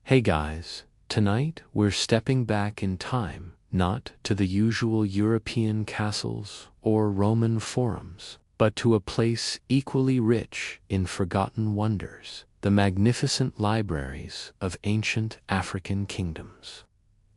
Hey guys, tonight we're stepping back in time, not to the usual European castles or Roman forums, but to a place equally rich in forgotten wonders, the magnificent libraries of ancient African kingdoms.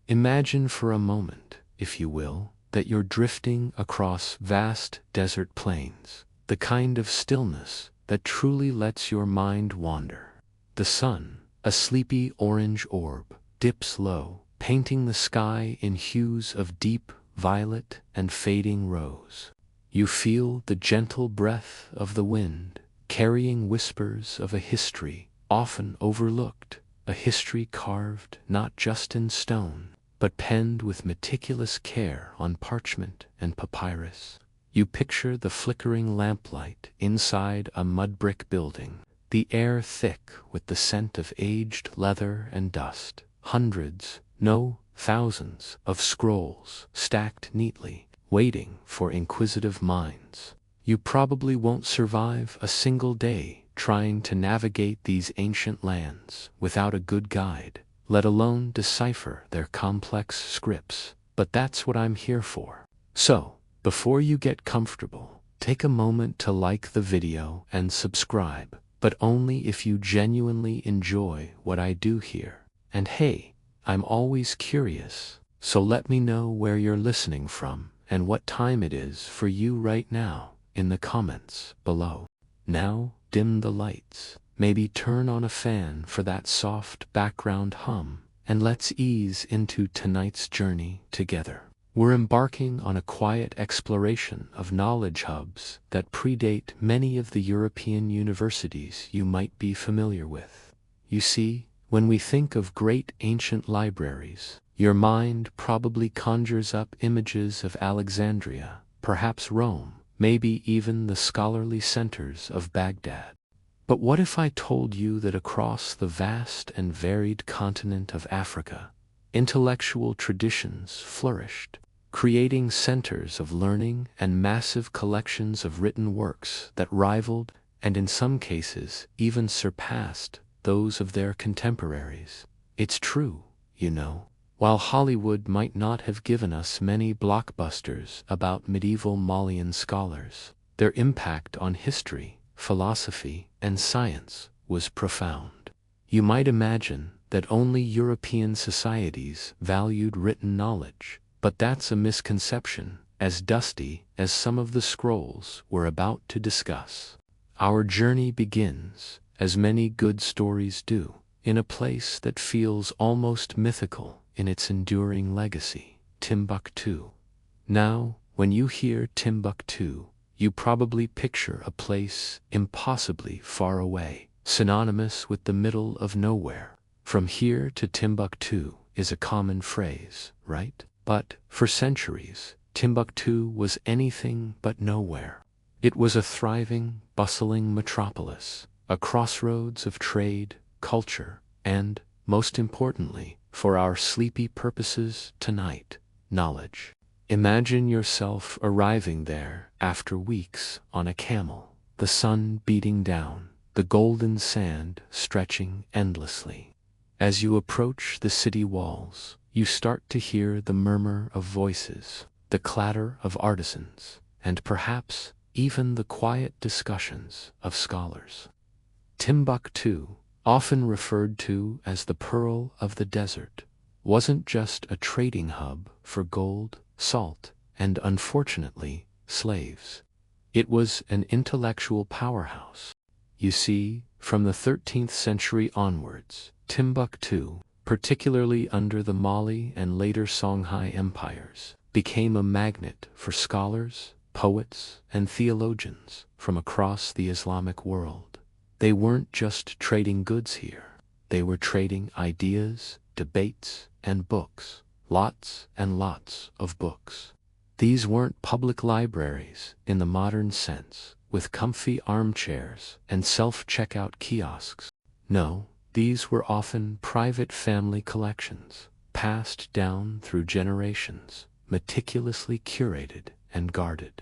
Imagine for a moment, if you will, that you're drifting across vast desert plains, the kind of stillness that truly lets your mind wander. The sun, a sleepy orange orb, dips low, painting the sky in hues of deep violet and fading rose. You feel the gentle breath of the wind, carrying whispers of a history often overlooked, a history carved not just in stone, but penned with meticulous care on parchment and papyrus. You picture the flickering lamplight inside a mud-brick building, the air thick with the scent of aged leather and dust, hundreds, no, thousands of scrolls stacked neatly, waiting for inquisitive minds. You probably won't survive a single day trying to navigate these ancient lands without a good guide, let alone decipher their complex scripts, but that's what I'm here for. So, before you get comfortable, take a moment to like the video and subscribe, but only if you genuinely enjoy what I do here. And hey, I'm always curious, so let me know where you're listening from and what time it is for you right now in the comments below. Now, dim the lights, maybe turn on a fan for that soft background hum, and let's ease into tonight's journey together. We're embarking on a quiet exploration of knowledge hubs that predate many of the European universities you might be familiar with. You see, when we think of great ancient libraries, your mind probably conjures up images of Alexandria, perhaps Rome, maybe even the scholarly centers of Baghdad. But what if I told you that across the vast and varied continent of Africa, intellectual traditions flourished, creating centers of learning and massive collections of written works that rivaled, and in some cases even surpassed, those of their contemporaries? It's true, you know. While Hollywood might not have given us many blockbusters about medieval Malian scholars, their impact on history, philosophy, and science was profound. You might imagine that only European societies valued written knowledge, but that's a misconception, as dusty as some of the scrolls we're about to discuss. Our journey begins, as many good stories do, in a place that feels almost mythical in its enduring legacy, Timbuktu. Now, when you hear Timbuktu, you probably picture a place impossibly far away, synonymous with the middle of nowhere. From here to Timbuktu is a common phrase, right? But, for centuries, Timbuktu was anything but nowhere. It was a thriving, bustling metropolis, a crossroads of trade, culture, and, most importantly, for our sleepy purposes tonight, knowledge. Imagine yourself arriving there after weeks on a camel, the sun beating down, the golden sand stretching endlessly. As you approach the city walls, you start to hear the murmur of voices, the clatter of artisans, and perhaps even the quiet discussions of scholars. Timbuktu, often referred to as the Pearl of the Desert, wasn't just a trading hub for gold, salt, and unfortunately, slaves. It was an intellectual powerhouse. You see, from the 13th century onwards, Timbuktu, particularly under the Mali and later Songhai empires, became a magnet for scholars, poets, and theologians from across the Islamic world. They weren't just trading goods here. They were trading ideas, debates, and books. Lots and lots of books. These weren't public libraries in the modern sense, with comfy armchairs and self-checkout kiosks. No, these were often private family collections, passed down through generations, meticulously curated and guarded.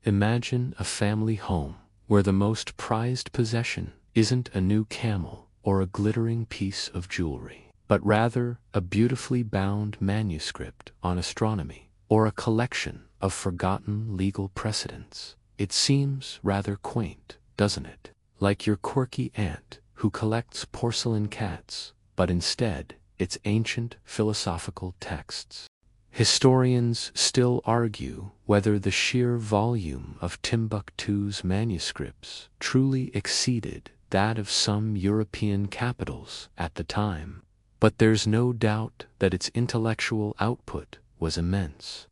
Imagine a family home where the most prized possession isn't a new camel or a glittering piece of jewelry, but rather a beautifully bound manuscript on astronomy, or a collection of forgotten legal precedents. It seems rather quaint, doesn't it? Like your quirky aunt who collects porcelain cats, but instead it's ancient philosophical texts. Historians still argue whether the sheer volume of Timbuktu's manuscripts truly exceeded that of some European capitals at the time, but there's no doubt that its intellectual output was immense.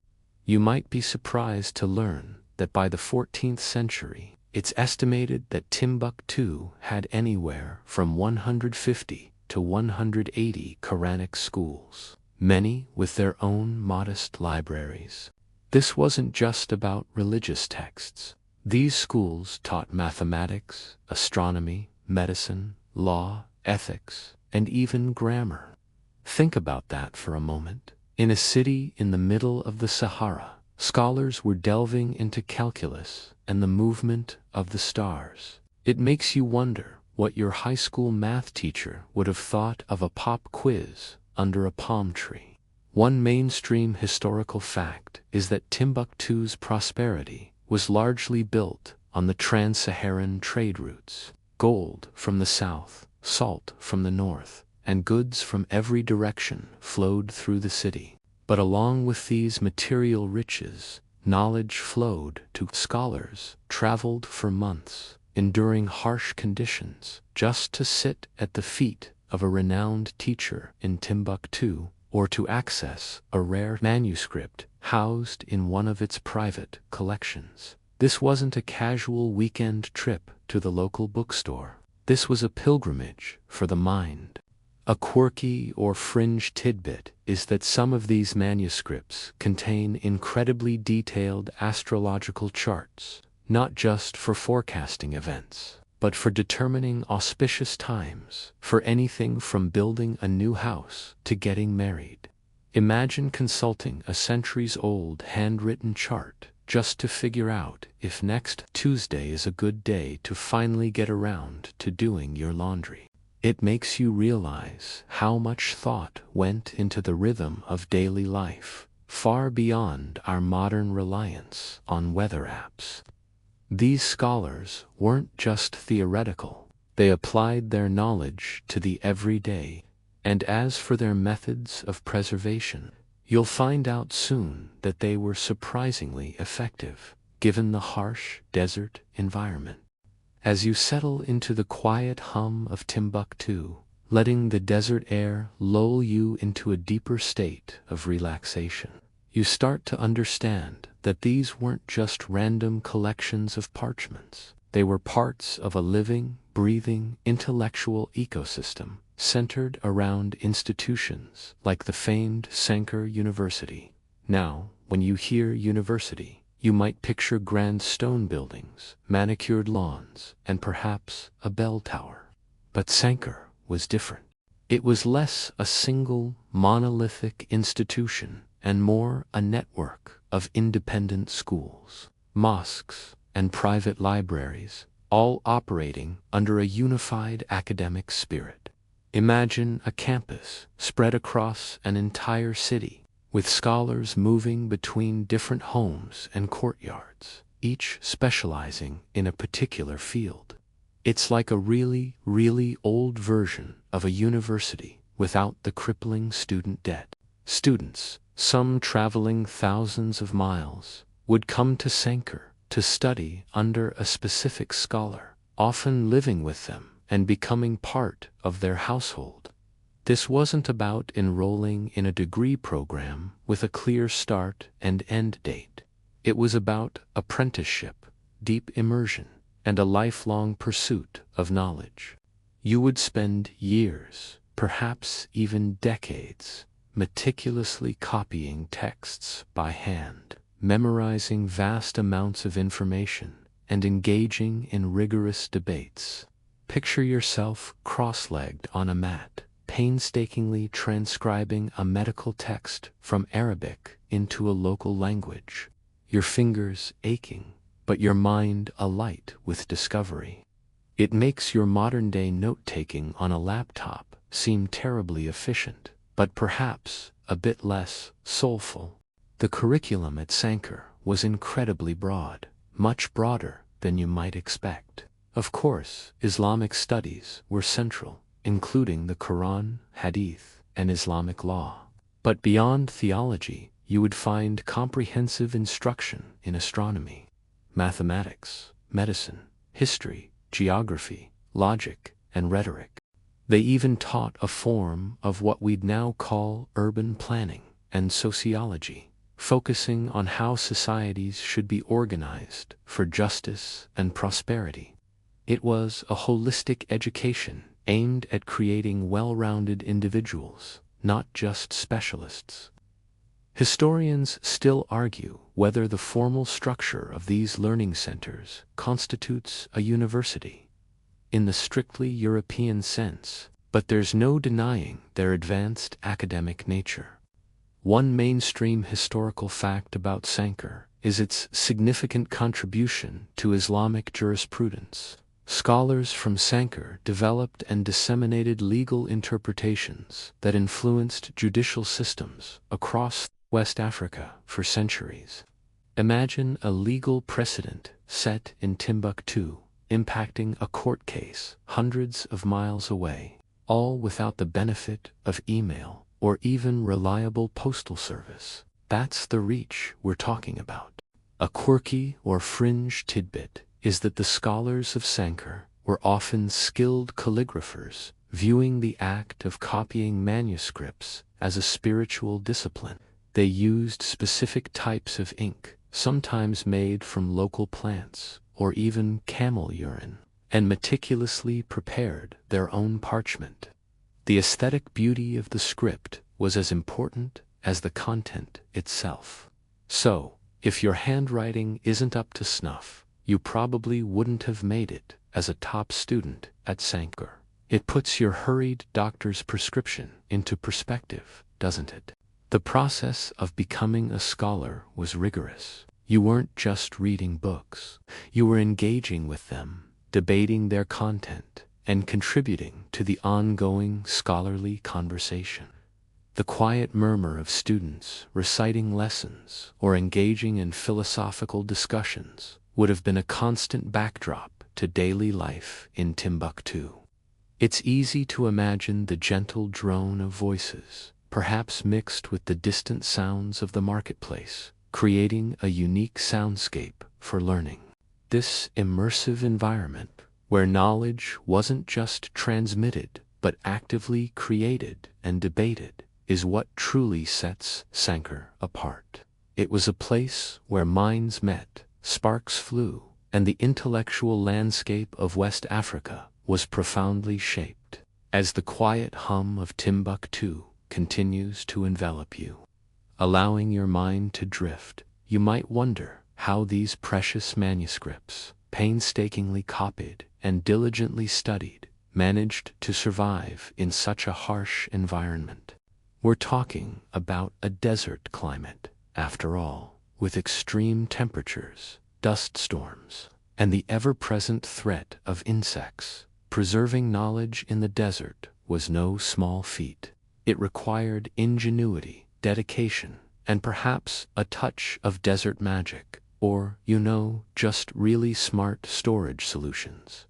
You might be surprised to learn that by the 14th century, it's estimated that Timbuktu had anywhere from 150 to 180 Quranic schools, many with their own modest libraries. This wasn't just about religious texts. These schools taught mathematics, astronomy, medicine, law, ethics, and even grammar. Think about that for a moment. In a city in the middle of the Sahara, scholars were delving into calculus and the movement of the stars. It makes you wonder what your high school math teacher would have thought of a pop quiz under a palm tree. One mainstream historical fact is that Timbuktu's prosperity was largely built on the trans-Saharan trade routes. Gold from the south, salt from the north, and goods from every direction flowed through the city. But along with these material riches, knowledge flowed to scholars, traveled for months, enduring harsh conditions, just to sit at the feet of a renowned teacher in Timbuktu, or to access a rare manuscript housed in one of its private collections. This wasn't a casual weekend trip to the local bookstore. This was a pilgrimage for the mind. A quirky or fringe tidbit is that some of these manuscripts contain incredibly detailed astrological charts, not just for forecasting events, but for determining auspicious times for anything from building a new house to getting married. Imagine consulting a centuries-old handwritten chart just to figure out if next Tuesday is a good day to finally get around to doing your laundry. It makes you realize how much thought went into the rhythm of daily life, far beyond our modern reliance on weather apps. These scholars weren't just theoretical, they applied their knowledge to the everyday. And as for their methods of preservation, you'll find out soon that they were surprisingly effective, given the harsh desert environment. As you settle into the quiet hum of Timbuktu, letting the desert air lull you into a deeper state of relaxation, you start to understand that these weren't just random collections of parchments. They were parts of a living, breathing, intellectual ecosystem centered around institutions like the famed Sankar University. Now, when you hear university, you might picture grand stone buildings, manicured lawns, and perhaps a bell tower. But Sankar was different. It was less a single, monolithic institution and more a network of independent schools, mosques, and private libraries, all operating under a unified academic spirit. Imagine a campus spread across an entire city, with scholars moving between different homes and courtyards, each specializing in a particular field. It's like a really, really old version of a university without the crippling student debt. Students, some traveling thousands of miles, would come to Sankar to study under a specific scholar, often living with them and becoming part of their household. This wasn't about enrolling in a degree program with a clear start and end date. It was about apprenticeship, deep immersion, and a lifelong pursuit of knowledge. You would spend years, perhaps even decades, meticulously copying texts by hand, memorizing vast amounts of information, and engaging in rigorous debates. Picture yourself cross-legged on a mat, painstakingly transcribing a medical text from Arabic into a local language, your fingers aching, but your mind alight with discovery. It makes your modern-day note-taking on a laptop seem terribly efficient, but perhaps a bit less soulful. The curriculum at Sankar was incredibly broad, much broader than you might expect. Of course, Islamic studies were central, including the Quran, Hadith, and Islamic law. But beyond theology, you would find comprehensive instruction in astronomy, mathematics, medicine, history, geography, logic, and rhetoric. They even taught a form of what we'd now call urban planning and sociology, focusing on how societies should be organized for justice and prosperity. It was a holistic education aimed at creating well-rounded individuals, not just specialists. Historians still argue whether the formal structure of these learning centers constitutes a university in the strictly European sense, but there's no denying their advanced academic nature. One mainstream historical fact about Sankar is its significant contribution to Islamic jurisprudence. Scholars from Sankar developed and disseminated legal interpretations that influenced judicial systems across West Africa for centuries. Imagine a legal precedent set in Timbuktu, impacting a court case hundreds of miles away, all without the benefit of email or even reliable postal service. That's the reach we're talking about. A quirky or fringe tidbit is that the scholars of Sankar were often skilled calligraphers, viewing the act of copying manuscripts as a spiritual discipline. They used specific types of ink, sometimes made from local plants or even camel urine, and meticulously prepared their own parchment. The aesthetic beauty of the script was as important as the content itself. So, if your handwriting isn't up to snuff, you probably wouldn't have made it as a top student at Sankar. It puts your hurried doctor's prescription into perspective, doesn't it? The process of becoming a scholar was rigorous. You weren't just reading books. You were engaging with them, debating their content, and contributing to the ongoing scholarly conversation. The quiet murmur of students reciting lessons or engaging in philosophical discussions would have been a constant backdrop to daily life in Timbuktu. It's easy to imagine the gentle drone of voices, perhaps mixed with the distant sounds of the marketplace, creating a unique soundscape for learning. This immersive environment, where knowledge wasn't just transmitted but actively created and debated, is what truly sets Sankar apart. It was a place where minds met, sparks flew, and the intellectual landscape of West Africa was profoundly shaped. As the quiet hum of Timbuktu continues to envelop you, allowing your mind to drift, you might wonder how these precious manuscripts, painstakingly copied and diligently studied, managed to survive in such a harsh environment. We're talking about a desert climate, after all, with extreme temperatures, dust storms, and the ever-present threat of insects. Preserving knowledge in the desert was no small feat. It required ingenuity, dedication, and perhaps a touch of desert magic, or, just really smart storage solutions.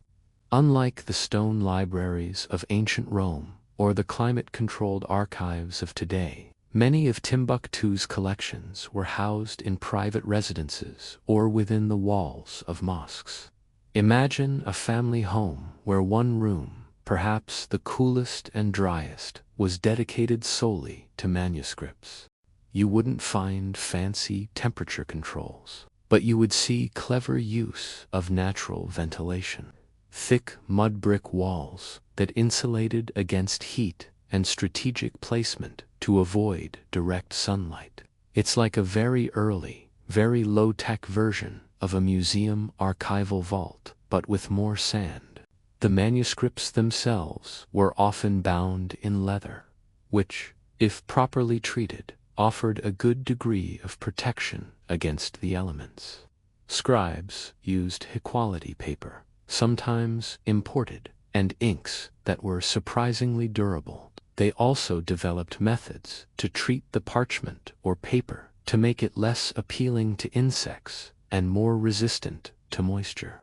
Unlike the stone libraries of ancient Rome or the climate-controlled archives of today, many of Timbuktu's collections were housed in private residences or within the walls of mosques. Imagine a family home where one room, perhaps the coolest and driest, was dedicated solely to manuscripts. You wouldn't find fancy temperature controls, but you would see clever use of natural ventilation. Thick mud brick walls that insulated against heat and strategic placement to avoid direct sunlight. It's like a very early, very low-tech version of a museum archival vault, but with more sand. The manuscripts themselves were often bound in leather, which, if properly treated, offered a good degree of protection against the elements. Scribes used high-quality paper, sometimes imported, and inks that were surprisingly durable. They also developed methods to treat the parchment or paper to make it less appealing to insects and more resistant to moisture.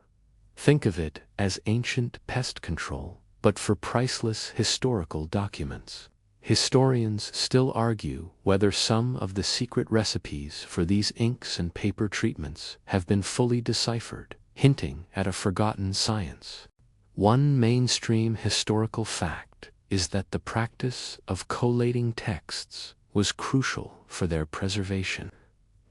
Think of it as ancient pest control, but for priceless historical documents. Historians still argue whether some of the secret recipes for these inks and paper treatments have been fully deciphered, hinting at a forgotten science. One mainstream historical fact is that the practice of collating texts was crucial for their preservation.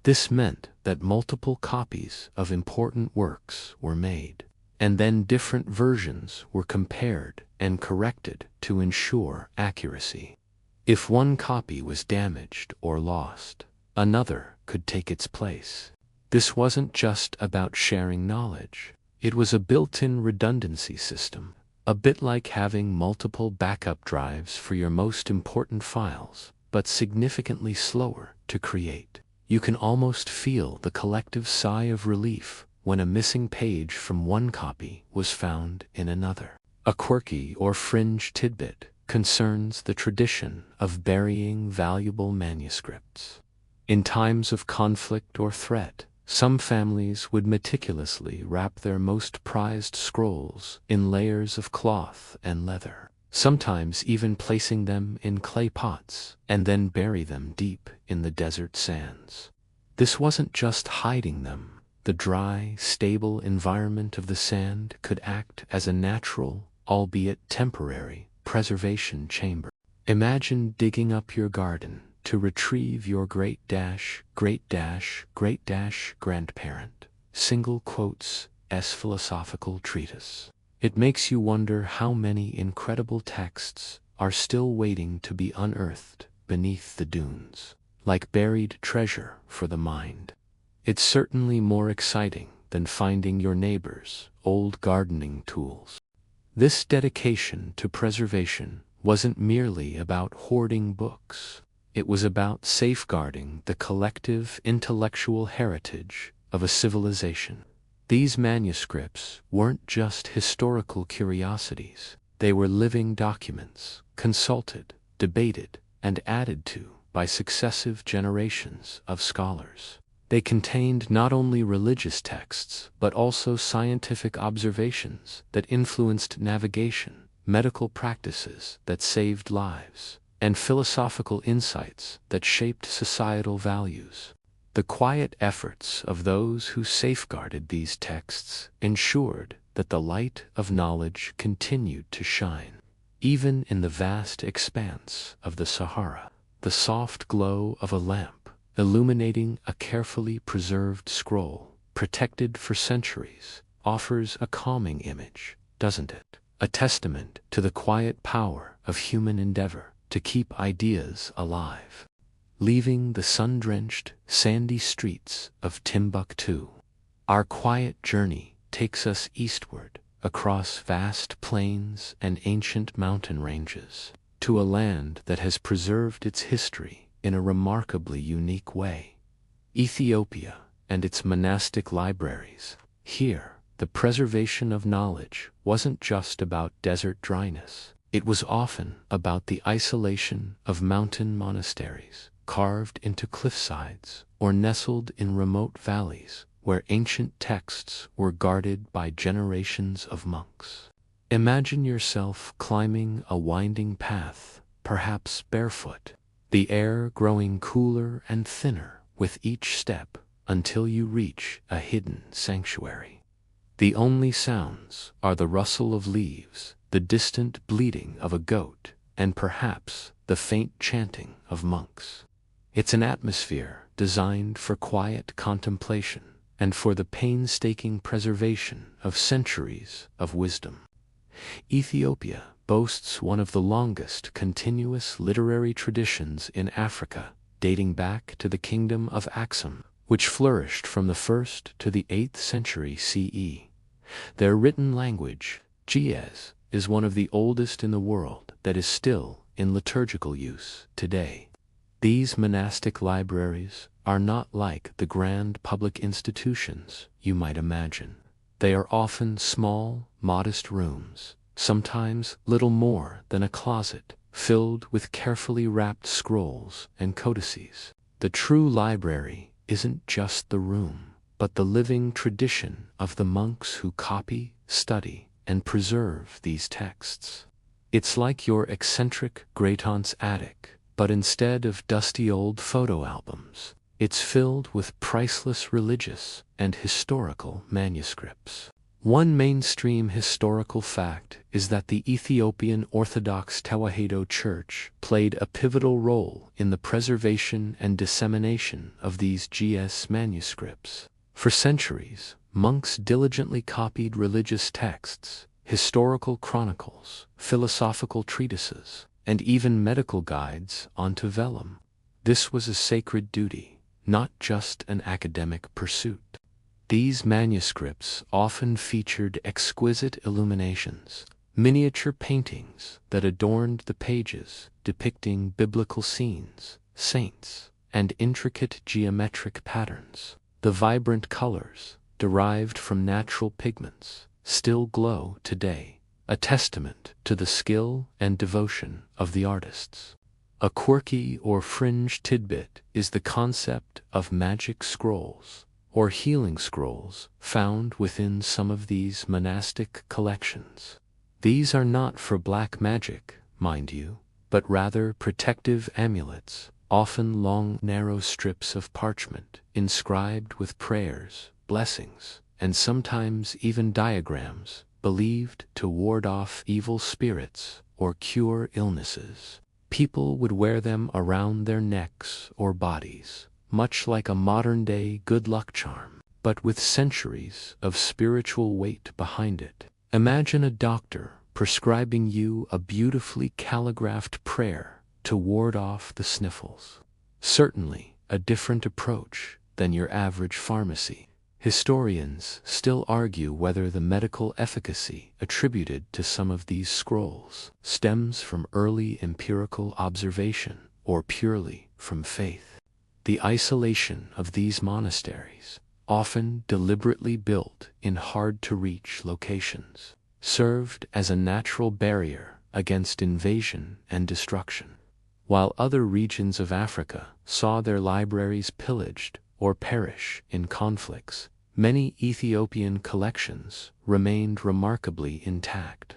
This meant that multiple copies of important works were made, and then different versions were compared and corrected to ensure accuracy. If one copy was damaged or lost, another could take its place. This wasn't just about sharing knowledge. It was a built-in redundancy system, a bit like having multiple backup drives for your most important files, but significantly slower to create. You can almost feel the collective sigh of relief when a missing page from one copy was found in another. A quirky or fringe tidbit concerns the tradition of burying valuable manuscripts. In times of conflict or threat, some families would meticulously wrap their most prized scrolls in layers of cloth and leather, sometimes even placing them in clay pots and then bury them deep in the desert sands. This wasn't just hiding them. The dry, stable environment of the sand could act as a natural, albeit temporary, preservation chamber. Imagine digging up your garden to retrieve your great-grandparent, single quotes, philosophical treatise. It makes you wonder how many incredible texts are still waiting to be unearthed beneath the dunes, like buried treasure for the mind. It's certainly more exciting than finding your neighbor's old gardening tools. This dedication to preservation wasn't merely about hoarding books. It was about safeguarding the collective intellectual heritage of a civilization. These manuscripts weren't just historical curiosities. They were living documents, consulted, debated, and added to by successive generations of scholars. They contained not only religious texts, but also scientific observations that influenced navigation, medical practices that saved lives, and philosophical insights that shaped societal values. The quiet efforts of those who safeguarded these texts ensured that the light of knowledge continued to shine. Even in the vast expanse of the Sahara, the soft glow of a lamp illuminating a carefully preserved scroll, protected for centuries, offers a calming image, doesn't it? A testament to the quiet power of human endeavor to keep ideas alive. Leaving the sun-drenched, sandy streets of Timbuktu, our quiet journey takes us eastward, across vast plains and ancient mountain ranges, to a land that has preserved its history in a remarkably unique way. Ethiopia and its monastic libraries. Here, the preservation of knowledge wasn't just about desert dryness. It was often about the isolation of mountain monasteries, carved into cliffsides or nestled in remote valleys where ancient texts were guarded by generations of monks. Imagine yourself climbing a winding path, perhaps barefoot, the air growing cooler and thinner with each step until you reach a hidden sanctuary. The only sounds are the rustle of leaves, the distant bleating of a goat, and perhaps the faint chanting of monks. It's an atmosphere designed for quiet contemplation and for the painstaking preservation of centuries of wisdom. Ethiopia boasts one of the longest continuous literary traditions in Africa, dating back to the kingdom of Axum, which flourished from the 1st to the 8th century CE. Their written language, Ge'ez, is one of the oldest in the world that is still in liturgical use today. These monastic libraries are not like the grand public institutions you might imagine. They are often small, modest rooms, sometimes little more than a closet, filled with carefully wrapped scrolls and codices. The true library isn't just the room, but the living tradition of the monks who copy, study, and preserve these texts. It's like your eccentric great-aunt's attic, but instead of dusty old photo albums, it's filled with priceless religious and historical manuscripts. One mainstream historical fact is that the Ethiopian Orthodox Tewahedo Church played a pivotal role in the preservation and dissemination of these GS manuscripts. For centuries, monks diligently copied religious texts, historical chronicles, philosophical treatises, and even medical guides onto vellum. This was a sacred duty, not just an academic pursuit. These manuscripts often featured exquisite illuminations, miniature paintings that adorned the pages depicting biblical scenes, saints, and intricate geometric patterns. The vibrant colors, derived from natural pigments, still glow today, a testament to the skill and devotion of the artists. A quirky or fringe tidbit is the concept of magic scrolls, or healing scrolls, found within some of these monastic collections. These are not for black magic, mind you, but rather protective amulets, often long, narrow strips of parchment inscribed with prayers, blessings, and sometimes even diagrams, believed to ward off evil spirits or cure illnesses. People would wear them around their necks or bodies, much like a modern-day good luck charm, but with centuries of spiritual weight behind it. Imagine a doctor prescribing you a beautifully calligraphed prayer to ward off the sniffles. Certainly a different approach than your average pharmacy. Historians still argue whether the medical efficacy attributed to some of these scrolls stems from early empirical observation or purely from faith. The isolation of these monasteries, often deliberately built in hard-to-reach locations, served as a natural barrier against invasion and destruction. While other regions of Africa saw their libraries pillaged or perish in conflicts, many Ethiopian collections remained remarkably intact.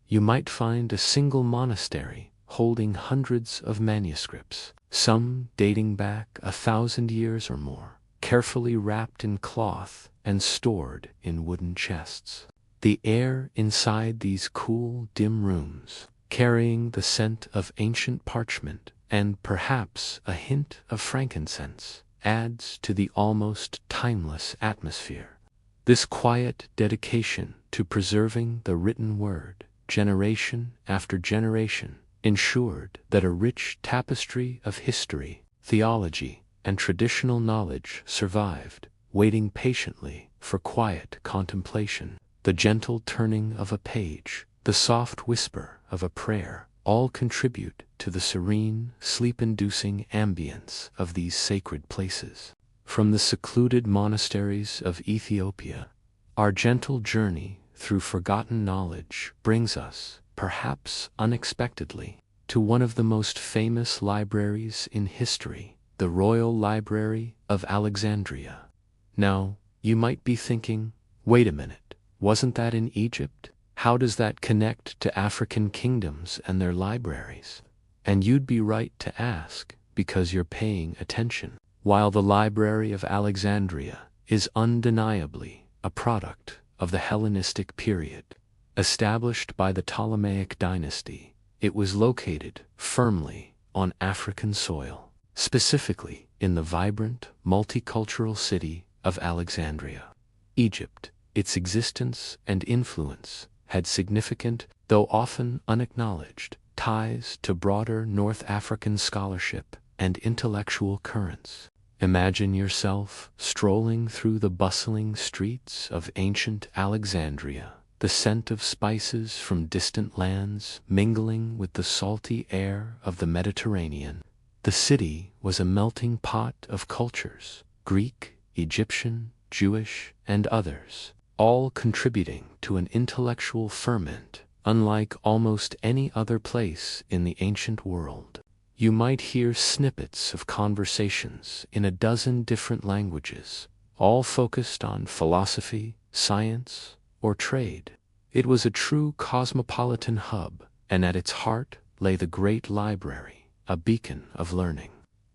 You might find a single monastery holding hundreds of manuscripts, some dating back 1,000 years or more, carefully wrapped in cloth and stored in wooden chests. The air inside these cool, dim rooms, carrying the scent of ancient parchment and perhaps a hint of frankincense, adds to the almost timeless atmosphere. This quiet dedication to preserving the written word, generation after generation, ensured that a rich tapestry of history, theology, and traditional knowledge survived, waiting patiently for quiet contemplation. The gentle turning of a page, the soft whisper of a prayer, all contribute to the serene, sleep-inducing ambience of these sacred places. From the secluded monasteries of Ethiopia, our gentle journey through forgotten knowledge brings us, perhaps unexpectedly, to one of the most famous libraries in history, the Royal Library of Alexandria. Now, you might be thinking, wait a minute, wasn't that in Egypt? How does that connect to African kingdoms and their libraries? And you'd be right to ask, because you're paying attention. While the Library of Alexandria is undeniably a product of the Hellenistic period, established by the Ptolemaic dynasty, it was located firmly on African soil, specifically in the vibrant, multicultural city of Alexandria. Egypt, its existence and influence had significant, though often unacknowledged, ties to broader North African scholarship and intellectual currents. Imagine yourself strolling through the bustling streets of ancient Alexandria, the scent of spices from distant lands mingling with the salty air of the Mediterranean. The city was a melting pot of cultures, Greek, Egyptian, Jewish, and others, all contributing to an intellectual ferment unlike almost any other place in the ancient world. You might hear snippets of conversations in a dozen different languages, all focused on philosophy, science, or trade. It was a true cosmopolitan hub, and at its heart lay the great library, a beacon of learning.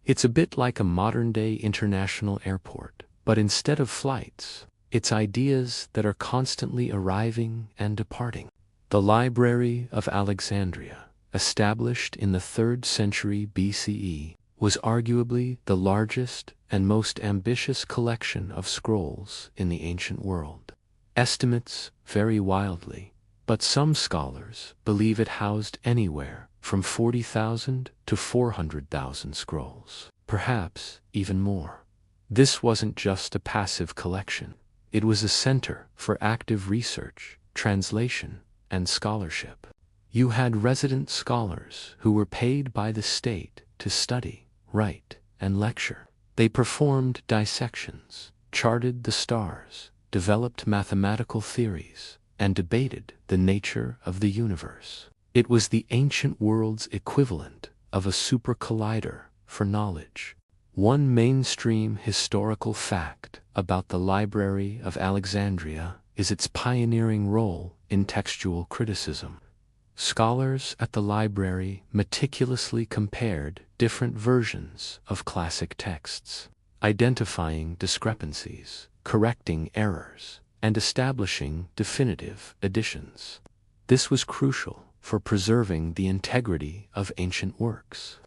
It's a bit like a modern-day international airport, but instead of flights, it's ideas that are constantly arriving and departing. The Library of Alexandria, established in the 3rd century BCE, was arguably the largest and most ambitious collection of scrolls in the ancient world. Estimates vary wildly, but some scholars believe it housed anywhere from 40,000 to 400,000 scrolls, perhaps even more. This wasn't just a passive collection. It was a center for active research, translation, and scholarship. You had resident scholars who were paid by the state to study, write, and lecture. They performed dissections, charted the stars, developed mathematical theories, and debated the nature of the universe. It was the ancient world's equivalent of a super collider for knowledge. One mainstream historical fact about the Library of Alexandria is its pioneering role in textual criticism. Scholars at the library meticulously compared different versions of classic texts, identifying discrepancies, correcting errors, and establishing definitive editions. This was crucial for preserving the integrity of ancient works.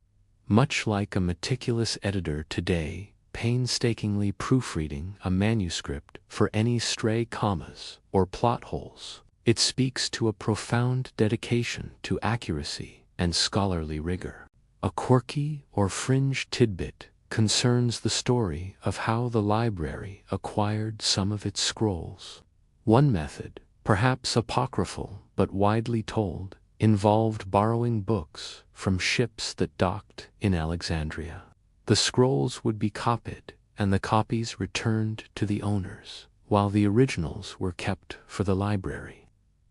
Much like a meticulous editor today, painstakingly proofreading a manuscript for any stray commas or plot holes, it speaks to a profound dedication to accuracy and scholarly rigor. A quirky or fringe tidbit concerns the story of how the library acquired some of its scrolls. One method, perhaps apocryphal but widely told, involved borrowing books from ships that docked in Alexandria. The scrolls would be copied, and the copies returned to the owners, while the originals were kept for the library.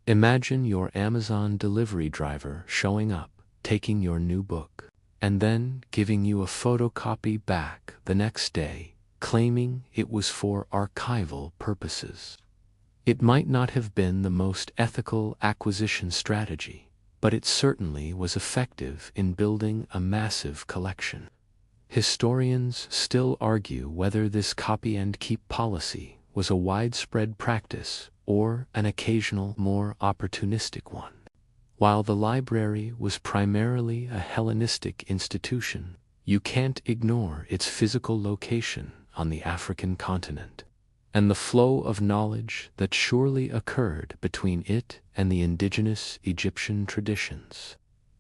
Imagine your Amazon delivery driver showing up, taking your new book, and then giving you a photocopy back the next day, claiming it was for archival purposes. It might not have been the most ethical acquisition strategy, but it certainly was effective in building a massive collection. Historians still argue whether this copy-and-keep policy was a widespread practice or an occasional, more opportunistic one. While the library was primarily a Hellenistic institution, you can't ignore its physical location on the African continent, and the flow of knowledge that surely occurred between it and the indigenous Egyptian traditions.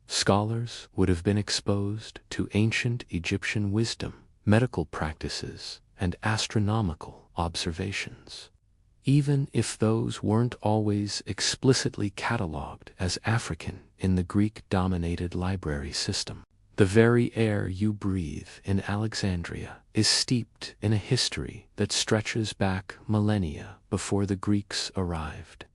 Scholars would have been exposed to ancient Egyptian wisdom, medical practices, and astronomical observations. Even if those weren't always explicitly catalogued as African in the Greek-dominated library system. The very air you breathe in Alexandria is steeped in a history that stretches back millennia before the Greeks arrived.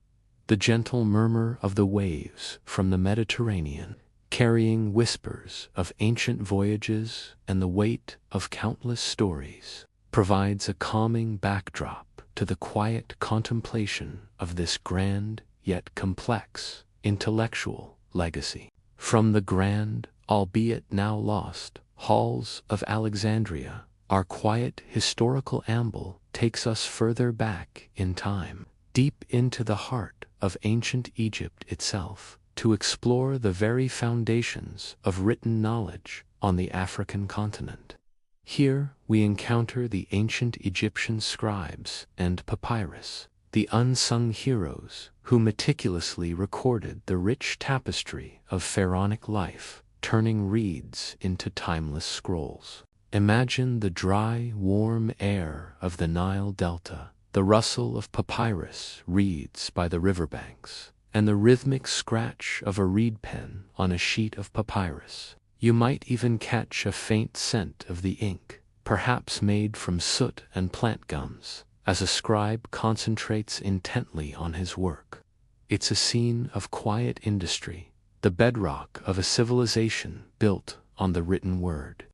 The gentle murmur of the waves from the Mediterranean, carrying whispers of ancient voyages and the weight of countless stories, provides a calming backdrop to the quiet contemplation of this grand yet complex intellectual legacy. From the grand, albeit now lost, halls of Alexandria, our quiet historical amble takes us further back in time, deep into the heart of ancient Egypt itself, to explore the very foundations of written knowledge on the African continent. Here we encounter the ancient Egyptian scribes and papyrus, the unsung heroes who meticulously recorded the rich tapestry of pharaonic life, turning reeds into timeless scrolls. Imagine the dry, warm air of the Nile Delta, the rustle of papyrus reeds by the riverbanks, and the rhythmic scratch of a reed pen on a sheet of papyrus. You might even catch a faint scent of the ink, perhaps made from soot and plant gums, as a scribe concentrates intently on his work. It's a scene of quiet industry, the bedrock of a civilization built on the written word.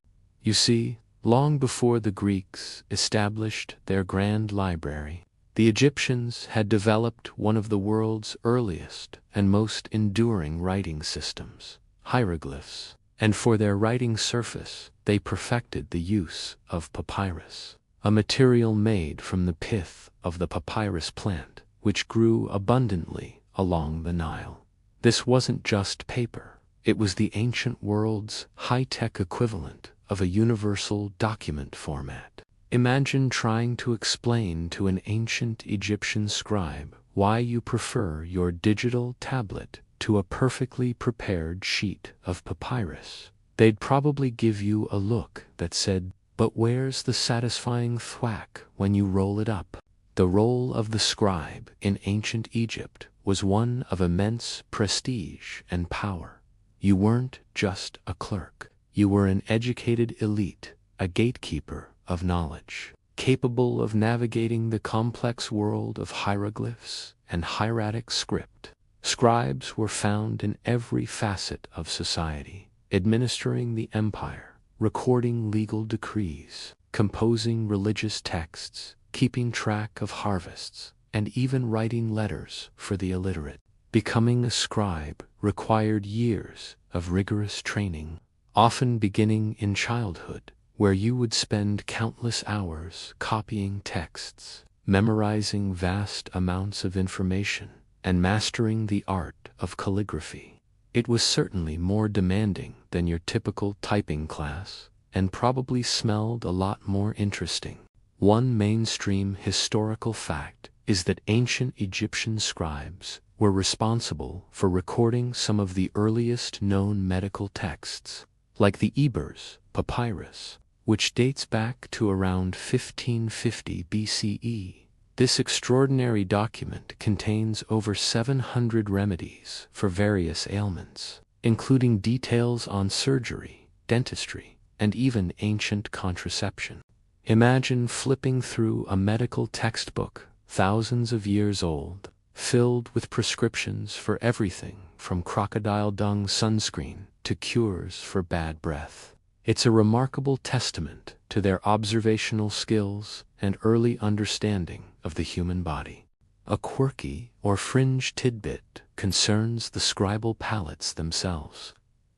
You see, long before the Greeks established their grand library, the Egyptians had developed one of the world's earliest and most enduring writing systems, hieroglyphs, and for their writing surface they perfected the use of papyrus, a material made from the pith of the papyrus plant, which grew abundantly along the Nile. This wasn't just paper, it was the ancient world's high-tech equivalent of a universal document format. Imagine trying to explain to an ancient Egyptian scribe why you prefer your digital tablet to a perfectly prepared sheet of papyrus. They'd probably give you a look that said, "But where's the satisfying thwack when you roll it up?" The role of the scribe in ancient Egypt was one of immense prestige and power. You weren't just a clerk. You were an educated elite, a gatekeeper of knowledge, capable of navigating the complex world of hieroglyphs and hieratic script. Scribes were found in every facet of society, administering the empire, recording legal decrees, composing religious texts, keeping track of harvests, and even writing letters for the illiterate. Becoming a scribe required years of rigorous training, often beginning in childhood, where you would spend countless hours copying texts, memorizing vast amounts of information, and mastering the art of calligraphy. It was certainly more demanding than your typical typing class, and probably smelled a lot more interesting. One mainstream historical fact is that ancient Egyptian scribes were responsible for recording some of the earliest known medical texts, like the Ebers papyrus, which dates back to around 1550 BCE. This extraordinary document contains over 700 remedies for various ailments, including details on surgery, dentistry, and even ancient contraception. Imagine flipping through a medical textbook thousands of years old, filled with prescriptions for everything from crocodile dung sunscreen to cures for bad breath. It's a remarkable testament to their observational skills and early understanding of the human body. A quirky or fringe tidbit concerns the scribal palettes themselves.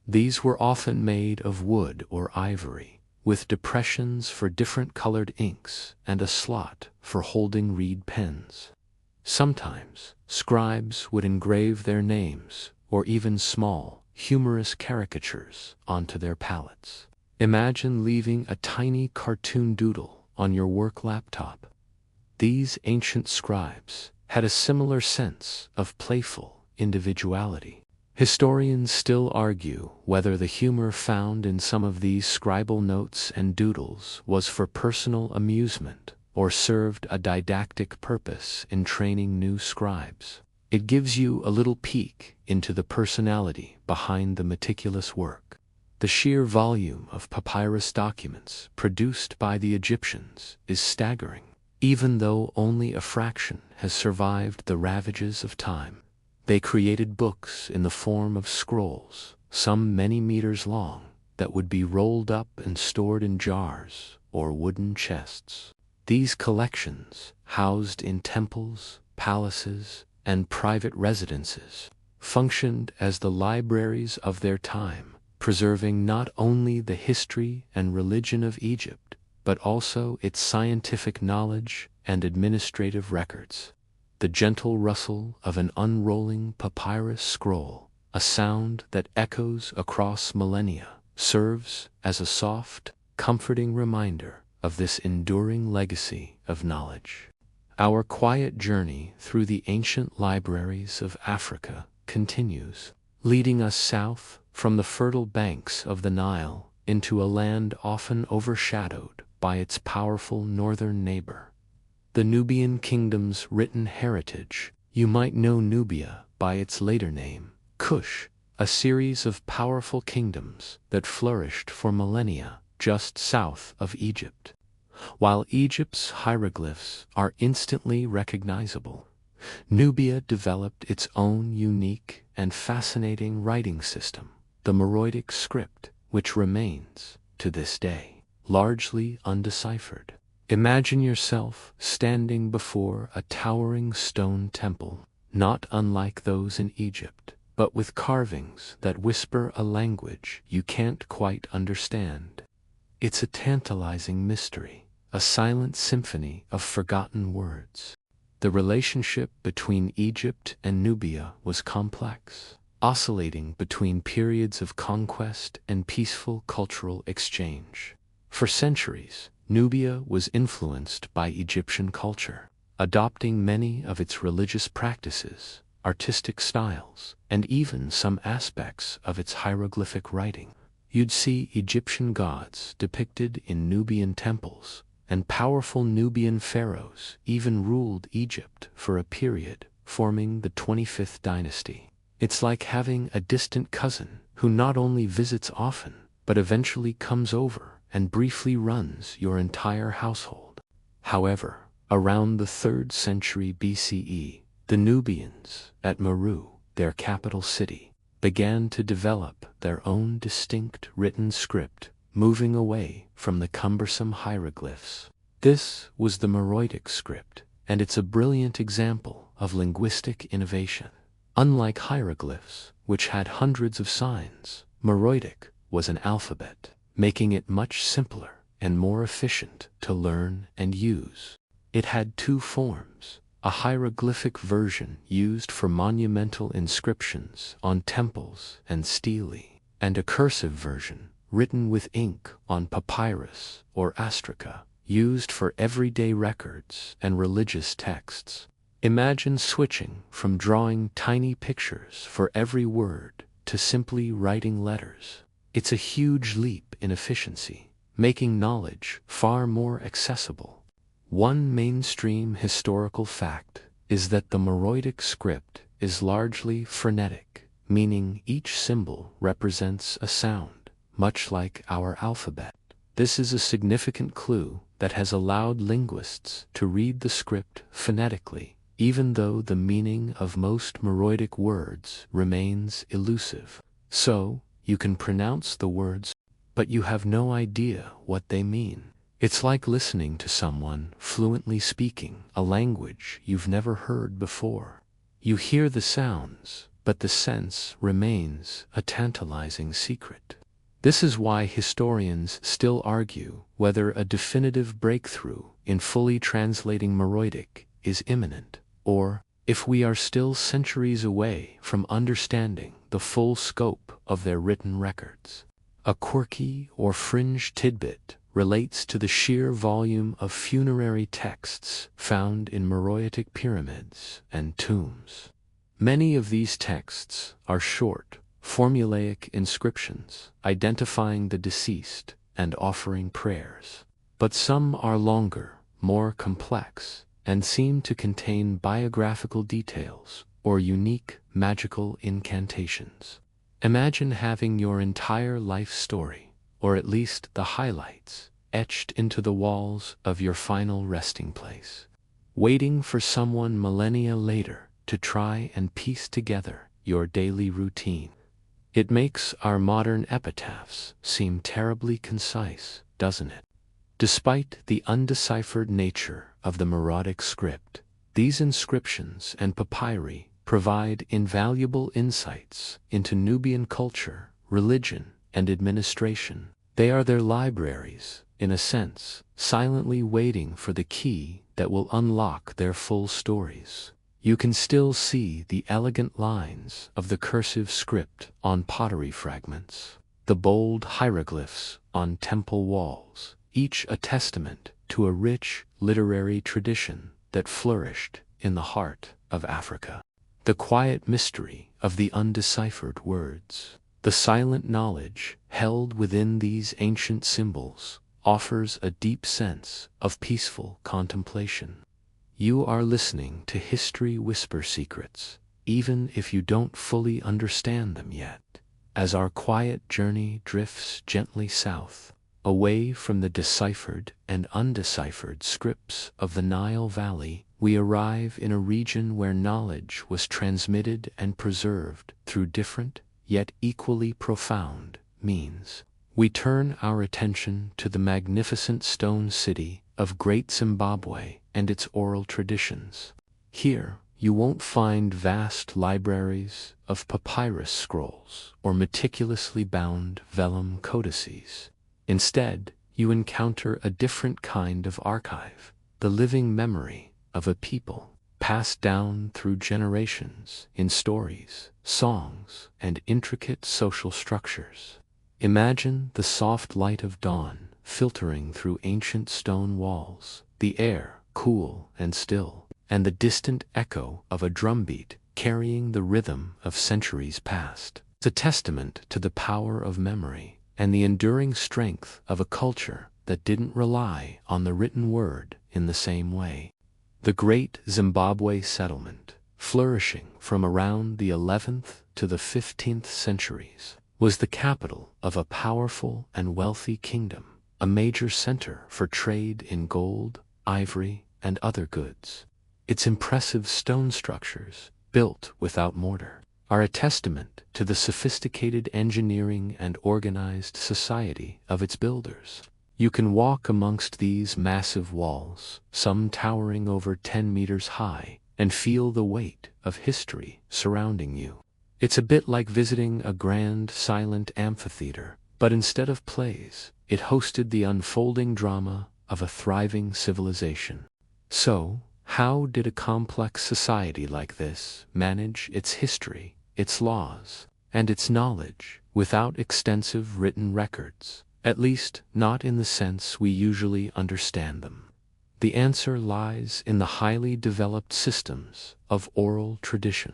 These were often made of wood or ivory, with depressions for different colored inks and a slot for holding reed pens. Sometimes, scribes would engrave their names or even small, humorous caricatures onto their palettes. Imagine leaving a tiny cartoon doodle on your work laptop. These ancient scribes had a similar sense of playful individuality. Historians still argue whether the humor found in some of these scribal notes and doodles was for personal amusement or served a didactic purpose in training new scribes. It gives you a little peek into the personality behind the meticulous work. The sheer volume of papyrus documents produced by the Egyptians is staggering, even though only a fraction has survived the ravages of time. They created books in the form of scrolls, some many meters long, that would be rolled up and stored in jars or wooden chests. These collections, housed in temples, palaces, and private residences, functioned as the libraries of their time, preserving not only the history and religion of Egypt, but also its scientific knowledge and administrative records. The gentle rustle of an unrolling papyrus scroll, a sound that echoes across millennia, serves as a soft, comforting reminder of this enduring legacy of knowledge. Our quiet journey through the ancient libraries of Africa continues, leading us south from the fertile banks of the Nile into a land often overshadowed by its powerful northern neighbor. The Nubian kingdom's written heritage. You might know Nubia by its later name, Kush, a series of powerful kingdoms that flourished for millennia just south of Egypt. While Egypt's hieroglyphs are instantly recognizable, Nubia developed its own unique and fascinating writing system, the Meroitic script, which remains, to this day, largely undeciphered. Imagine yourself standing before a towering stone temple, not unlike those in Egypt, but with carvings that whisper a language you can't quite understand. It's a tantalizing mystery, a silent symphony of forgotten words. The relationship between Egypt and Nubia was complex, oscillating between periods of conquest and peaceful cultural exchange. For centuries, Nubia was influenced by Egyptian culture, adopting many of its religious practices, artistic styles, and even some aspects of its hieroglyphic writing. You'd see Egyptian gods depicted in Nubian temples, and powerful Nubian pharaohs even ruled Egypt for a period, forming the 25th dynasty. It's like having a distant cousin who not only visits often, but eventually comes over and briefly runs your entire household. However, around the 3rd century BCE, the Nubians, at Meru, their capital city, began to develop their own distinct written script, moving away from the cumbersome hieroglyphs. This was the Meroitic script, and it's a brilliant example of linguistic innovation. Unlike hieroglyphs, which had hundreds of signs, Meroitic was an alphabet, making it much simpler and more efficient to learn and use. It had two forms: a hieroglyphic version used for monumental inscriptions on temples and stelae, and a cursive version, written with ink on papyrus or astraca, used for everyday records and religious texts. Imagine switching from drawing tiny pictures for every word to simply writing letters. It's a huge leap in efficiency, making knowledge far more accessible. One mainstream historical fact is that the Meroitic script is largely phonetic, meaning each symbol represents a sound, much like our alphabet. This is a significant clue that has allowed linguists to read the script phonetically, even though the meaning of most Meroitic words remains elusive. So, you can pronounce the words, but you have no idea what they mean. It's like listening to someone fluently speaking a language you've never heard before. You hear the sounds, but the sense remains a tantalizing secret. This is why historians still argue whether a definitive breakthrough in fully translating Meroitic is imminent, or if we are still centuries away from understanding the full scope of their written records. A quirky or fringe tidbit relates to the sheer volume of funerary texts found in Meroitic pyramids and tombs. Many of these texts are short, formulaic inscriptions identifying the deceased and offering prayers. But some are longer, more complex, and seem to contain biographical details or unique magical incantations. Imagine having your entire life story, or at least the highlights, etched into the walls of your final resting place, waiting for someone millennia later to try and piece together your daily routine. It makes our modern epitaphs seem terribly concise, doesn't it? Despite the undeciphered nature of the Meroitic script, these inscriptions and papyri provide invaluable insights into Nubian culture, religion, and administration. They are their libraries, in a sense, silently waiting for the key that will unlock their full stories. You can still see the elegant lines of the cursive script on pottery fragments, the bold hieroglyphs on temple walls, each a testament to a rich literary tradition that flourished in the heart of Africa. The quiet mystery of the undeciphered words, the silent knowledge held within these ancient symbols, offers a deep sense of peaceful contemplation. You are listening to History Whisper Secrets, even if you don't fully understand them yet. As our quiet journey drifts gently south, Away from the deciphered and undeciphered scripts of the Nile Valley, we arrive in a region where knowledge was transmitted and preserved through different, yet equally profound, means. We turn our attention to the magnificent stone city of Great Zimbabwe and its oral traditions. Here, you won't find vast libraries of papyrus scrolls or meticulously bound vellum codices. Instead, you encounter a different kind of archive, the living memory of a people, passed down through generations in stories, songs, and intricate social structures. Imagine the soft light of dawn filtering through ancient stone walls, the air cool and still, and the distant echo of a drumbeat carrying the rhythm of centuries past. It's a testament to the power of memory and the enduring strength of a culture that didn't rely on the written word in the same way. The Great Zimbabwe Settlement, flourishing from around the 11th to the 15th centuries, was the capital of a powerful and wealthy kingdom, a major center for trade in gold, ivory, and other goods. Its impressive stone structures, built without mortar, are a testament to the sophisticated engineering and organized society of its builders. You can walk amongst these massive walls, some towering over 10 meters high, and feel the weight of history surrounding you. It's a bit like visiting a grand silent amphitheater, but instead of plays, it hosted the unfolding drama of a thriving civilization. So, how did a complex society like this manage its history, its laws, and its knowledge without extensive written records, at least not in the sense we usually understand them? The answer lies in the highly developed systems of oral tradition.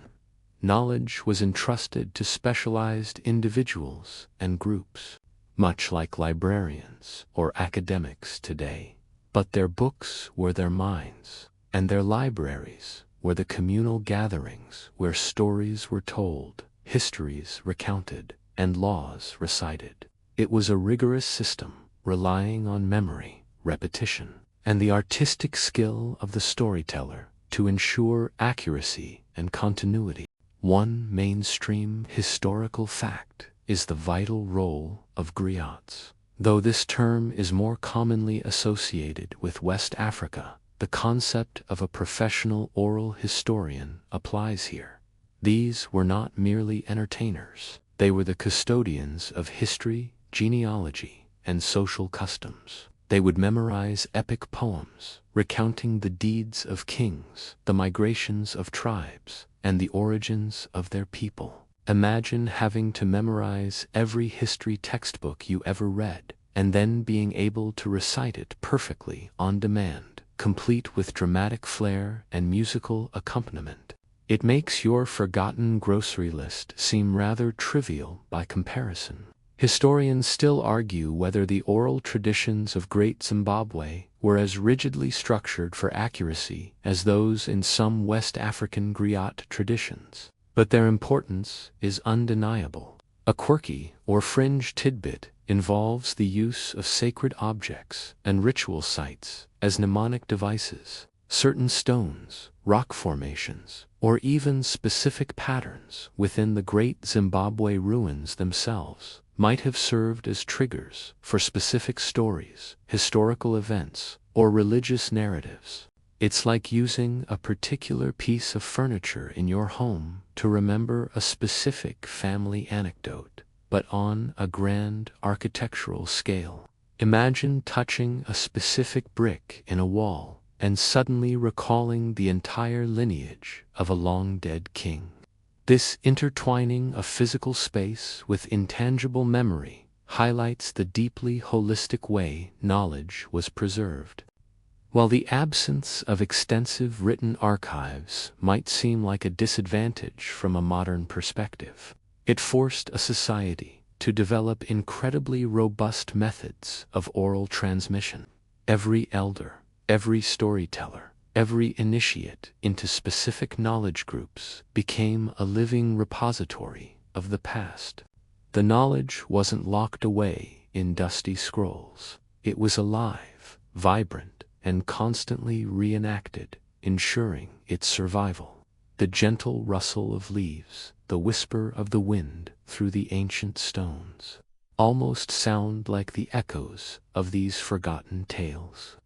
Knowledge was entrusted to specialized individuals and groups, much like librarians or academics today. But their books were their minds, and their libraries were the communal gatherings where stories were told, histories recounted, and laws recited. It was a rigorous system, relying on memory, repetition, and the artistic skill of the storyteller to ensure accuracy and continuity. One mainstream historical fact is the vital role of griots. Though this term is more commonly associated with West Africa, the concept of a professional oral historian applies here. These were not merely entertainers. They were the custodians of history, genealogy, and social customs. They would memorize epic poems, recounting the deeds of kings, the migrations of tribes, and the origins of their people. Imagine having to memorize every history textbook you ever read, and then being able to recite it perfectly on demand, complete with dramatic flair and musical accompaniment. It makes your forgotten grocery list seem rather trivial by comparison. Historians still argue whether the oral traditions of Great Zimbabwe were as rigidly structured for accuracy as those in some West African griot traditions, but their importance is undeniable. A quirky or fringe tidbit involves the use of sacred objects and ritual sites as mnemonic devices. Certain stones, rock formations, or even specific patterns within the Great Zimbabwe ruins themselves might have served as triggers for specific stories, historical events, or religious narratives. It's like using a particular piece of furniture in your home to remember a specific family anecdote, but on a grand architectural scale. Imagine touching a specific brick in a wall and suddenly recalling the entire lineage of a long-dead king. This intertwining of physical space with intangible memory highlights the deeply holistic way knowledge was preserved. While the absence of extensive written archives might seem like a disadvantage from a modern perspective, it forced a society to develop incredibly robust methods of oral transmission. Every elder, every storyteller, every initiate into specific knowledge groups became a living repository of the past. The knowledge wasn't locked away in dusty scrolls. It was alive, vibrant, and constantly reenacted, ensuring its survival. The gentle rustle of leaves, the whisper of the wind through the ancient stones, almost sound like the echoes of these forgotten tales,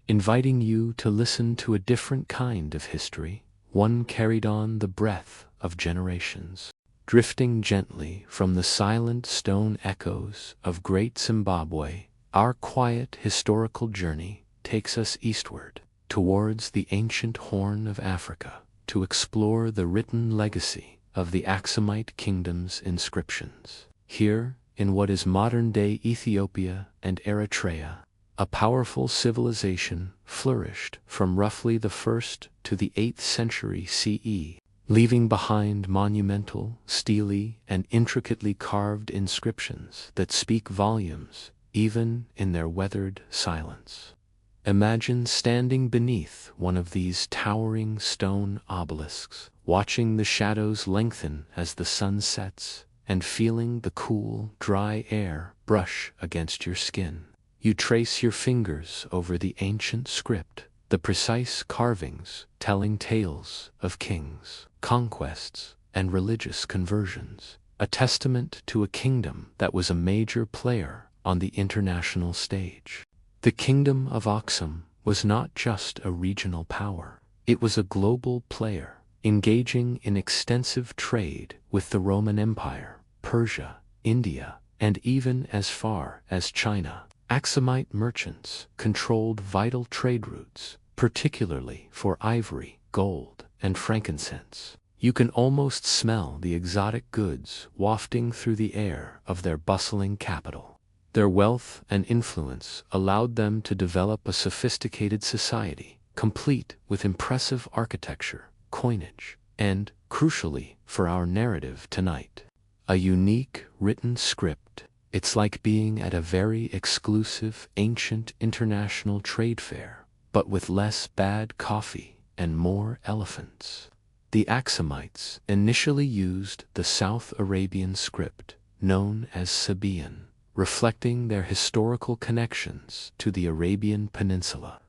inviting you to listen to a different kind of history, one carried on the breath of generations. Drifting gently from the silent stone echoes of Great Zimbabwe, our quiet historical journey takes us eastward, towards the ancient Horn of Africa, to explore the written legacy of the Axumite kingdom's inscriptions. Here, in what is modern-day Ethiopia and Eritrea, a powerful civilization flourished from roughly the 1st to the 8th century CE, leaving behind monumental, steely, and intricately carved inscriptions that speak volumes, even in their weathered silence. Imagine standing beneath one of these towering stone obelisks, watching the shadows lengthen as the sun sets, and feeling the cool, dry air brush against your skin. You trace your fingers over the ancient script, the precise carvings telling tales of kings, conquests, and religious conversions, a testament to a kingdom that was a major player on the international stage. The kingdom of Axum was not just a regional power, it was a global player, engaging in extensive trade with the Roman Empire, Persia, India, and even as far as China. Axumite merchants controlled vital trade routes, particularly for ivory, gold, and frankincense. You can almost smell the exotic goods wafting through the air of their bustling capital. Their wealth and influence allowed them to develop a sophisticated society, complete with impressive architecture, coinage, and, crucially for our narrative tonight, a unique written script. It's like being at a very exclusive, ancient international trade fair, but with less bad coffee and more elephants. The Axumites initially used the South Arabian script, known as Sabaean, reflecting their historical connections to the Arabian Peninsula.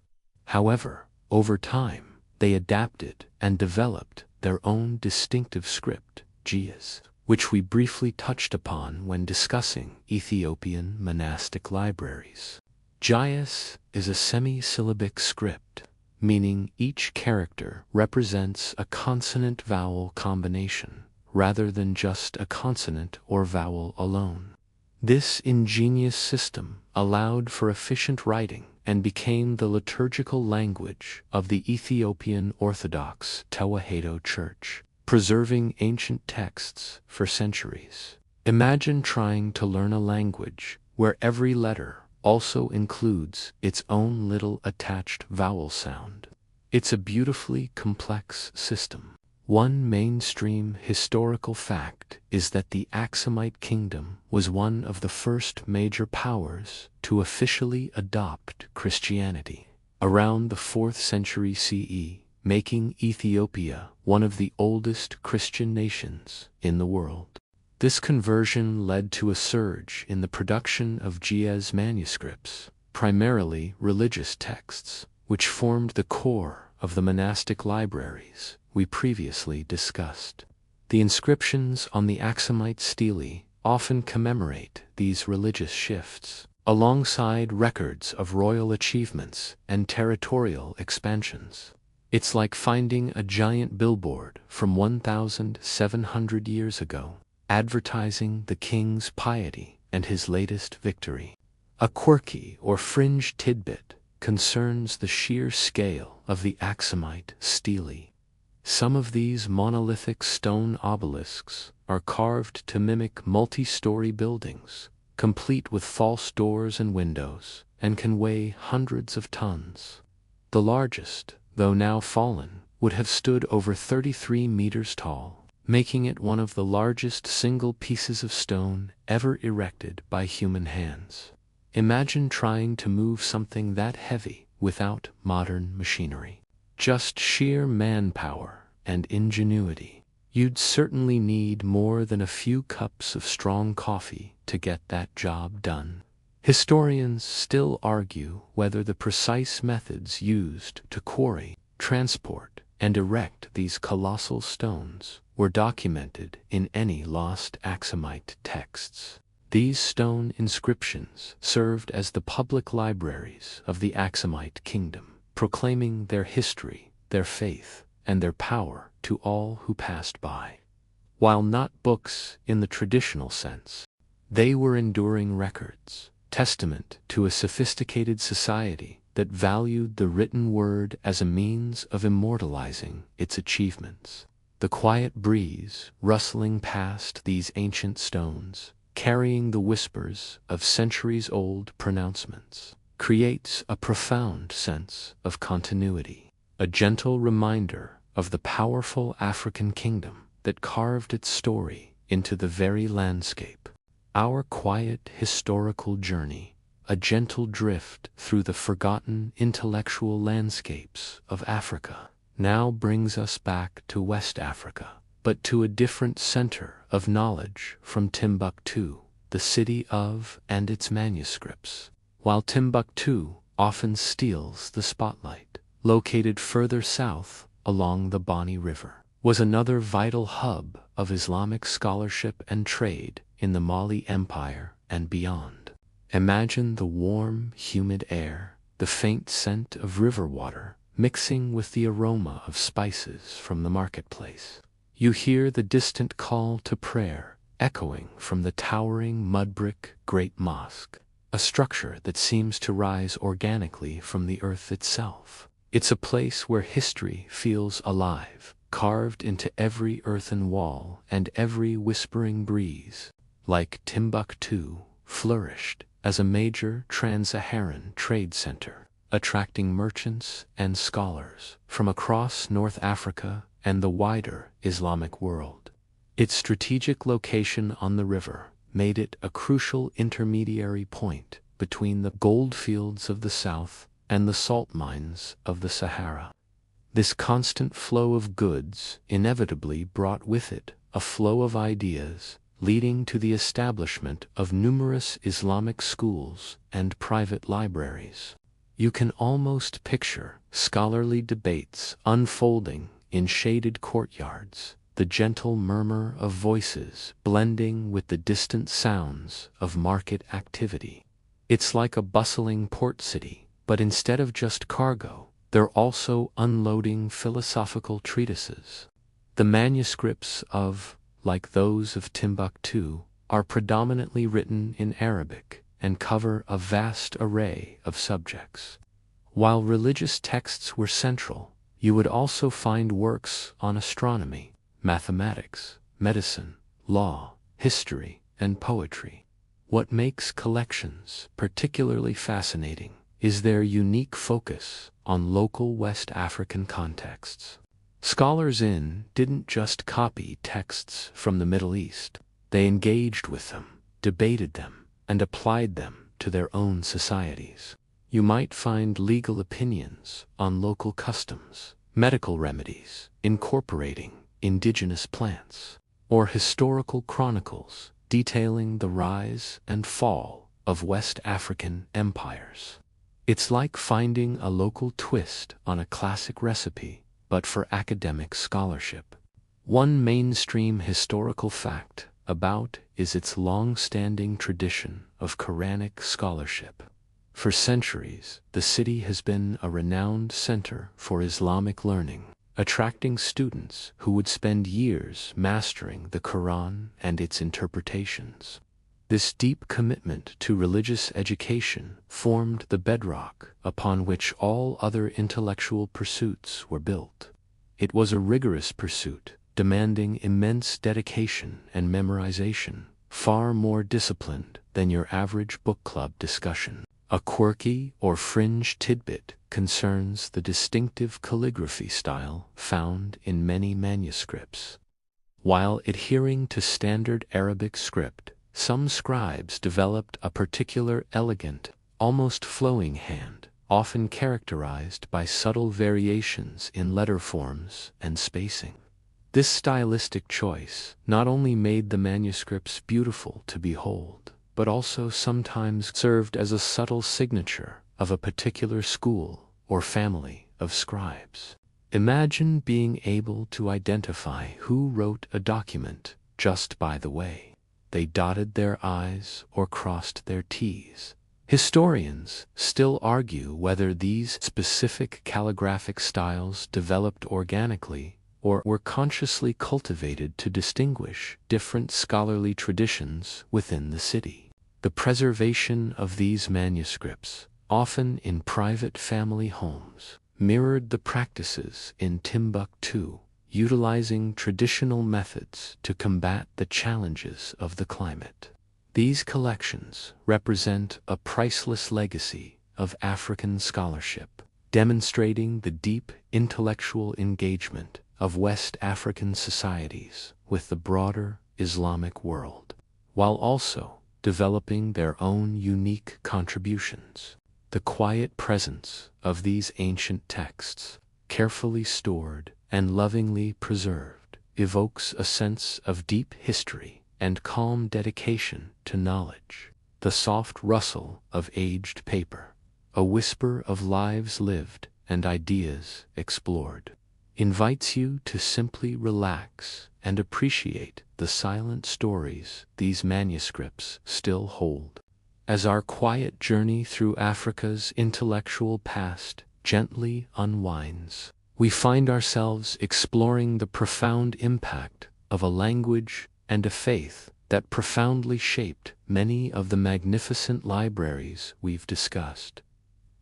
However, over time, they adapted and developed their own distinctive script, Ge'ez, which we briefly touched upon when discussing Ethiopian monastic libraries. Ge'ez is a semi-syllabic script, meaning each character represents a consonant-vowel combination, rather than just a consonant or vowel alone. This ingenious system allowed for efficient writing and became the liturgical language of the Ethiopian Orthodox Tewahedo Church, preserving ancient texts for centuries. Imagine trying to learn a language where every letter also includes its own little attached vowel sound. It's a beautifully complex system. One mainstream historical fact is that the Axumite kingdom was one of the first major powers to officially adopt Christianity around the 4th century CE, making Ethiopia one of the oldest Christian nations in the world. This conversion led to a surge in the production of Ge'ez manuscripts, primarily religious texts, which formed the core of the monastic libraries we previously discussed. The inscriptions on the Axumite stele often commemorate these religious shifts, alongside records of royal achievements and territorial expansions. It's like finding a giant billboard from 1,700 years ago, advertising the king's piety and his latest victory. A quirky or fringe tidbit concerns the sheer scale of the Axumite stele. Some of these monolithic stone obelisks are carved to mimic multi-story buildings, complete with false doors and windows, and can weigh hundreds of tons. The largest, though now fallen, would have stood over 33 meters tall, making it one of the largest single pieces of stone ever erected by human hands. Imagine trying to move something that heavy without modern machinery. Just sheer manpower and ingenuity. You'd certainly need more than a few cups of strong coffee to get that job done. Historians still argue whether the precise methods used to quarry, transport, and erect these colossal stones were documented in any lost Axumite texts. These stone inscriptions served as the public libraries of the Axumite kingdom, proclaiming their history, their faith, and their power to all who passed by. While not books in the traditional sense, they were enduring records, testament to a sophisticated society that valued the written word as a means of immortalizing its achievements. The quiet breeze rustling past these ancient stones, carrying the whispers of centuries-old pronouncements, creates a profound sense of continuity, a gentle reminder of the powerful African kingdom that carved its story into the very landscape. Our quiet historical journey, a gentle drift through the forgotten intellectual landscapes of Africa, now brings us back to West Africa, but to a different center of knowledge from Timbuktu, the city of and its manuscripts. While Timbuktu often steals the spotlight, located further south along the Bani River, was another vital hub of Islamic scholarship and trade in the Mali Empire and beyond. Imagine the warm, humid air, the faint scent of river water, mixing with the aroma of spices from the marketplace. You hear the distant call to prayer echoing from the towering mud-brick Great Mosque, a structure that seems to rise organically from the earth itself. It's a place where history feels alive, carved into every earthen wall and every whispering breeze. Like Timbuktu, flourished as a major trans-Saharan trade center, attracting merchants and scholars from across North Africa and the wider Islamic world. Its strategic location on the river made it a crucial intermediary point between the goldfields of the south and the salt mines of the Sahara. This constant flow of goods inevitably brought with it a flow of ideas, leading to the establishment of numerous Islamic schools and private libraries. You can almost picture scholarly debates unfolding in shaded courtyards, the gentle murmur of voices blending with the distant sounds of market activity. It's like a bustling port city, but instead of just cargo, they're also unloading philosophical treatises. The manuscripts of, like those of Timbuktu, are predominantly written in Arabic and cover a vast array of subjects. While religious texts were central, you would also find works on astronomy, mathematics, medicine, law, history, and poetry. What makes collections particularly fascinating is their unique focus on local West African contexts. Scholars didn't just copy texts from the Middle East. They engaged with them, debated them, and applied them to their own societies. You might find legal opinions on local customs, medical remedies incorporating indigenous plants, or historical chronicles detailing the rise and fall of West African empires. It's like finding a local twist on a classic recipe, but for academic scholarship. One mainstream historical fact about is its long-standing tradition of Quranic scholarship. For centuries, the city has been a renowned center for Islamic learning, attracting students who would spend years mastering the Quran and its interpretations. This deep commitment to religious education formed the bedrock upon which all other intellectual pursuits were built. It was a rigorous pursuit, demanding immense dedication and memorization, far more disciplined than your average book club discussion. A quirky or fringe tidbit concerns the distinctive calligraphy style found in many manuscripts. While adhering to standard Arabic script, some scribes developed a particular elegant, almost flowing hand, often characterized by subtle variations in letter forms and spacing. This stylistic choice not only made the manuscripts beautiful to behold, but also sometimes served as a subtle signature of a particular school or family of scribes. Imagine being able to identify who wrote a document just by the way they dotted their I's or crossed their T's. Historians still argue whether these specific calligraphic styles developed organically or were consciously cultivated to distinguish different scholarly traditions within the city. The preservation of these manuscripts, often in private family homes, mirrored the practices in Timbuktu, utilizing traditional methods to combat the challenges of the climate. These collections represent a priceless legacy of African scholarship, demonstrating the deep intellectual engagement of West African societies with the broader Islamic world, while also developing their own unique contributions. The quiet presence of these ancient texts, carefully stored and lovingly preserved, evokes a sense of deep history and calm dedication to knowledge. The soft rustle of aged paper, a whisper of lives lived and ideas explored, invites you to simply relax and appreciate the silent stories these manuscripts still hold. As our quiet journey through Africa's intellectual past gently unwinds, we find ourselves exploring the profound impact of a language and a faith that profoundly shaped many of the magnificent libraries we've discussed.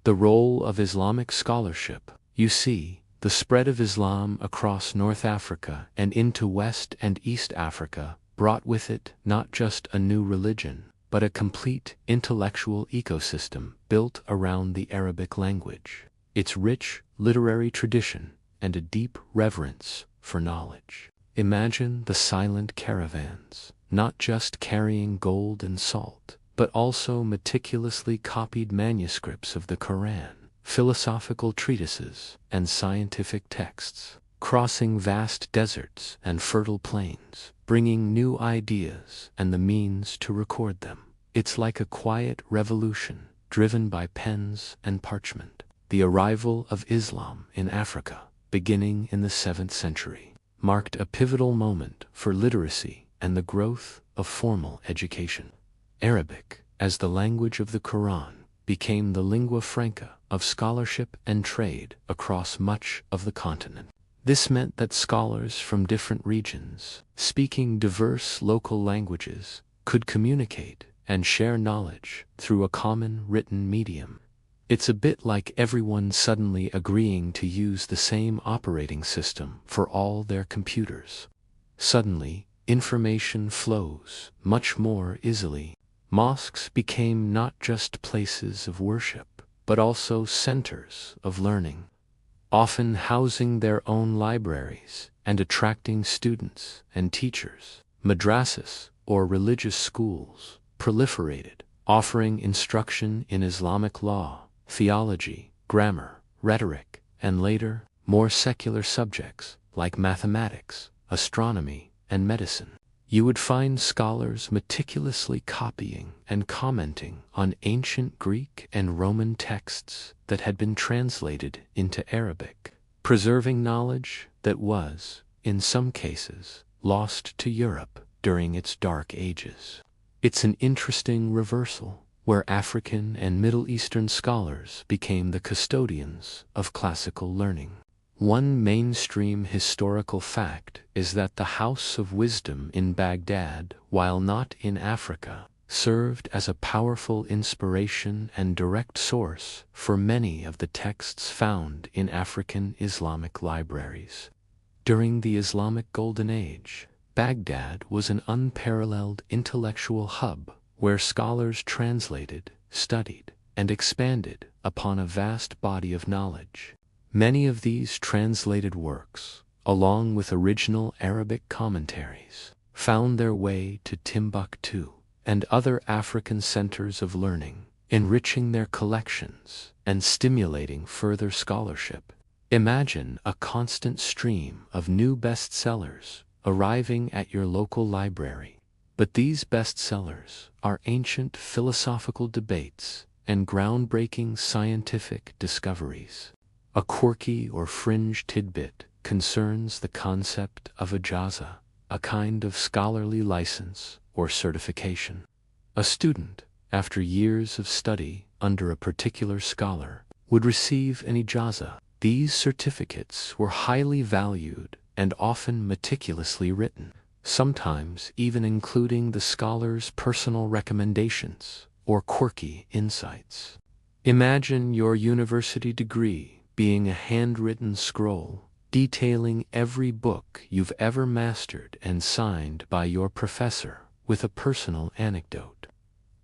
The role of Islamic scholarship. You see, the spread of Islam across North Africa and into West and East Africa brought with it not just a new religion, but a complete intellectual ecosystem built around the Arabic language, its rich literary tradition, and a deep reverence for knowledge. Imagine the silent caravans, not just carrying gold and salt, but also meticulously copied manuscripts of the Quran, philosophical treatises, and scientific texts, crossing vast deserts and fertile plains, bringing new ideas and the means to record them. It's like a quiet revolution driven by pens and parchment. The arrival of Islam in Africa, beginning in the 7th century, marked a pivotal moment for literacy and the growth of formal education. Arabic, as the language of the Quran, became the lingua franca of scholarship and trade across much of the continent. This meant that scholars from different regions, speaking diverse local languages, could communicate and share knowledge through a common written medium. It's a bit like everyone suddenly agreeing to use the same operating system for all their computers. Suddenly, information flows much more easily. Mosques became not just places of worship, but also centers of learning, often housing their own libraries and attracting students and teachers. Madrasas, or religious schools, proliferated, offering instruction in Islamic law, theology, grammar, rhetoric, and later, more secular subjects like mathematics, astronomy, and medicine. You would find scholars meticulously copying and commenting on ancient Greek and Roman texts that had been translated into Arabic, preserving knowledge that was, in some cases, lost to Europe during its dark ages. It's an interesting reversal, where African and Middle Eastern scholars became the custodians of classical learning. One mainstream historical fact is that the House of Wisdom in Baghdad, while not in Africa, served as a powerful inspiration and direct source for many of the texts found in African Islamic libraries. During the Islamic Golden Age, Baghdad was an unparalleled intellectual hub where scholars translated, studied, and expanded upon a vast body of knowledge. Many of these translated works, along with original Arabic commentaries, found their way to Timbuktu and other African centers of learning, enriching their collections and stimulating further scholarship. Imagine a constant stream of new bestsellers arriving at your local library, But these bestsellers are ancient philosophical debates and groundbreaking scientific discoveries. A quirky or fringe tidbit concerns the concept of ijaza, a kind of scholarly license or certification. A student, after years of study under a particular scholar, would receive an ijaza. These certificates were highly valued and often meticulously written, sometimes even including the scholar's personal recommendations or quirky insights. Imagine your university degree being a handwritten scroll detailing every book you've ever mastered and signed by your professor with a personal anecdote.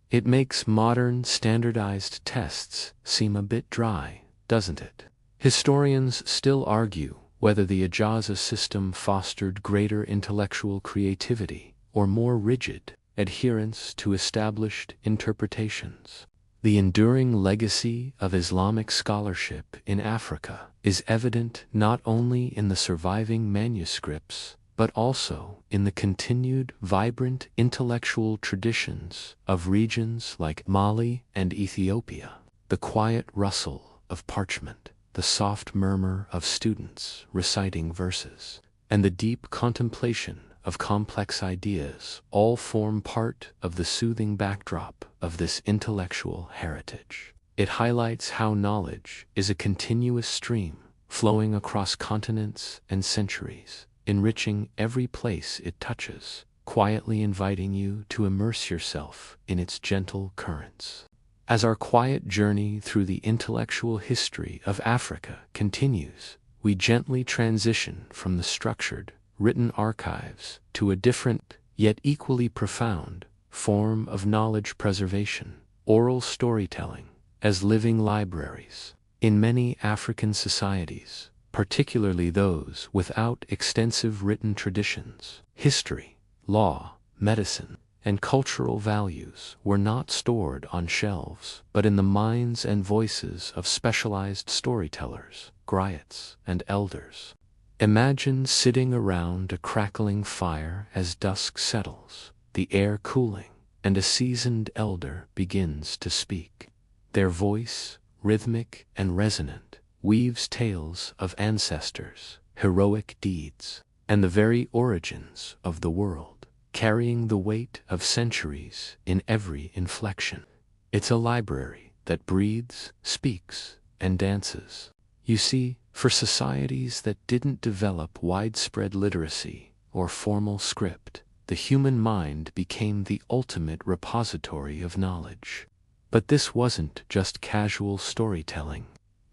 It makes modern standardized tests seem a bit dry, doesn't it? Historians still argue whether the ijaza system fostered greater intellectual creativity or more rigid adherence to established interpretations. The enduring legacy of Islamic scholarship in Africa is evident not only in the surviving manuscripts, but also in the continued vibrant intellectual traditions of regions like Mali and Ethiopia. The quiet rustle of parchment, the soft murmur of students reciting verses, and the deep contemplation of complex ideas all form part of the soothing backdrop of this intellectual heritage. It highlights how knowledge is a continuous stream flowing across continents and centuries, enriching every place it touches, quietly inviting you to immerse yourself in its gentle currents. As our quiet journey through the intellectual history of Africa continues, we gently transition from the structured, written archives to a different, yet equally profound, form of knowledge preservation, oral storytelling, as living libraries. In many African societies, particularly those without extensive written traditions, history, law, medicine, and cultural values were not stored on shelves, but in the minds and voices of specialized storytellers, griots, and elders. Imagine sitting around a crackling fire as dusk settles, the air cooling, and a seasoned elder begins to speak. Their voice, rhythmic and resonant, weaves tales of ancestors, heroic deeds, and the very origins of the world, carrying the weight of centuries in every inflection. It's a library that breathes, speaks, and dances. You see, for societies that didn't develop widespread literacy or formal script, the human mind became the ultimate repository of knowledge. But this wasn't just casual storytelling.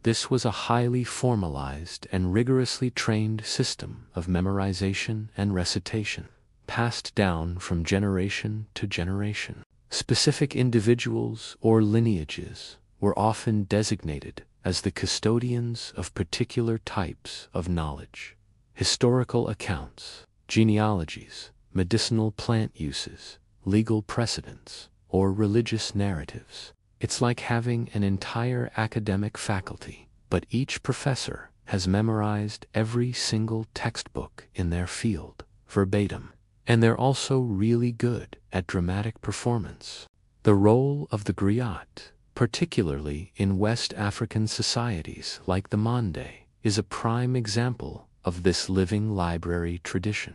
This was a highly formalized and rigorously trained system of memorization and recitation, passed down from generation to generation. Specific individuals or lineages were often designated as the custodians of particular types of knowledge. Historical accounts, genealogies, medicinal plant uses, legal precedents, or religious narratives. It's like having an entire academic faculty, but each professor has memorized every single textbook in their field, verbatim. And they're also really good at dramatic performance. The role of the griot, particularly in West African societies like the Mande, is a prime example of this living library tradition.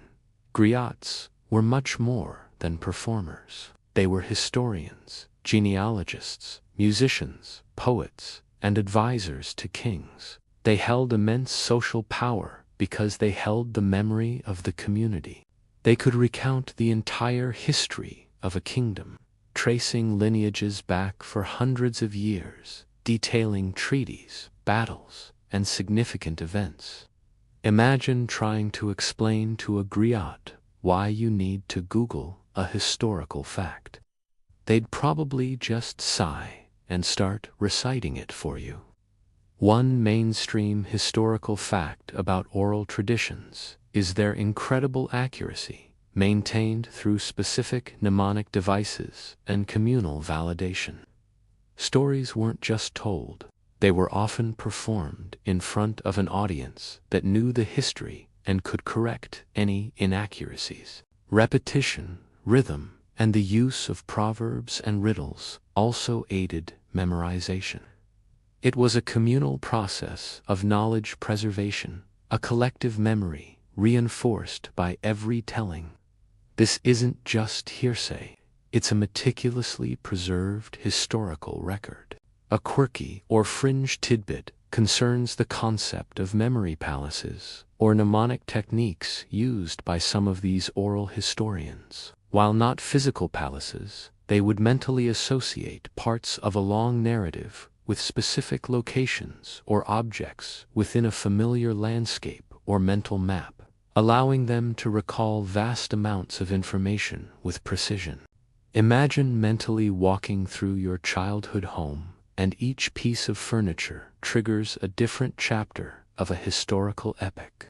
Griots were much more than performers. They were historians, genealogists, musicians, poets, and advisors to kings. They held immense social power because they held the memory of the community. They could recount the entire history of a kingdom, tracing lineages back for hundreds of years, detailing treaties, battles, and significant events. Imagine trying to explain to a griot why you need to Google a historical fact. They'd probably just sigh and start reciting it for you. One mainstream historical fact about oral traditions is their incredible accuracy, maintained through specific mnemonic devices and communal validation. Stories weren't just told, they were often performed in front of an audience that knew the history and could correct any inaccuracies. Repetition, rhythm, and the use of proverbs and riddles also aided memorization. It was a communal process of knowledge preservation, a collective memory reinforced by every telling. This isn't just hearsay, it's a meticulously preserved historical record. A quirky or fringe tidbit concerns the concept of memory palaces, or mnemonic techniques used by some of these oral historians. While not physical palaces, they would mentally associate parts of a long narrative with specific locations or objects within a familiar landscape or mental map, allowing them to recall vast amounts of information with precision. Imagine mentally walking through your childhood home, and each piece of furniture triggers a different chapter of a historical epic.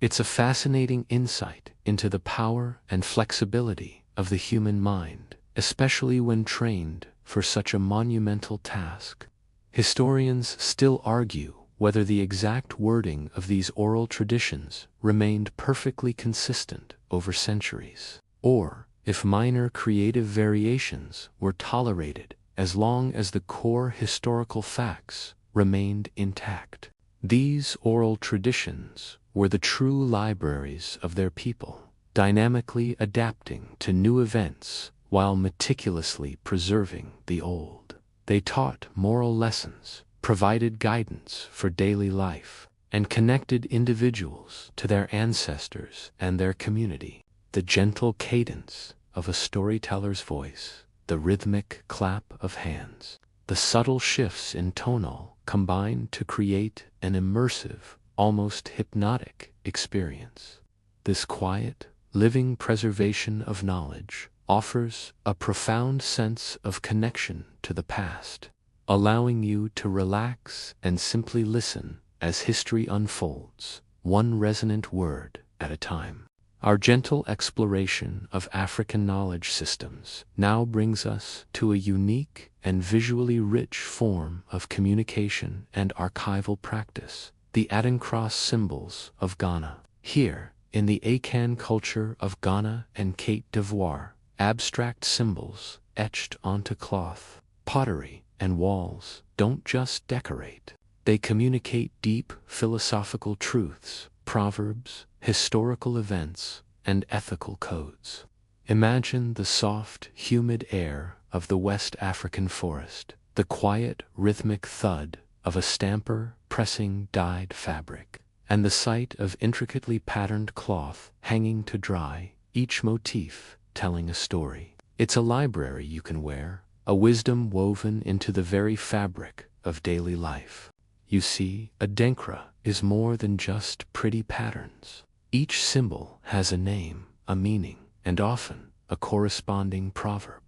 It's a fascinating insight into the power and flexibility of the human mind, especially when trained for such a monumental task. Historians still argue whether the exact wording of these oral traditions remained perfectly consistent over centuries, or if minor creative variations were tolerated as long as the core historical facts remained intact. These oral traditions were the true libraries of their people, dynamically adapting to new events while meticulously preserving the old. They taught moral lessons, provided guidance for daily life, and connected individuals to their ancestors and their community. The gentle cadence of a storyteller's voice, the rhythmic clap of hands, the subtle shifts in tonal combine to create an immersive, almost hypnotic experience. This quiet, living preservation of knowledge offers a profound sense of connection to the past, allowing you to relax and simply listen as history unfolds, one resonant word at a time. Our gentle exploration of African knowledge systems now brings us to a unique and visually rich form of communication and archival practice, the Adinkra symbols of Ghana. Here, in the Akan culture of Ghana and Côte d'Ivoire, abstract symbols etched onto cloth, pottery, and walls don't just decorate. They communicate deep philosophical truths, proverbs, historical events, and ethical codes. Imagine the soft, humid air of the West African forest, the quiet, rhythmic thud of a stamper pressing dyed fabric, and the sight of intricately patterned cloth hanging to dry, each motif telling a story. It's a library you can wear, a wisdom woven into the very fabric of daily life. You see, Adinkra is more than just pretty patterns. Each symbol has a name, a meaning, and often a corresponding proverb.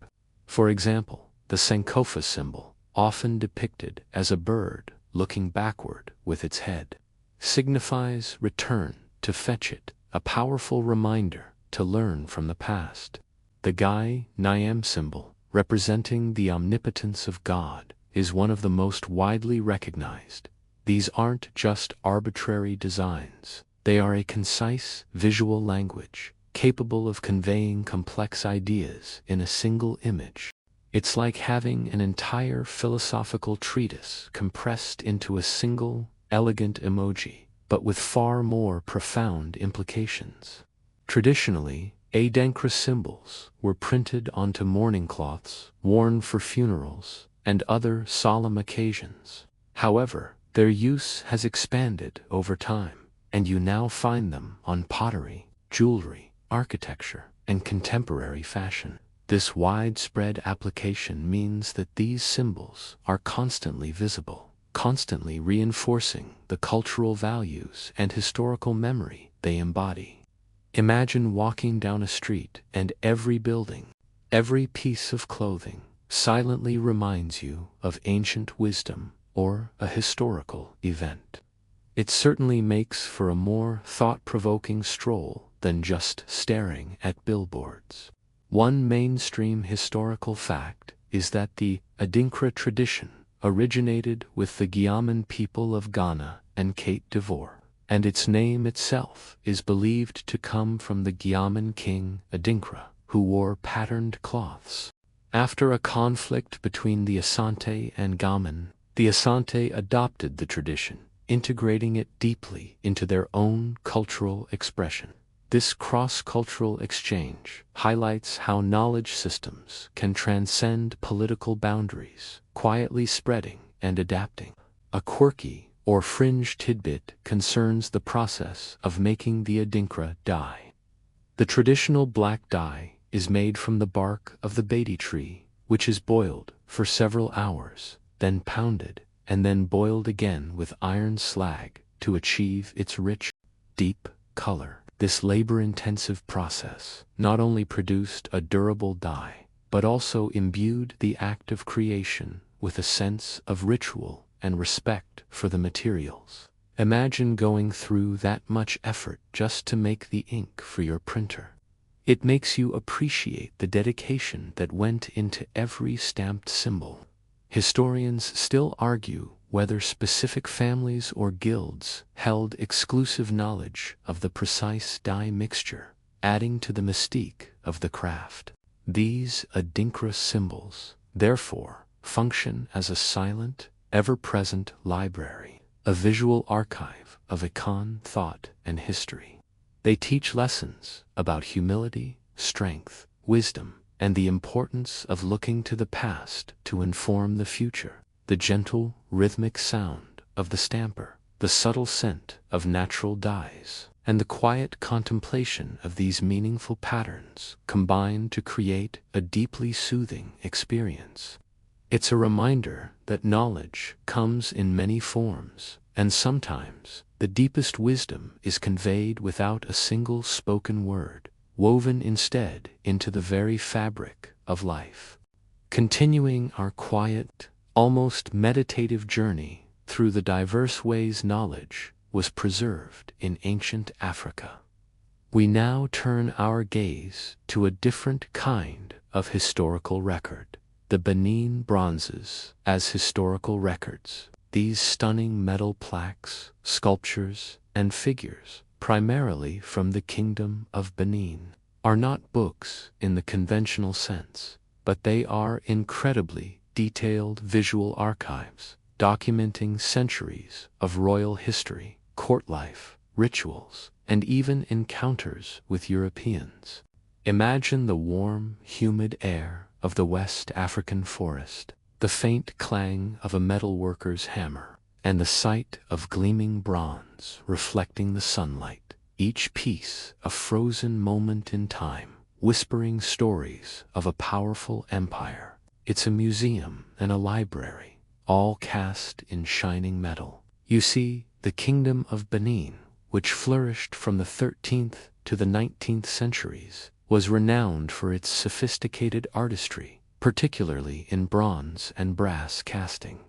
For example, the Sankofa symbol, often depicted as a bird looking backward with its head, signifies return to fetch it, a powerful reminder to learn from the past. The Gai Nyam symbol, representing the omnipotence of God, is one of the most widely recognized. These aren't just arbitrary designs. They are a concise visual language, capable of conveying complex ideas in a single image. It's like having an entire philosophical treatise compressed into a single, elegant emoji, but with far more profound implications. Traditionally, Adinkra symbols were printed onto mourning cloths, worn for funerals, and other solemn occasions. However, their use has expanded over time, and you now find them on pottery, jewelry, architecture, and contemporary fashion. This widespread application means that these symbols are constantly visible, constantly reinforcing the cultural values and historical memory they embody. Imagine walking down a street and every building, every piece of clothing, silently reminds you of ancient wisdom or a historical event. It certainly makes for a more thought-provoking stroll than just staring at billboards. One mainstream historical fact is that the Adinkra tradition originated with the Guiaman people of Ghana and Côte d'Ivoire, and its name itself is believed to come from the Guiaman king Adinkra, who wore patterned cloths. After a conflict between the Asante and Gaman, the Asante adopted the tradition, integrating it deeply into their own cultural expression. This cross-cultural exchange highlights how knowledge systems can transcend political boundaries, quietly spreading and adapting. A quirky or fringe tidbit concerns the process of making the adinkra dye. The traditional black dye is made from the bark of the beti tree, which is boiled for several hours, then pounded, and then boiled again with iron slag to achieve its rich, deep color. This labor-intensive process not only produced a durable dye, but also imbued the act of creation with a sense of ritual and respect for the materials. Imagine going through that much effort just to make the ink for your printer. It makes you appreciate the dedication that went into every stamped symbol. Historians still argue whether specific families or guilds held exclusive knowledge of the precise dye mixture, adding to the mystique of the craft. These adinkra symbols, therefore, function as a silent, ever-present library, a visual archive of Akan thought and history. They teach lessons about humility, strength, wisdom, and the importance of looking to the past to inform the future. The gentle, rhythmic sound of the stamper, the subtle scent of natural dyes, and the quiet contemplation of these meaningful patterns combine to create a deeply soothing experience. It's a reminder that knowledge comes in many forms, and sometimes the deepest wisdom is conveyed without a single spoken word, woven instead into the very fabric of life. Continuing our quiet, almost meditative journey through the diverse ways knowledge was preserved in ancient Africa, we now turn our gaze to a different kind of historical record. The Benin bronzes as historical records. These stunning metal plaques, sculptures, and figures, primarily from the Kingdom of Benin, are not books in the conventional sense, but they are incredibly detailed visual archives, documenting centuries of royal history, court life, rituals, and even encounters with Europeans. Imagine the warm, humid air of the West African forest, the faint clang of a metalworker's hammer, and the sight of gleaming bronze reflecting the sunlight, each piece a frozen moment in time, whispering stories of a powerful empire. It's a museum and a library, all cast in shining metal. You see, the Kingdom of Benin, which flourished from the 13th to the 19th centuries, was renowned for its sophisticated artistry, particularly in bronze and brass casting.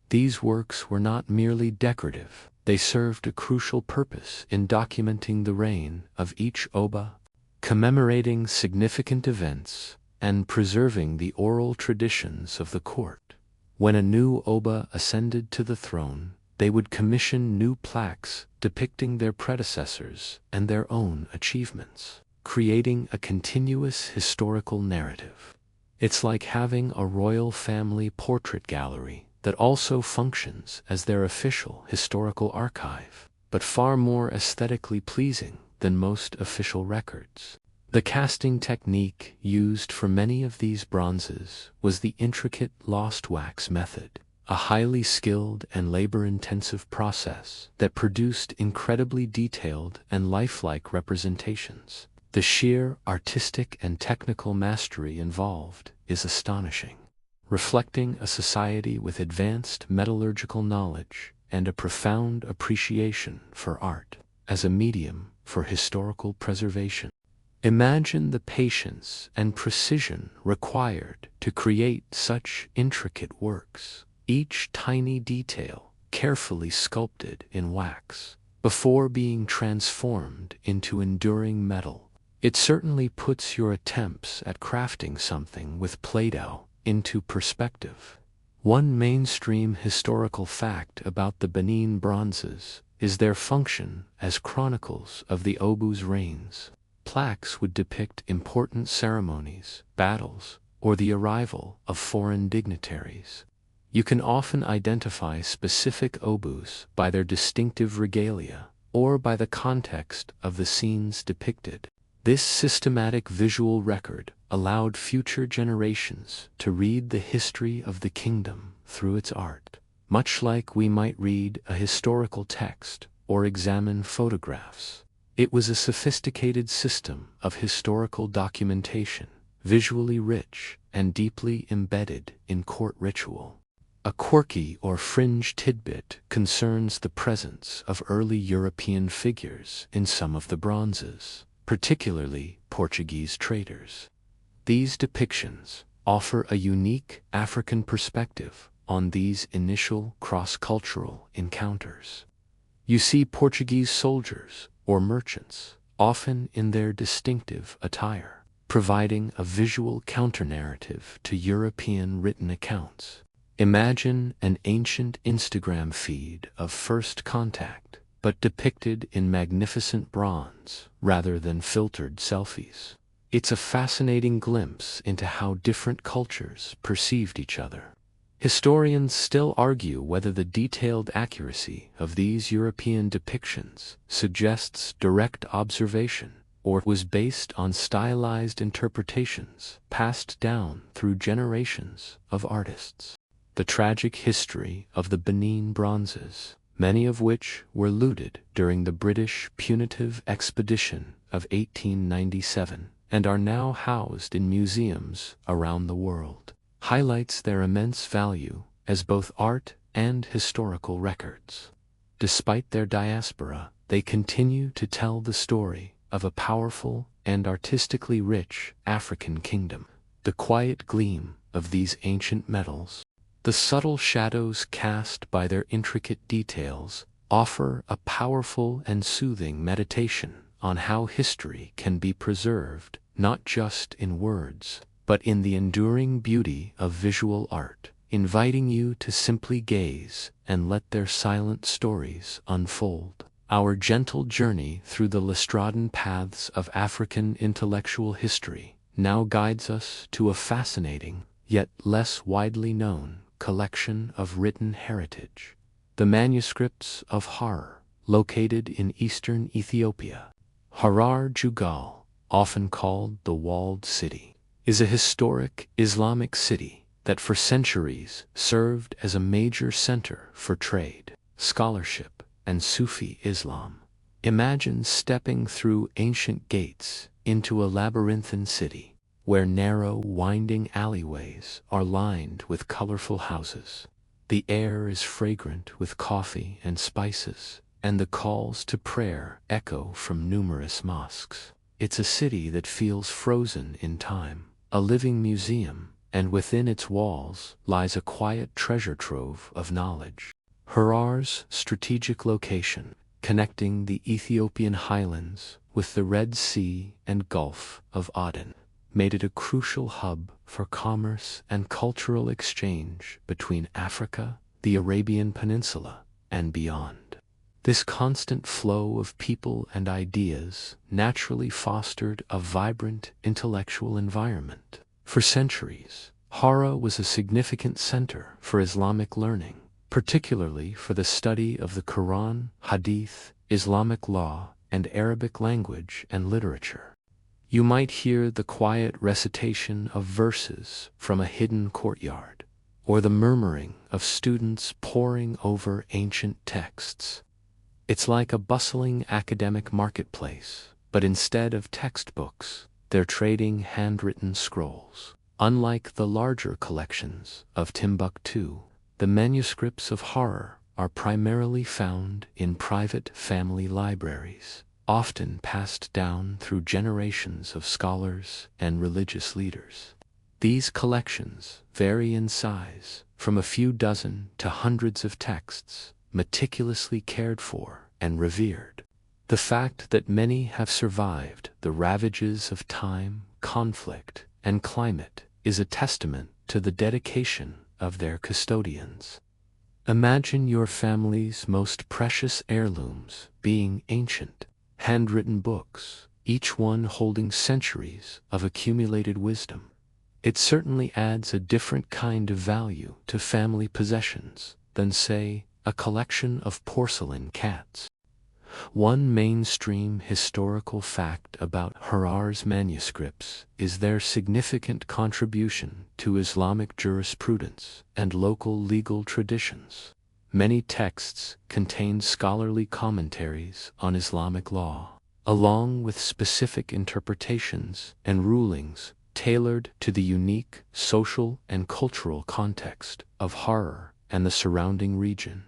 These works were not merely decorative, they served a crucial purpose in documenting the reign of each Oba, commemorating significant events, and preserving the oral traditions of the court. When a new Oba ascended to the throne, they would commission new plaques depicting their predecessors and their own achievements, creating a continuous historical narrative. It's like having a royal family portrait gallery that also functions as their official historical archive, but far more aesthetically pleasing than most official records. The casting technique used for many of these bronzes was the intricate lost wax method, a highly skilled and labor-intensive process that produced incredibly detailed and lifelike representations. The sheer artistic and technical mastery involved is astonishing, reflecting a society with advanced metallurgical knowledge and a profound appreciation for art as a medium for historical preservation. Imagine the patience and precision required to create such intricate works, each tiny detail carefully sculpted in wax, before being transformed into enduring metal. It certainly puts your attempts at crafting something with Play-Doh into perspective. One mainstream historical fact about the Benin bronzes is their function as chronicles of the Obu's reigns. plaques would depict important ceremonies, battles, or the arrival of foreign dignitaries. You can often identify specific obus by their distinctive regalia or by the context of the scenes depicted. This systematic visual record allowed future generations to read the history of the kingdom through its art, much like we might read a historical text or examine photographs. It was a sophisticated system of historical documentation, visually rich and deeply embedded in court ritual. A quirky or fringe tidbit concerns the presence of early European figures in some of the bronzes, particularly Portuguese traders. These depictions offer a unique African perspective on these initial cross-cultural encounters. You see Portuguese soldiers or merchants, often in their distinctive attire, providing a visual counter-narrative to European written accounts. Imagine an ancient Instagram feed of first contact, but depicted in magnificent bronze rather than filtered selfies. It's a fascinating glimpse into how different cultures perceived each other. Historians still argue whether the detailed accuracy of these European depictions suggests direct observation or was based on stylized interpretations passed down through generations of artists. The tragic history of the Benin bronzes, many of which were looted during the British punitive expedition of 1897 and are now housed in museums around the world, highlights their immense value as both art and historical records. Despite their diaspora, they continue to tell the story of a powerful and artistically rich African kingdom. The quiet gleam of these ancient metals, the subtle shadows cast by their intricate details, offer a powerful and soothing meditation on how history can be preserved, not just in words, but in the enduring beauty of visual art, inviting you to simply gaze and let their silent stories unfold. Our gentle journey through the Lestradan paths of African intellectual history now guides us to a fascinating, yet less widely known, collection of written heritage. The manuscripts of Harar, located in eastern Ethiopia. Harar Jugal, often called the Walled City, is a historic Islamic city that for centuries served as a major center for trade, scholarship, and Sufi Islam. Imagine stepping through ancient gates into a labyrinthine city, where narrow, winding alleyways are lined with colorful houses. The air is fragrant with coffee and spices, and the calls to prayer echo from numerous mosques. It's a city that feels frozen in time, a living museum, and within its walls lies a quiet treasure trove of knowledge. Harar's strategic location, connecting the Ethiopian highlands with the Red Sea and Gulf of Aden, made it a crucial hub for commerce and cultural exchange between Africa, the Arabian Peninsula, and beyond. This constant flow of people and ideas naturally fostered a vibrant intellectual environment. For centuries, Harar was a significant center for Islamic learning, particularly for the study of the Quran, Hadith, Islamic law, and Arabic language and literature. You might hear the quiet recitation of verses from a hidden courtyard, or the murmuring of students poring over ancient texts. It's like a bustling academic marketplace, but instead of textbooks, they're trading handwritten scrolls. Unlike the larger collections of Timbuktu, the manuscripts of Harar are primarily found in private family libraries, often passed down through generations of scholars and religious leaders. These collections vary in size, from a few dozen to hundreds of texts, meticulously cared for and revered. The fact that many have survived the ravages of time, conflict, and climate is a testament to the dedication of their custodians. Imagine your family's most precious heirlooms being ancient, handwritten books, each one holding centuries of accumulated wisdom. It certainly adds a different kind of value to family possessions than, say, a collection of porcelain cats. One mainstream historical fact about Harar's manuscripts is their significant contribution to Islamic jurisprudence and local legal traditions. Many texts contain scholarly commentaries on Islamic law, along with specific interpretations and rulings tailored to the unique social and cultural context of Harar and the surrounding region.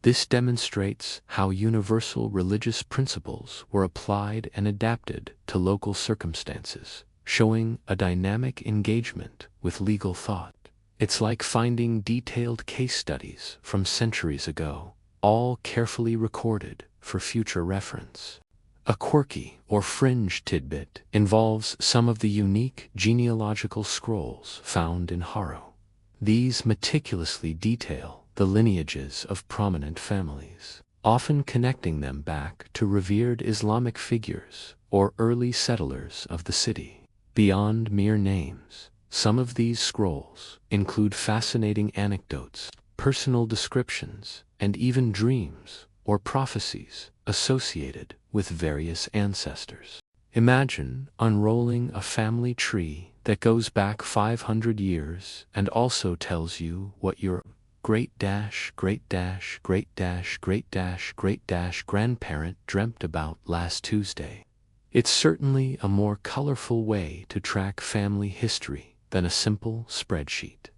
This demonstrates how universal religious principles were applied and adapted to local circumstances, showing a dynamic engagement with legal thought. It's like finding detailed case studies from centuries ago, all carefully recorded for future reference. A quirky or fringe tidbit involves some of the unique genealogical scrolls found in Haro. These meticulously detail the lineages of prominent families, often connecting them back to revered Islamic figures or early settlers of the city. Beyond mere names, some of these scrolls include fascinating anecdotes, personal descriptions, and even dreams or prophecies associated with various ancestors. Imagine unrolling a family tree that goes back 500 years and also tells you what your great-grandparent dreamt about last Tuesday. It's certainly a more colorful way to track family history than a simple spreadsheet.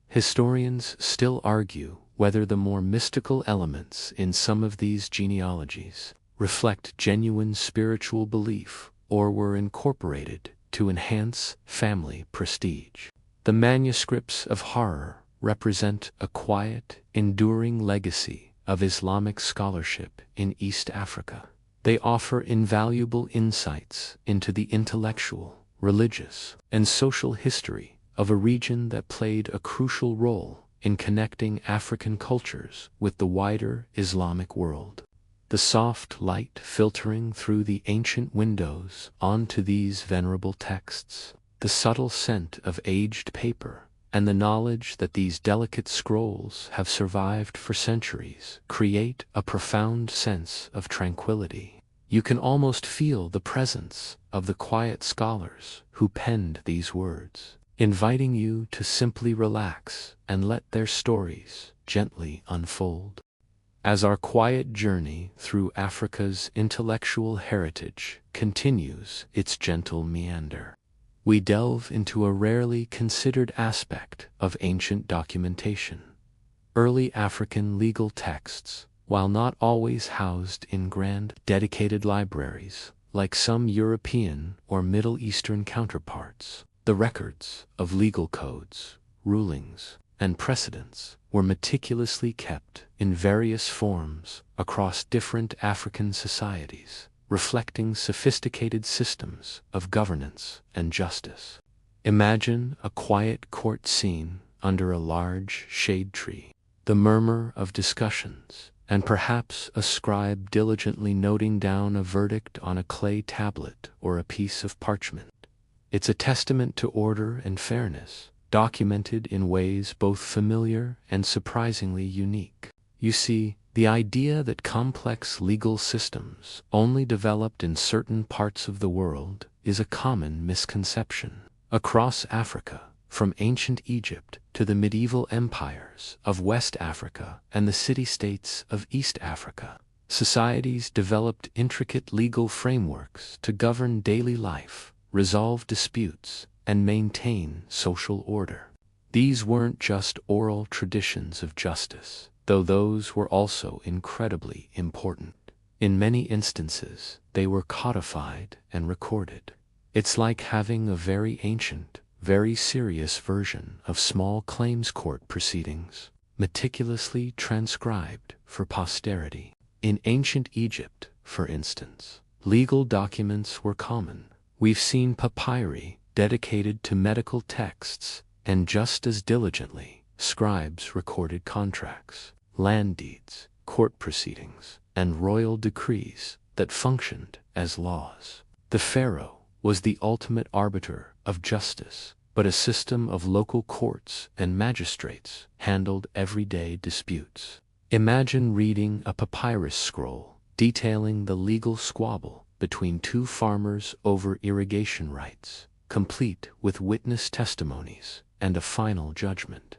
Historians still argue whether the more mystical elements in some of these genealogies reflect genuine spiritual belief or were incorporated to enhance family prestige. The manuscripts of Harar represent a quiet, enduring legacy of Islamic scholarship in East Africa. They offer invaluable insights into the intellectual, religious, and social history of a region that played a crucial role in connecting African cultures with the wider Islamic world. The soft light filtering through the ancient windows onto these venerable texts, the subtle scent of aged paper, and the knowledge that these delicate scrolls have survived for centuries create a profound sense of tranquility. You can almost feel the presence of the quiet scholars who penned these words, inviting you to simply relax and let their stories gently unfold. As our quiet journey through Africa's intellectual heritage continues its gentle meander, we delve into a rarely considered aspect of ancient documentation. Early African legal texts, while not always housed in grand, dedicated libraries, like some European or Middle Eastern counterparts, the records of legal codes, rulings, and precedents were meticulously kept in various forms across different African societies, reflecting sophisticated systems of governance and justice. Imagine a quiet court scene under a large shade tree, the murmur of discussions, and perhaps a scribe diligently noting down a verdict on a clay tablet or a piece of parchment. It's a testament to order and fairness, documented in ways both familiar and surprisingly unique. You see, the idea that complex legal systems only developed in certain parts of the world is a common misconception. Across Africa, from ancient Egypt to the medieval empires of West Africa and the city-states of East Africa, societies developed intricate legal frameworks to govern daily life, resolve disputes, and maintain social order. These weren't just oral traditions of justice, though those were also incredibly important. In many instances, they were codified and recorded. It's like having a very ancient, very serious version of small claims court proceedings, meticulously transcribed for posterity. In ancient Egypt, for instance, legal documents were common. We've seen papyri dedicated to medical texts, and just as diligently, scribes recorded contracts, land deeds, court proceedings, and royal decrees that functioned as laws. The pharaoh was the ultimate arbiter of justice, but a system of local courts and magistrates handled everyday disputes. Imagine reading a papyrus scroll detailing the legal squabble between two farmers over irrigation rights, complete with witness testimonies and a final judgment.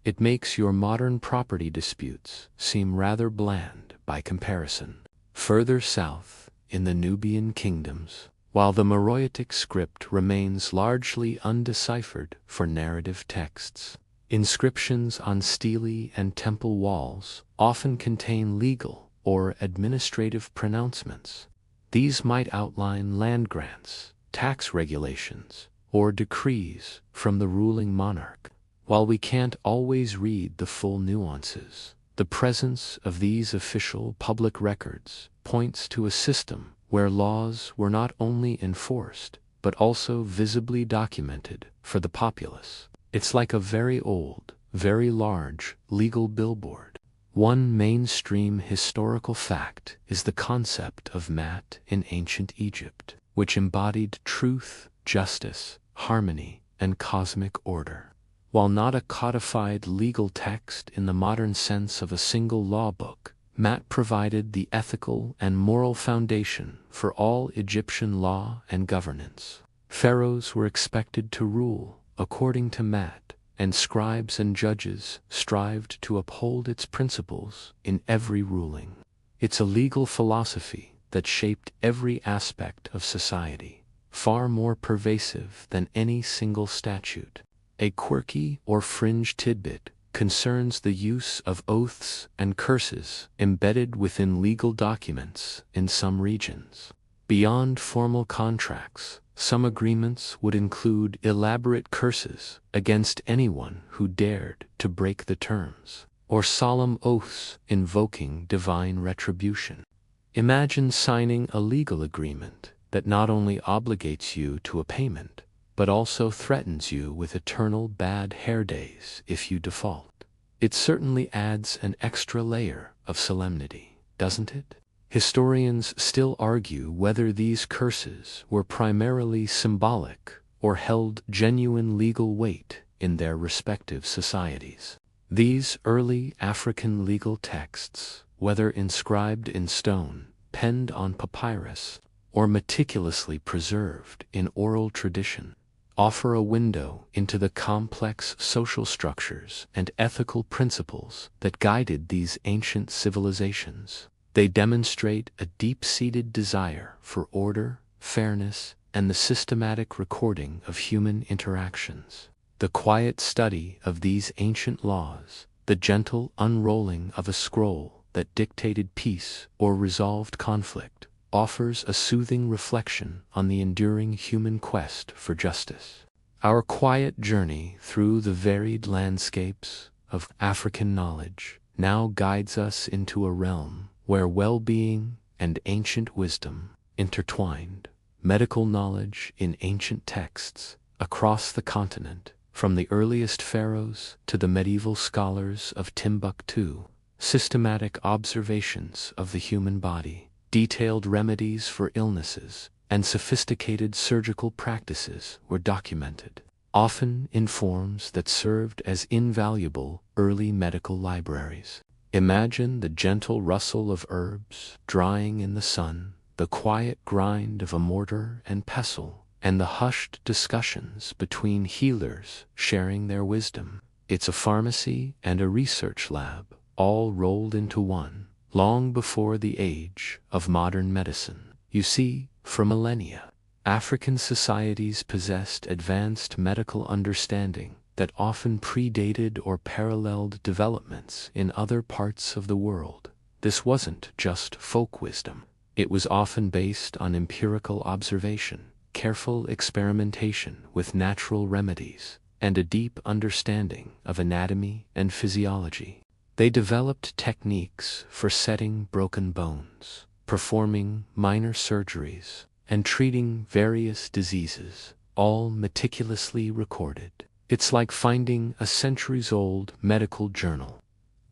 It makes your modern property disputes seem rather bland by comparison. Further south, in the Nubian kingdoms, while the Meroitic script remains largely undeciphered for narrative texts, inscriptions on stele and temple walls often contain legal or administrative pronouncements. These might outline land grants, tax regulations, or decrees from the ruling monarch. While we can't always read the full nuances, the presence of these official public records points to a system where laws were not only enforced, but also visibly documented for the populace. It's like a very old, very large legal billboard. One mainstream historical fact is the concept of Mat in ancient Egypt, which embodied truth, justice, harmony, and cosmic order. While not a codified legal text in the modern sense of a single law book, Mat provided the ethical and moral foundation for all Egyptian law and governance. Pharaohs were expected to rule according to Mat, and scribes and judges strived to uphold its principles in every ruling. It's a legal philosophy that shaped every aspect of society, far more pervasive than any single statute. A quirky or fringe tidbit concerns the use of oaths and curses embedded within legal documents in some regions. Beyond formal contracts, some agreements would include elaborate curses against anyone who dared to break the terms, or solemn oaths invoking divine retribution. Imagine signing a legal agreement that not only obligates you to a payment, but also threatens you with eternal bad hair days if you default. It certainly adds an extra layer of solemnity, doesn't it? Historians still argue whether these curses were primarily symbolic or held genuine legal weight in their respective societies. These early African legal texts, whether inscribed in stone, penned on papyrus, or meticulously preserved in oral tradition, offer a window into the complex social structures and ethical principles that guided these ancient civilizations. They demonstrate a deep-seated desire for order, fairness, and the systematic recording of human interactions. The quiet study of these ancient laws, the gentle unrolling of a scroll that dictated peace or resolved conflict, offers a soothing reflection on the enduring human quest for justice. Our quiet journey through the varied landscapes of African knowledge now guides us into a realm where well-being and ancient wisdom intertwined. Medical knowledge in ancient texts across the continent, from the earliest pharaohs to the medieval scholars of Timbuktu, systematic observations of the human body, detailed remedies for illnesses, and sophisticated surgical practices were documented, often in forms that served as invaluable early medical libraries. Imagine the gentle rustle of herbs drying in the sun, the quiet grind of a mortar and pestle, and the hushed discussions between healers sharing their wisdom. It's a pharmacy and a research lab, all rolled into one, long before the age of modern medicine. You see, for millennia, African societies possessed advanced medical understanding that often predated or paralleled developments in other parts of the world. This wasn't just folk wisdom. It was often based on empirical observation, careful experimentation with natural remedies, and a deep understanding of anatomy and physiology. They developed techniques for setting broken bones, performing minor surgeries, and treating various diseases, all meticulously recorded. It's like finding a centuries-old medical journal,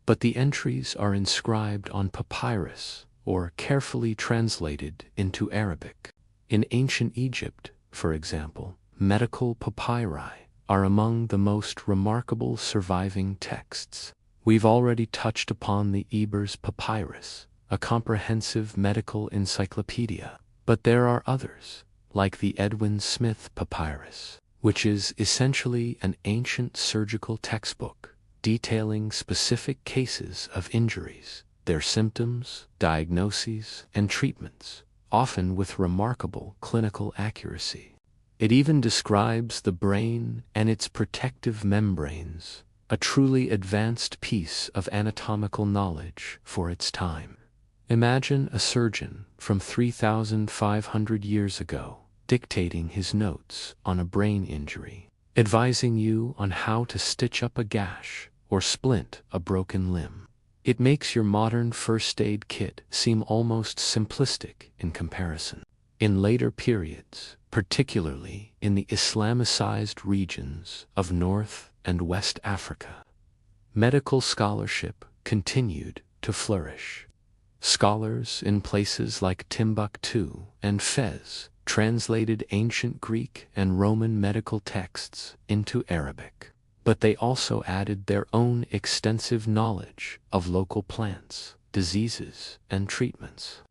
but the entries are inscribed on papyrus or carefully translated into Arabic. In ancient Egypt, for example, medical papyri are among the most remarkable surviving texts. We've already touched upon the Ebers Papyrus, a comprehensive medical encyclopedia, but there are others, like the Edwin Smith Papyrus, which is essentially an ancient surgical textbook detailing specific cases of injuries, their symptoms, diagnoses, and treatments, often with remarkable clinical accuracy. It even describes the brain and its protective membranes, a truly advanced piece of anatomical knowledge for its time. Imagine a surgeon from 3,500 years ago dictating his notes on a brain injury, advising you on how to stitch up a gash or splint a broken limb. It makes your modern first aid kit seem almost simplistic in comparison. In later periods, particularly in the Islamicized regions of North and West Africa, medical scholarship continued to flourish. Scholars in places like Timbuktu and Fez translated ancient Greek and Roman medical texts into Arabic, but they also added their own extensive knowledge of local plants, diseases, and treatments.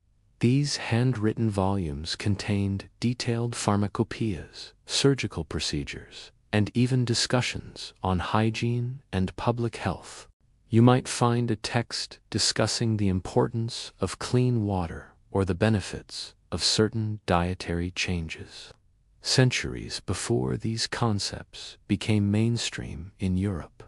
These handwritten volumes contained detailed pharmacopoeias, surgical procedures, and even discussions on hygiene and public health. You might find a text discussing the importance of clean water or the benefits of certain dietary changes. Centuries before these concepts became mainstream in Europe.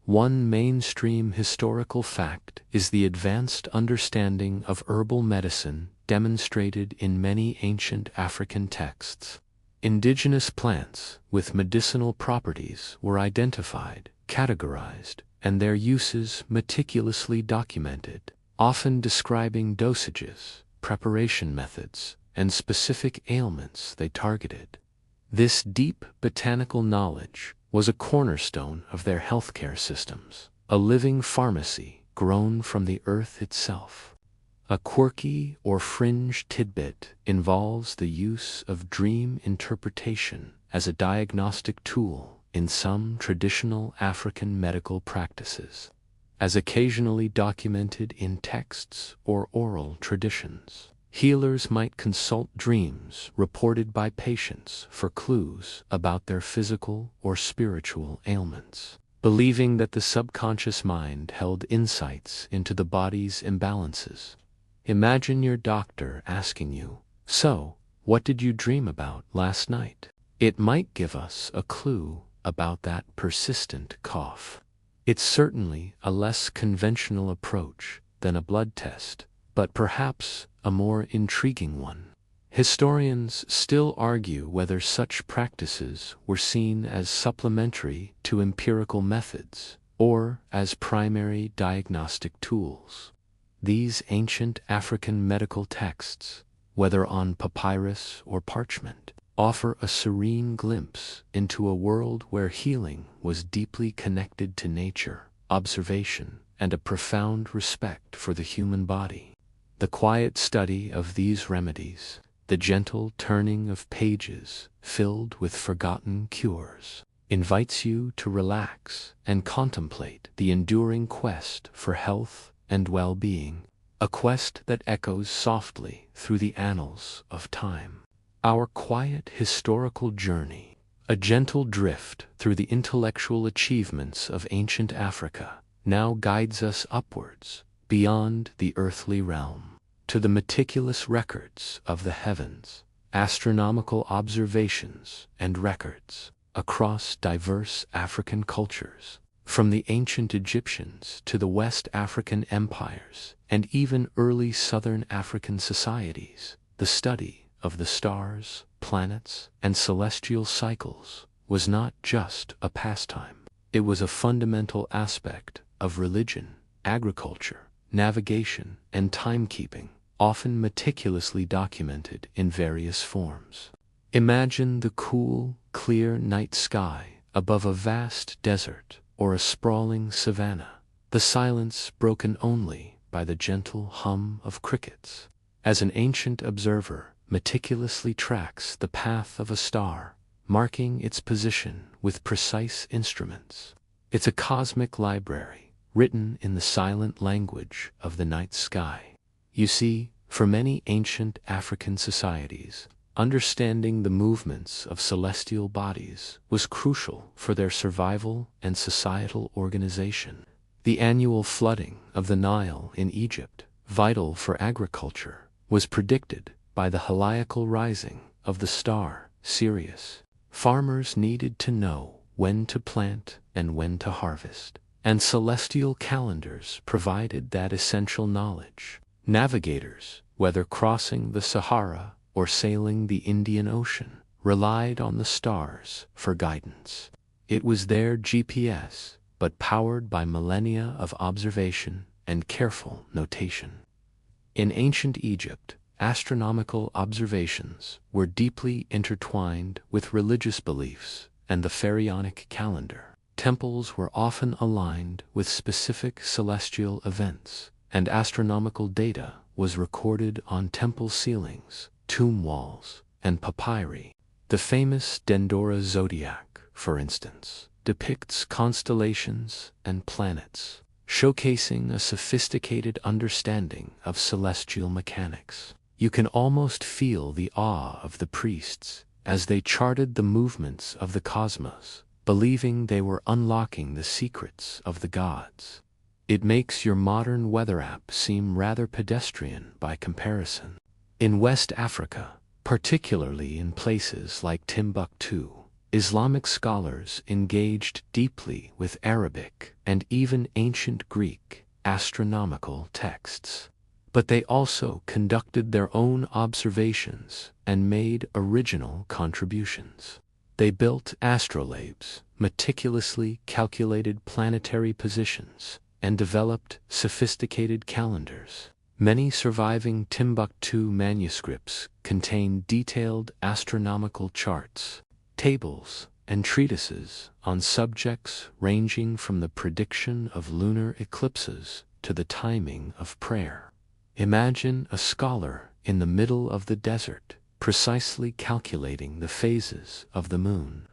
One mainstream historical fact is the advanced understanding of herbal medicine demonstrated in many ancient African texts. Indigenous plants with medicinal properties were identified, categorized, and their uses meticulously documented, often describing dosages, preparation methods, and specific ailments they targeted. This deep botanical knowledge was a cornerstone of their healthcare systems, a living pharmacy grown from the earth itself. A quirky or fringe tidbit involves the use of dream interpretation as a diagnostic tool in some traditional African medical practices, as occasionally documented in texts or oral traditions. Healers might consult dreams reported by patients for clues about their physical or spiritual ailments, believing that the subconscious mind held insights into the body's imbalances. Imagine your doctor asking you, "So, what did you dream about last night?" It might give us a clue about that persistent cough. It's certainly a less conventional approach than a blood test, but perhaps a more intriguing one. Historians still argue whether such practices were seen as supplementary to empirical methods or as primary diagnostic tools. These ancient African medical texts, whether on papyrus or parchment, offer a serene glimpse into a world where healing was deeply connected to nature, observation, and a profound respect for the human body. The quiet study of these remedies, the gentle turning of pages filled with forgotten cures, invites you to relax and contemplate the enduring quest for health and well-being, a quest that echoes softly through the annals of time. Our quiet historical journey, a gentle drift through the intellectual achievements of ancient Africa, now guides us upwards, beyond the earthly realm, to the meticulous records of the heavens, astronomical observations and records across diverse African cultures, from the ancient Egyptians to the West African empires and even early Southern African societies. The study of the stars, planets, and celestial cycles was not just a pastime. It was a fundamental aspect of religion, agriculture, navigation, and timekeeping, often meticulously documented in various forms. Imagine the cool, clear night sky above a vast desert or a sprawling savanna, the silence broken only by the gentle hum of crickets. As an ancient observer, meticulously tracks the path of a star, marking its position with precise instruments. It's a cosmic library, written in the silent language of the night sky. You see, for many ancient African societies, understanding the movements of celestial bodies was crucial for their survival and societal organization. The annual flooding of the Nile in Egypt, vital for agriculture, was predicted by the heliacal rising of the star Sirius. Farmers needed to know when to plant and when to harvest, and celestial calendars provided that essential knowledge. Navigators, whether crossing the Sahara or sailing the Indian Ocean, relied on the stars for guidance. It was their GPS, but powered by millennia of observation and careful notation. In ancient Egypt, astronomical observations were deeply intertwined with religious beliefs and the pharaonic calendar. Temples were often aligned with specific celestial events, and astronomical data was recorded on temple ceilings, tomb walls, and papyri. The famous Dendora zodiac, for instance, depicts constellations and planets, showcasing a sophisticated understanding of celestial mechanics. You can almost feel the awe of the priests as they charted the movements of the cosmos, believing they were unlocking the secrets of the gods. It makes your modern weather app seem rather pedestrian by comparison. In West Africa, particularly in places like Timbuktu, Islamic scholars engaged deeply with Arabic and even ancient Greek astronomical texts. But they also conducted their own observations and made original contributions. They built astrolabes, meticulously calculated planetary positions, and developed sophisticated calendars. Many surviving Timbuktu manuscripts contain detailed astronomical charts, tables, and treatises on subjects ranging from the prediction of lunar eclipses to the timing of prayer. Imagine a scholar in the middle of the desert, precisely calculating the phases of the moon,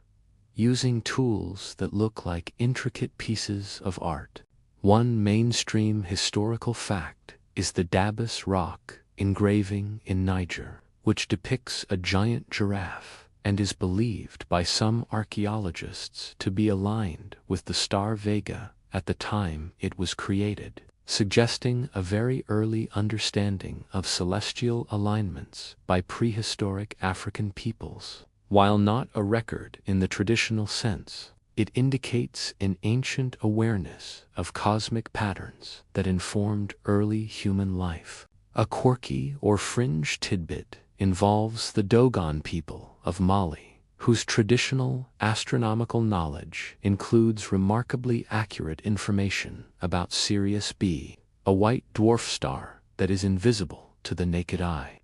using tools that look like intricate pieces of art. One mainstream historical fact is the Dabus rock engraving in Niger, which depicts a giant giraffe and is believed by some archaeologists to be aligned with the star Vega at the time it was created, suggesting a very early understanding of celestial alignments by prehistoric African peoples. While not a record in the traditional sense, it indicates an ancient awareness of cosmic patterns that informed early human life. A quirky or fringe tidbit involves the Dogon people of Mali, whose traditional astronomical knowledge includes remarkably accurate information about Sirius B, a white dwarf star that is invisible to the naked eye.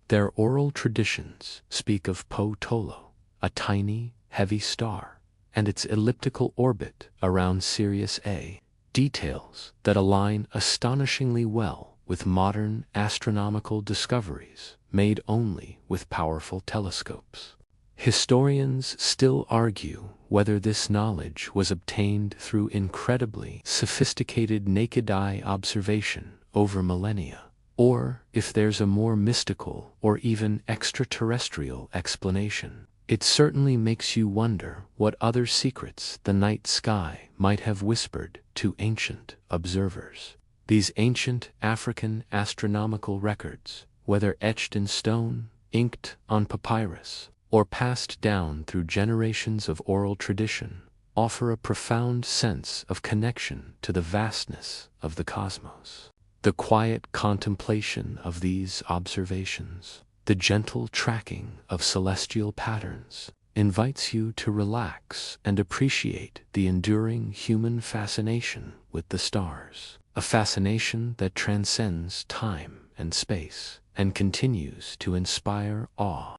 Their oral traditions speak of Po Tolo, a tiny, heavy star, and its elliptical orbit around Sirius A, details that align astonishingly well with modern astronomical discoveries made only with powerful telescopes. Historians still argue whether this knowledge was obtained through incredibly sophisticated naked-eye observation over millennia, or if there's a more mystical or even extraterrestrial explanation. It certainly makes you wonder what other secrets the night sky might have whispered to ancient observers. These ancient African astronomical records, whether etched in stone, inked on papyrus, or passed down through generations of oral tradition, offer a profound sense of connection to the vastness of the cosmos. The quiet contemplation of these observations, the gentle tracking of celestial patterns, invites you to relax and appreciate the enduring human fascination with the stars, a fascination that transcends time and space and continues to inspire awe.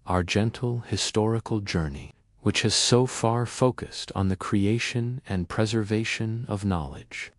Our gentle historical journey, which has so far focused on the creation and preservation of knowledge,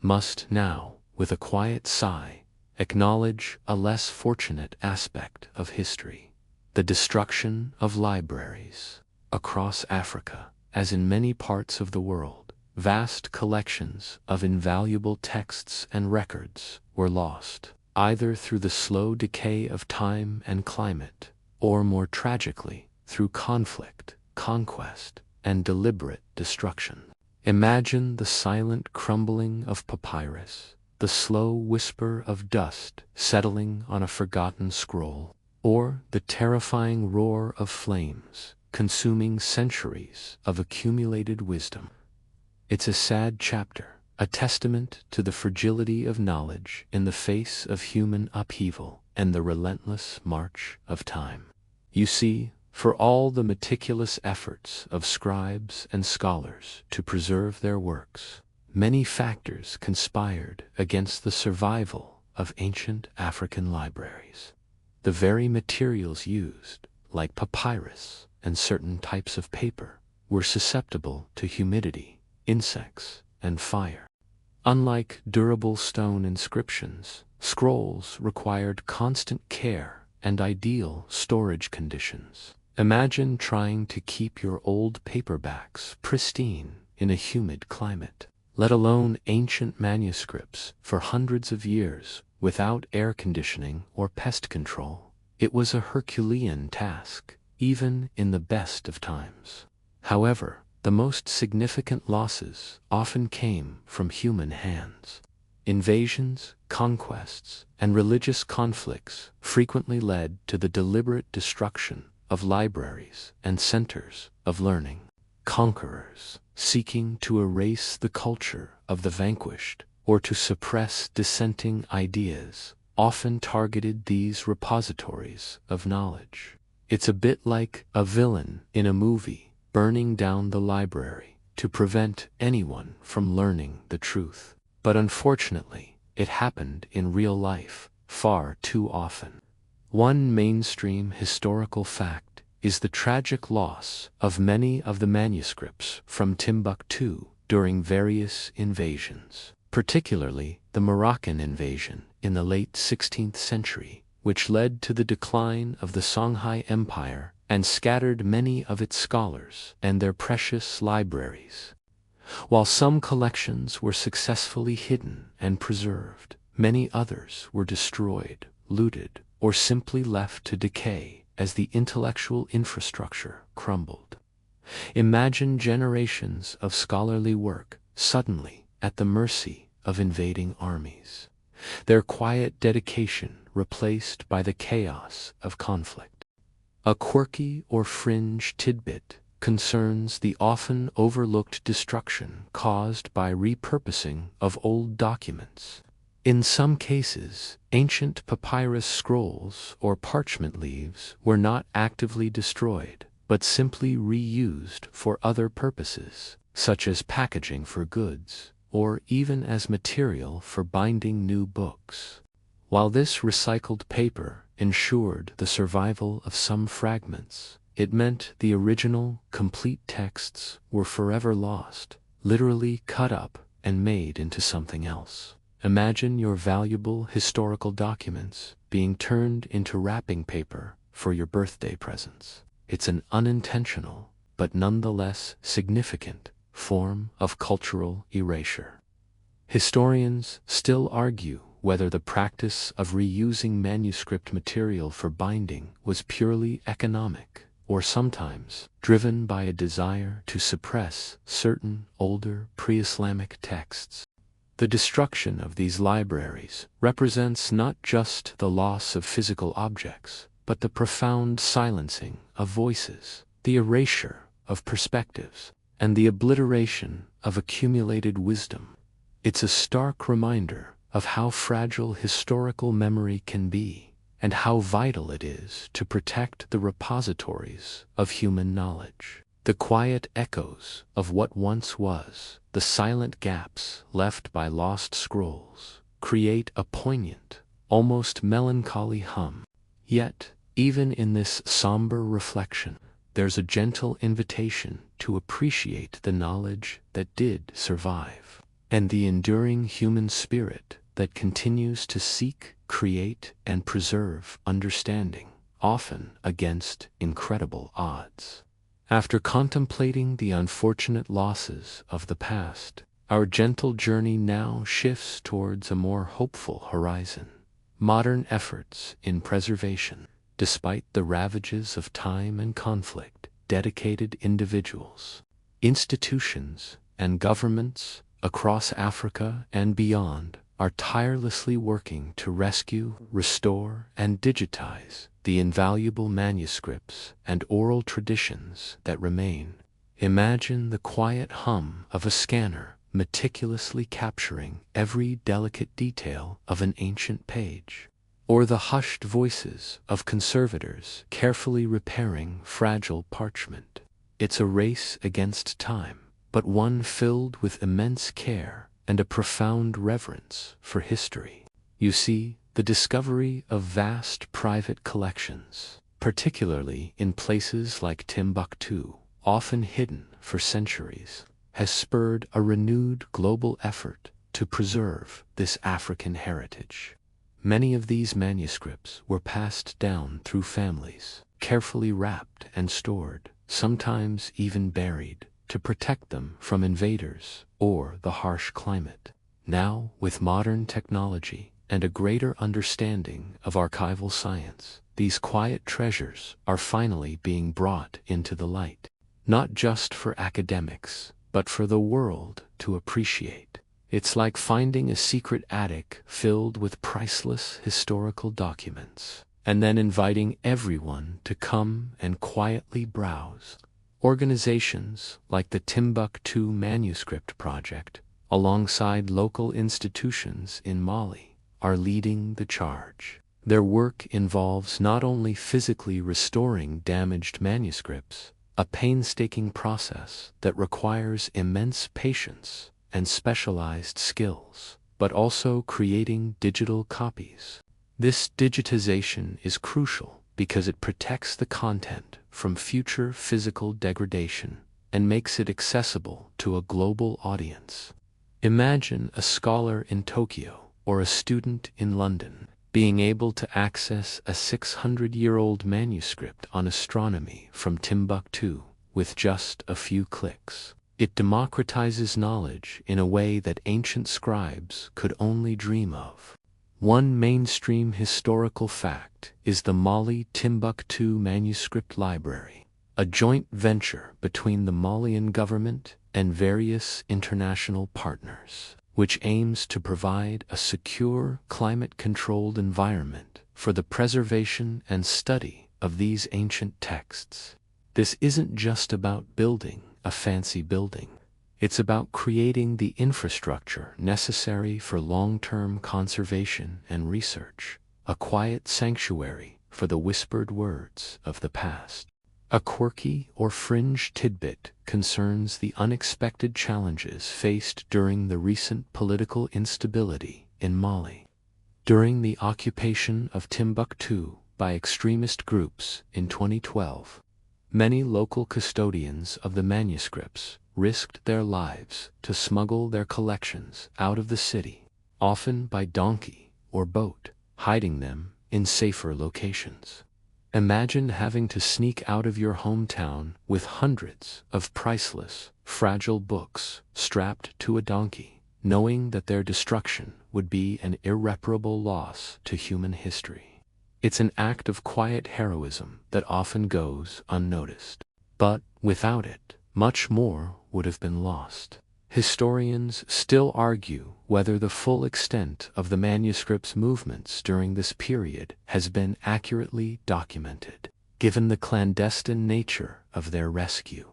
must now, with a quiet sigh, acknowledge a less fortunate aspect of history: the destruction of libraries. Across Africa, as in many parts of the world, vast collections of invaluable texts and records were lost, either through the slow decay of time and climate, or more tragically, through conflict, conquest, and deliberate destruction. Imagine the silent crumbling of papyrus, the slow whisper of dust settling on a forgotten scroll, or the terrifying roar of flames consuming centuries of accumulated wisdom. It's a sad chapter, a testament to the fragility of knowledge in the face of human upheaval and the relentless march of time. You see, for all the meticulous efforts of scribes and scholars to preserve their works, many factors conspired against the survival of ancient African libraries. The very materials used, like papyrus and certain types of paper, were susceptible to humidity, insects, and fire. Unlike durable stone inscriptions, scrolls required constant care and ideal storage conditions. Imagine trying to keep your old paperbacks pristine in a humid climate, let alone ancient manuscripts for hundreds of years without air conditioning or pest control. It was a Herculean task, even in the best of times. However, the most significant losses often came from human hands. Invasions, conquests, and religious conflicts frequently led to the deliberate destruction of libraries and centers of learning. Conquerors, seeking to erase the culture of the vanquished or to suppress dissenting ideas, often targeted these repositories of knowledge. It's a bit like a villain in a movie burning down the library to prevent anyone from learning the truth. But unfortunately, it happened in real life far too often. One mainstream historical fact is the tragic loss of many of the manuscripts from Timbuktu during various invasions, particularly the Moroccan invasion in the late 16th century, which led to the decline of the Songhai Empire and scattered many of its scholars and their precious libraries. While some collections were successfully hidden and preserved, many others were destroyed, looted, or simply left to decay as the intellectual infrastructure crumbled. Imagine generations of scholarly work suddenly at the mercy of invading armies, their quiet dedication replaced by the chaos of conflict. A quirky or fringe tidbit concerns the often overlooked destruction caused by repurposing of old documents. In some cases, ancient papyrus scrolls or parchment leaves were not actively destroyed, but simply reused for other purposes, such as packaging for goods, or even as material for binding new books. While this recycled paper ensured the survival of some fragments, it meant the original, complete texts were forever lost, literally cut up and made into something else. Imagine your valuable historical documents being turned into wrapping paper for your birthday presents. It's an unintentional, but nonetheless significant, form of cultural erasure. Historians still argue whether the practice of reusing manuscript material for binding was purely economic, or sometimes driven by a desire to suppress certain older pre-Islamic texts. The destruction of these libraries represents not just the loss of physical objects, but the profound silencing of voices, the erasure of perspectives, and the obliteration of accumulated wisdom. It's a stark reminder of how fragile historical memory can be, and how vital it is to protect the repositories of human knowledge. The quiet echoes of what once was, the silent gaps left by lost scrolls, create a poignant, almost melancholy hum. Yet, even in this somber reflection, there's a gentle invitation to appreciate the knowledge that did survive, and the enduring human spirit that continues to seek create and preserve understanding, often against incredible odds. After contemplating the unfortunate losses of the past, our gentle journey now shifts towards a more hopeful horizon. Modern efforts in preservation, despite the ravages of time and conflict, dedicated individuals, institutions, and governments across Africa and beyond are tirelessly working to rescue, restore, and digitize the invaluable manuscripts and oral traditions that remain. Imagine the quiet hum of a scanner meticulously capturing every delicate detail of an ancient page, or the hushed voices of conservators carefully repairing fragile parchment. It's a race against time, but one filled with immense care and a profound reverence for history. You see, the discovery of vast private collections, particularly in places like Timbuktu, often hidden for centuries, has spurred a renewed global effort to preserve this African heritage. Many of these manuscripts were passed down through families, carefully wrapped and stored, sometimes even buried, to protect them from invaders or the harsh climate. Now, with modern technology and a greater understanding of archival science, these quiet treasures are finally being brought into the light, not just for academics, but for the world to appreciate. It's like finding a secret attic filled with priceless historical documents, and then inviting everyone to come and quietly browse. Organizations like the Timbuktu Manuscript Project, alongside local institutions in Mali, are leading the charge. Their work involves not only physically restoring damaged manuscripts, a painstaking process that requires immense patience and specialized skills, but also creating digital copies. This digitization is crucial because it protects the content from future physical degradation and makes it accessible to a global audience. Imagine a scholar in Tokyo or a student in London being able to access a 600-year-old manuscript on astronomy from Timbuktu with just a few clicks. It democratizes knowledge in a way that ancient scribes could only dream of. One mainstream historical fact is the Mali Timbuktu Manuscript Library, a joint venture between the Malian government and various international partners, which aims to provide a secure, climate-controlled environment for the preservation and study of these ancient texts. This isn't just about building a fancy building. It's about creating the infrastructure necessary for long-term conservation and research, a quiet sanctuary for the whispered words of the past. A quirky or fringe tidbit concerns the unexpected challenges faced during the recent political instability in Mali. During the occupation of Timbuktu by extremist groups in 2012, many local custodians of the manuscripts risked their lives to smuggle their collections out of the city, often by donkey or boat, hiding them in safer locations. Imagine having to sneak out of your hometown with hundreds of priceless, fragile books strapped to a donkey, knowing that their destruction would be an irreparable loss to human history. It's an act of quiet heroism that often goes unnoticed. But without it, much more would have been lost. Historians still argue whether the full extent of the manuscript's movements during this period has been accurately documented, given the clandestine nature of their rescue.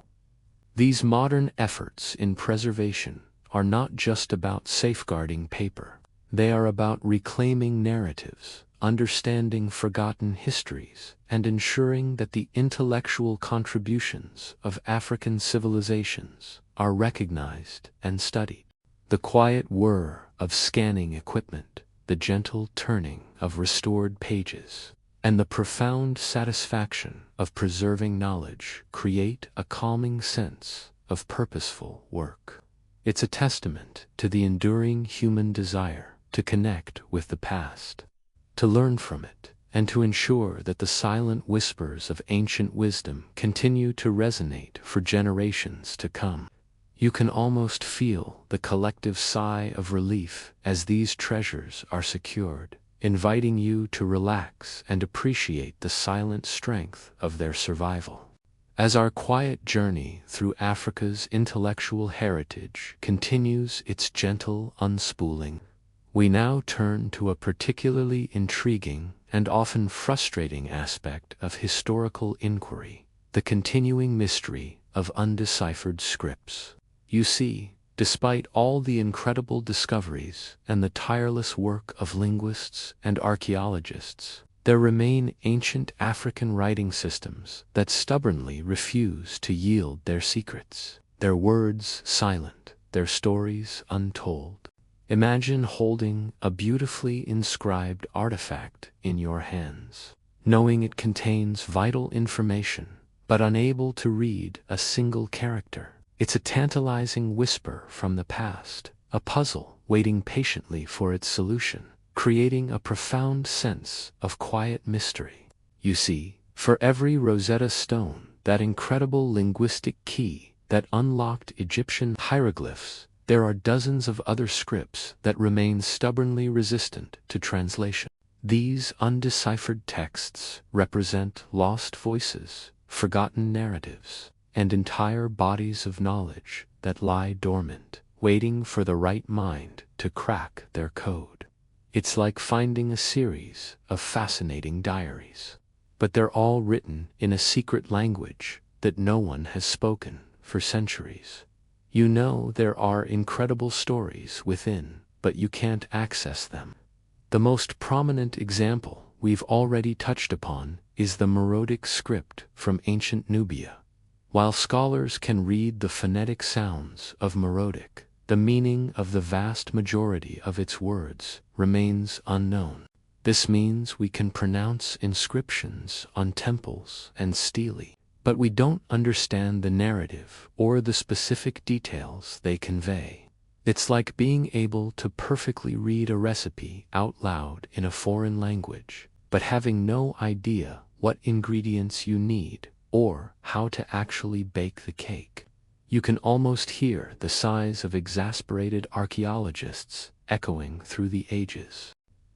These modern efforts in preservation are not just about safeguarding paper. They are about reclaiming narratives, understanding forgotten histories, and ensuring that the intellectual contributions of African civilizations are recognized and studied. The quiet whir of scanning equipment, the gentle turning of restored pages, and the profound satisfaction of preserving knowledge create a calming sense of purposeful work. It's a testament to the enduring human desire to connect with the past. to learn from it, and to ensure that the silent whispers of ancient wisdom continue to resonate for generations to come. You can almost feel the collective sigh of relief as these treasures are secured, inviting you to relax and appreciate the silent strength of their survival. As our quiet journey through Africa's intellectual heritage continues its gentle unspooling, we now turn to a particularly intriguing and often frustrating aspect of historical inquiry, the continuing mystery of undeciphered scripts. You see, despite all the incredible discoveries and the tireless work of linguists and archaeologists, there remain ancient African writing systems that stubbornly refuse to yield their secrets, their words silent, their stories untold. Imagine holding a beautifully inscribed artifact in your hands, knowing it contains vital information, but unable to read a single character. It's a tantalizing whisper from the past, a puzzle waiting patiently for its solution, creating a profound sense of quiet mystery. You see, for every Rosetta Stone, that incredible linguistic key that unlocked Egyptian hieroglyphs, there are dozens of other scripts that remain stubbornly resistant to translation. These undeciphered texts represent lost voices, forgotten narratives, and entire bodies of knowledge that lie dormant, waiting for the right mind to crack their code. It's like finding a series of fascinating diaries, but they're all written in a secret language that no one has spoken for centuries. You know there are incredible stories within, but you can't access them. The most prominent example we've already touched upon is the Meroitic script from ancient Nubia. While scholars can read the phonetic sounds of Meroitic, the meaning of the vast majority of its words remains unknown. This means we can pronounce inscriptions on temples and stelae, but we don't understand the narrative or the specific details they convey. It's like being able to perfectly read a recipe out loud in a foreign language, but having no idea what ingredients you need or how to actually bake the cake. You can almost hear the sighs of exasperated archaeologists echoing through the ages.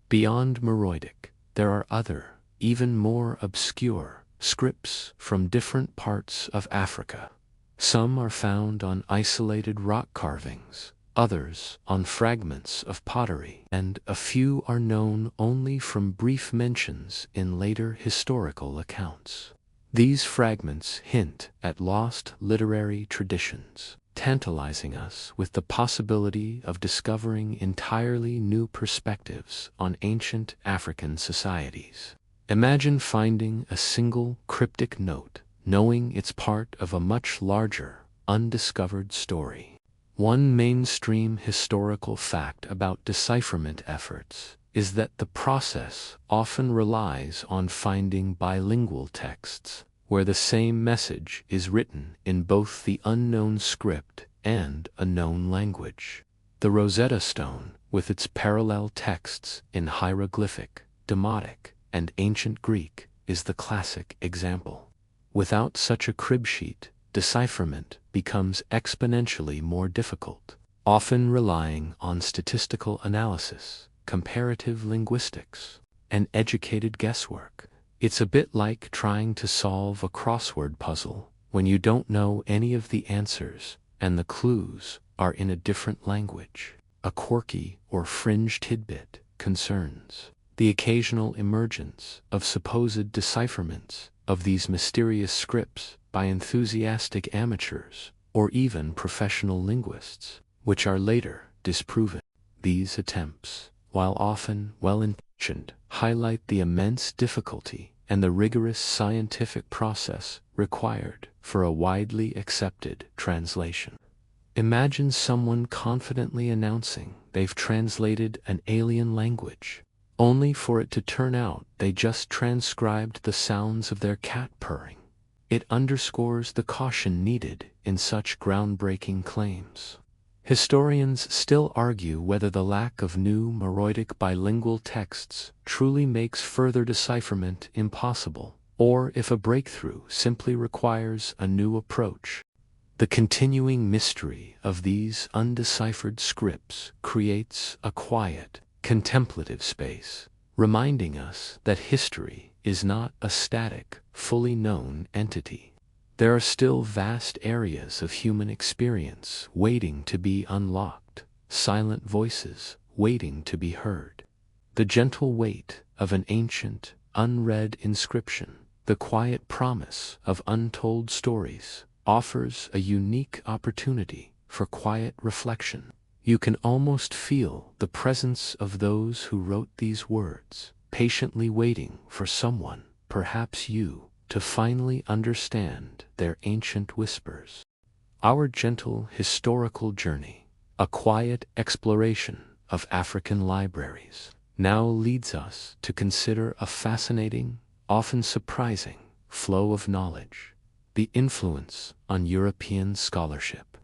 Beyond Meroitic, there are other, even more obscure, scripts from different parts of Africa. Some are found on isolated rock carvings, others on fragments of pottery, and a few are known only from brief mentions in later historical accounts. These fragments hint at lost literary traditions, tantalizing us with the possibility of discovering entirely new perspectives on ancient African societies. Imagine finding a single cryptic note, knowing it's part of a much larger, undiscovered story. One mainstream historical fact about decipherment efforts is that the process often relies on finding bilingual texts, where the same message is written in both the unknown script and a known language. The Rosetta Stone, with its parallel texts in hieroglyphic, Demotic, and ancient Greek, is the classic example. Without such a crib sheet, decipherment becomes exponentially more difficult, often relying on statistical analysis, comparative linguistics, and educated guesswork. It's a bit like trying to solve a crossword puzzle when you don't know any of the answers and the clues are in a different language. A quirky or fringe tidbit concerns the occasional emergence of supposed decipherments of these mysterious scripts by enthusiastic amateurs or even professional linguists, which are later disproven. These attempts, while often well-intentioned, highlight the immense difficulty and the rigorous scientific process required for a widely accepted translation. Imagine someone confidently announcing they've translated an alien language, only for it to turn out they just transcribed the sounds of their cat purring. It underscores the caution needed in such groundbreaking claims. Historians still argue whether the lack of new Meroitic bilingual texts truly makes further decipherment impossible, or if a breakthrough simply requires a new approach. The continuing mystery of these undeciphered scripts creates a quiet, contemplative space, reminding us that history is not a static, fully known entity. There are still vast areas of human experience waiting to be unlocked, silent voices waiting to be heard. The gentle weight of an ancient, unread inscription, the quiet promise of untold stories, offers a unique opportunity for quiet reflection. You can almost feel the presence of those who wrote these words, patiently waiting for someone, perhaps you, to finally understand their ancient whispers. Our gentle historical journey, a quiet exploration of African libraries, now leads us to consider a fascinating, often surprising, flow of knowledge: the influence on European scholarship.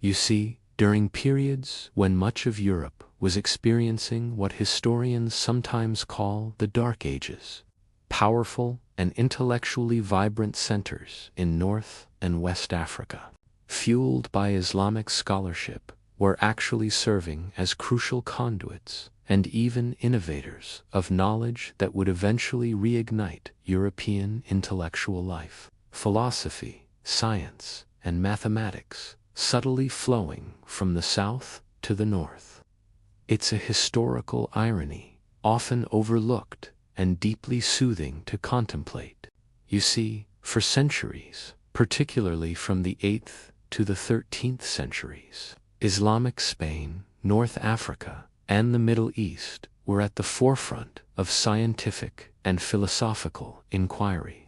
You see, during periods when much of Europe was experiencing what historians sometimes call the Dark Ages, powerful and intellectually vibrant centers in North and West Africa, fueled by Islamic scholarship, were actually serving as crucial conduits and even innovators of knowledge that would eventually reignite European intellectual life. Philosophy, science, and mathematics subtly flowing from the south to the north. It's a historical irony, often overlooked and deeply soothing to contemplate. You see, for centuries, particularly from the 8th to the 13th centuries, Islamic Spain, North Africa, and the Middle East were at the forefront of scientific and philosophical inquiry.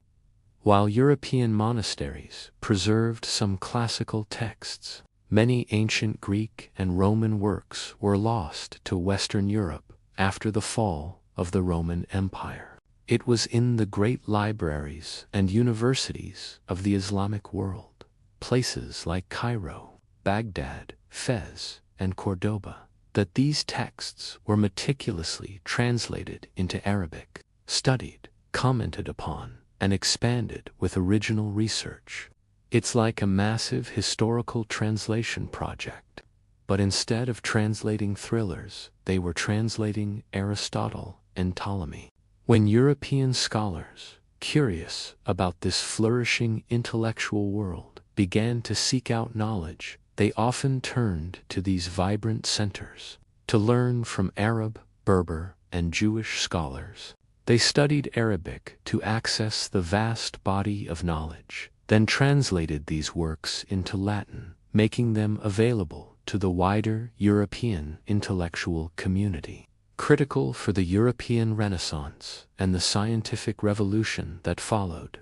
While European monasteries preserved some classical texts, many ancient Greek and Roman works were lost to Western Europe after the fall of the Roman Empire. It was in the great libraries and universities of the Islamic world, places like Cairo, Baghdad, Fez, and Cordoba, that these texts were meticulously translated into Arabic, studied, commented upon, and expanded with original research. It's like a massive historical translation project. But instead of translating thrillers, they were translating Aristotle and Ptolemy. When European scholars, curious about this flourishing intellectual world, began to seek out knowledge, they often turned to these vibrant centers to learn from Arab, Berber, and Jewish scholars. They studied Arabic to access the vast body of knowledge, then translated these works into Latin, making them available to the wider European intellectual community. Critical for the European Renaissance and the scientific revolution that followed,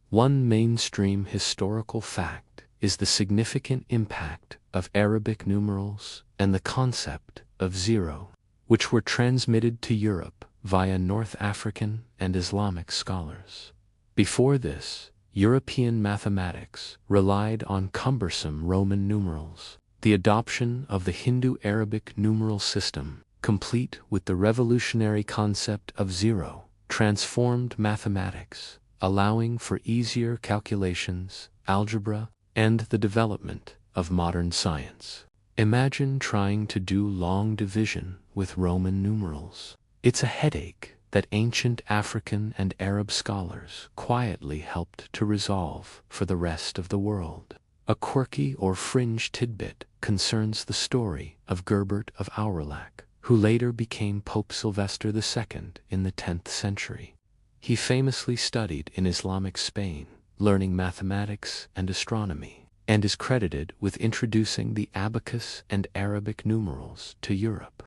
one mainstream historical fact is the significant impact of Arabic numerals and the concept of zero, which were transmitted to Europe via North African and Islamic scholars. Before this, European mathematics relied on cumbersome Roman numerals. The adoption of the Hindu-Arabic numeral system, complete with the revolutionary concept of zero, transformed mathematics, allowing for easier calculations, algebra, and the development of modern science. Imagine trying to do long division with Roman numerals. It's a headache that ancient African and Arab scholars quietly helped to resolve for the rest of the world. A quirky or fringe tidbit concerns the story of Gerbert of Aurillac, who later became Pope Sylvester II in the 10th century. He famously studied in Islamic Spain, learning mathematics and astronomy, and is credited with introducing the abacus and Arabic numerals to Europe.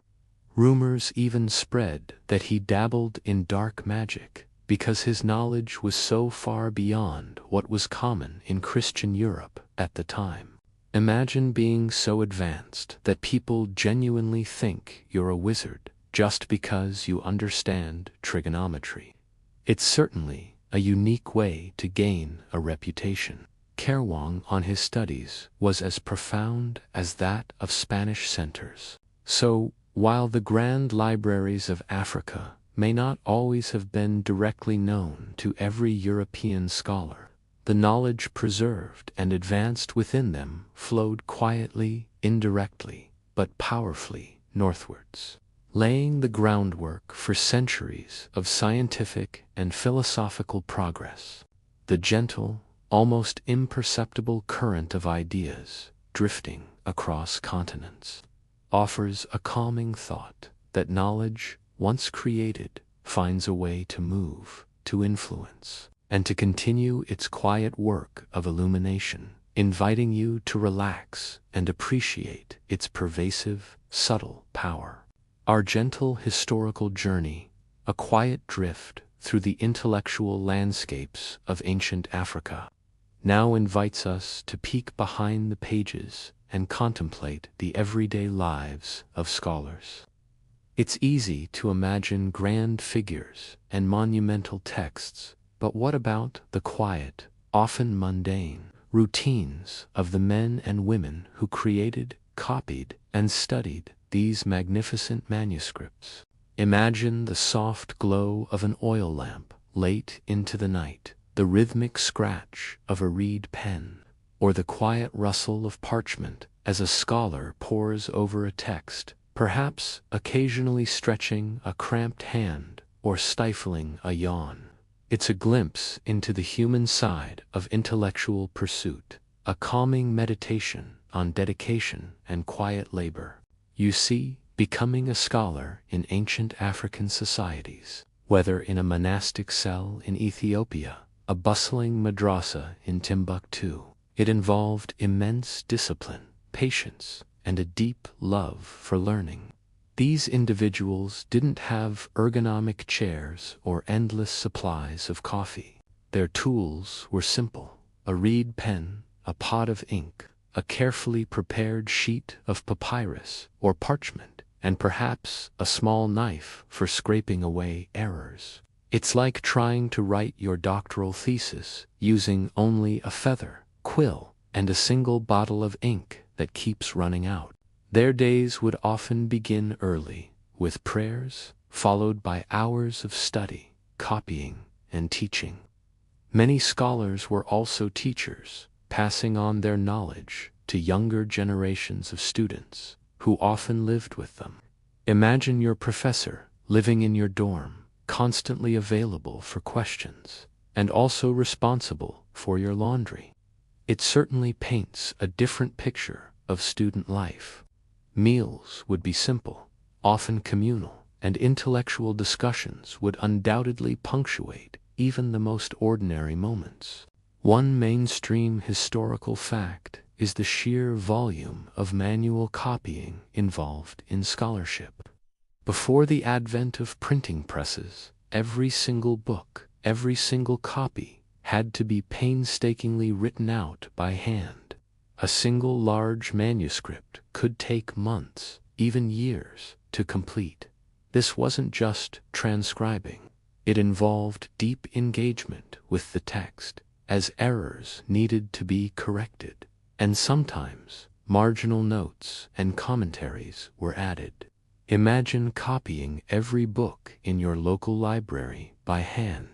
Rumors even spread that he dabbled in dark magic because his knowledge was so far beyond what was common in Christian Europe at the time. Imagine being so advanced that people genuinely think you're a wizard just because you understand trigonometry. It's certainly a unique way to gain a reputation. Kerouac on his studies was as profound as that of Spanish centers. So, while the grand libraries of Africa may not always have been directly known to every European scholar, the knowledge preserved and advanced within them flowed quietly, indirectly, but powerfully northwards, laying the groundwork for centuries of scientific and philosophical progress. The gentle, almost imperceptible current of ideas drifting across continents offers a calming thought that knowledge, once created, finds a way to move, to influence, and to continue its quiet work of illumination, inviting you to relax and appreciate its pervasive, subtle power. Our gentle historical journey, a quiet drift through the intellectual landscapes of ancient Africa, now invites us to peek behind the pages and contemplate the everyday lives of scholars. It's easy to imagine grand figures and monumental texts, but what about the quiet, often mundane, routines of the men and women who created, copied, and studied these magnificent manuscripts? Imagine the soft glow of an oil lamp late into the night, the rhythmic scratch of a reed pen, or the quiet rustle of parchment as a scholar pores over a text, perhaps occasionally stretching a cramped hand or stifling a yawn. It's a glimpse into the human side of intellectual pursuit, a calming meditation on dedication and quiet labor. You see, becoming a scholar in ancient African societies, whether in a monastic cell in Ethiopia, a bustling madrasa in Timbuktu, it involved immense discipline, patience, and a deep love for learning. These individuals didn't have ergonomic chairs or endless supplies of coffee. Their tools were simple: a reed pen, a pot of ink, a carefully prepared sheet of papyrus or parchment, and perhaps a small knife for scraping away errors. It's like trying to write your doctoral thesis using only a feather, quill, and a single bottle of ink that keeps running out. Their days would often begin early, with prayers, followed by hours of study, copying, and teaching. Many scholars were also teachers, passing on their knowledge to younger generations of students, who often lived with them. Imagine your professor living in your dorm, constantly available for questions, and also responsible for your laundry. It certainly paints a different picture of student life. Meals would be simple, often communal, and intellectual discussions would undoubtedly punctuate even the most ordinary moments. One mainstream historical fact is the sheer volume of manual copying involved in scholarship. Before the advent of printing presses, every single book, every single copy had to be painstakingly written out by hand. A single large manuscript could take months, even years, to complete. This wasn't just transcribing. It involved deep engagement with the text, as errors needed to be corrected, and sometimes marginal notes and commentaries were added. Imagine copying every book in your local library by hand.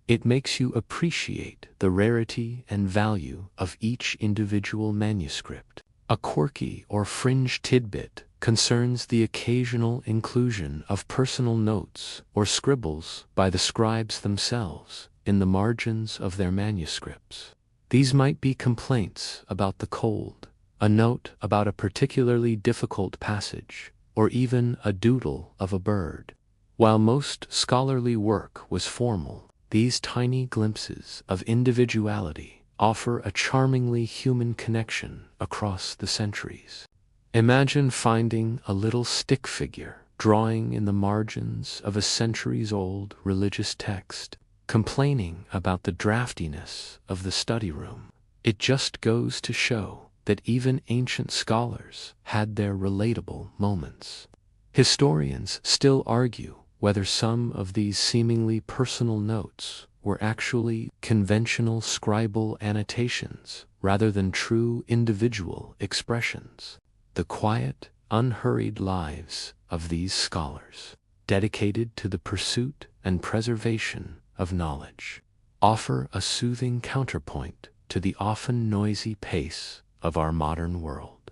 It makes you appreciate the rarity and value of each individual manuscript. A quirky or fringe tidbit concerns the occasional inclusion of personal notes or scribbles by the scribes themselves in the margins of their manuscripts. These might be complaints about the cold, a note about a particularly difficult passage, or even a doodle of a bird. While most scholarly work was formal, these tiny glimpses of individuality offer a charmingly human connection across the centuries. Imagine finding a little stick figure drawing in the margins of a centuries-old religious text, complaining about the draftiness of the study room. It just goes to show that even ancient scholars had their relatable moments. Historians still argue whether some of these seemingly personal notes were actually conventional scribal annotations rather than true individual expressions. The quiet, unhurried lives of these scholars, dedicated to the pursuit and preservation of knowledge, offer a soothing counterpoint to the often noisy pace of our modern world.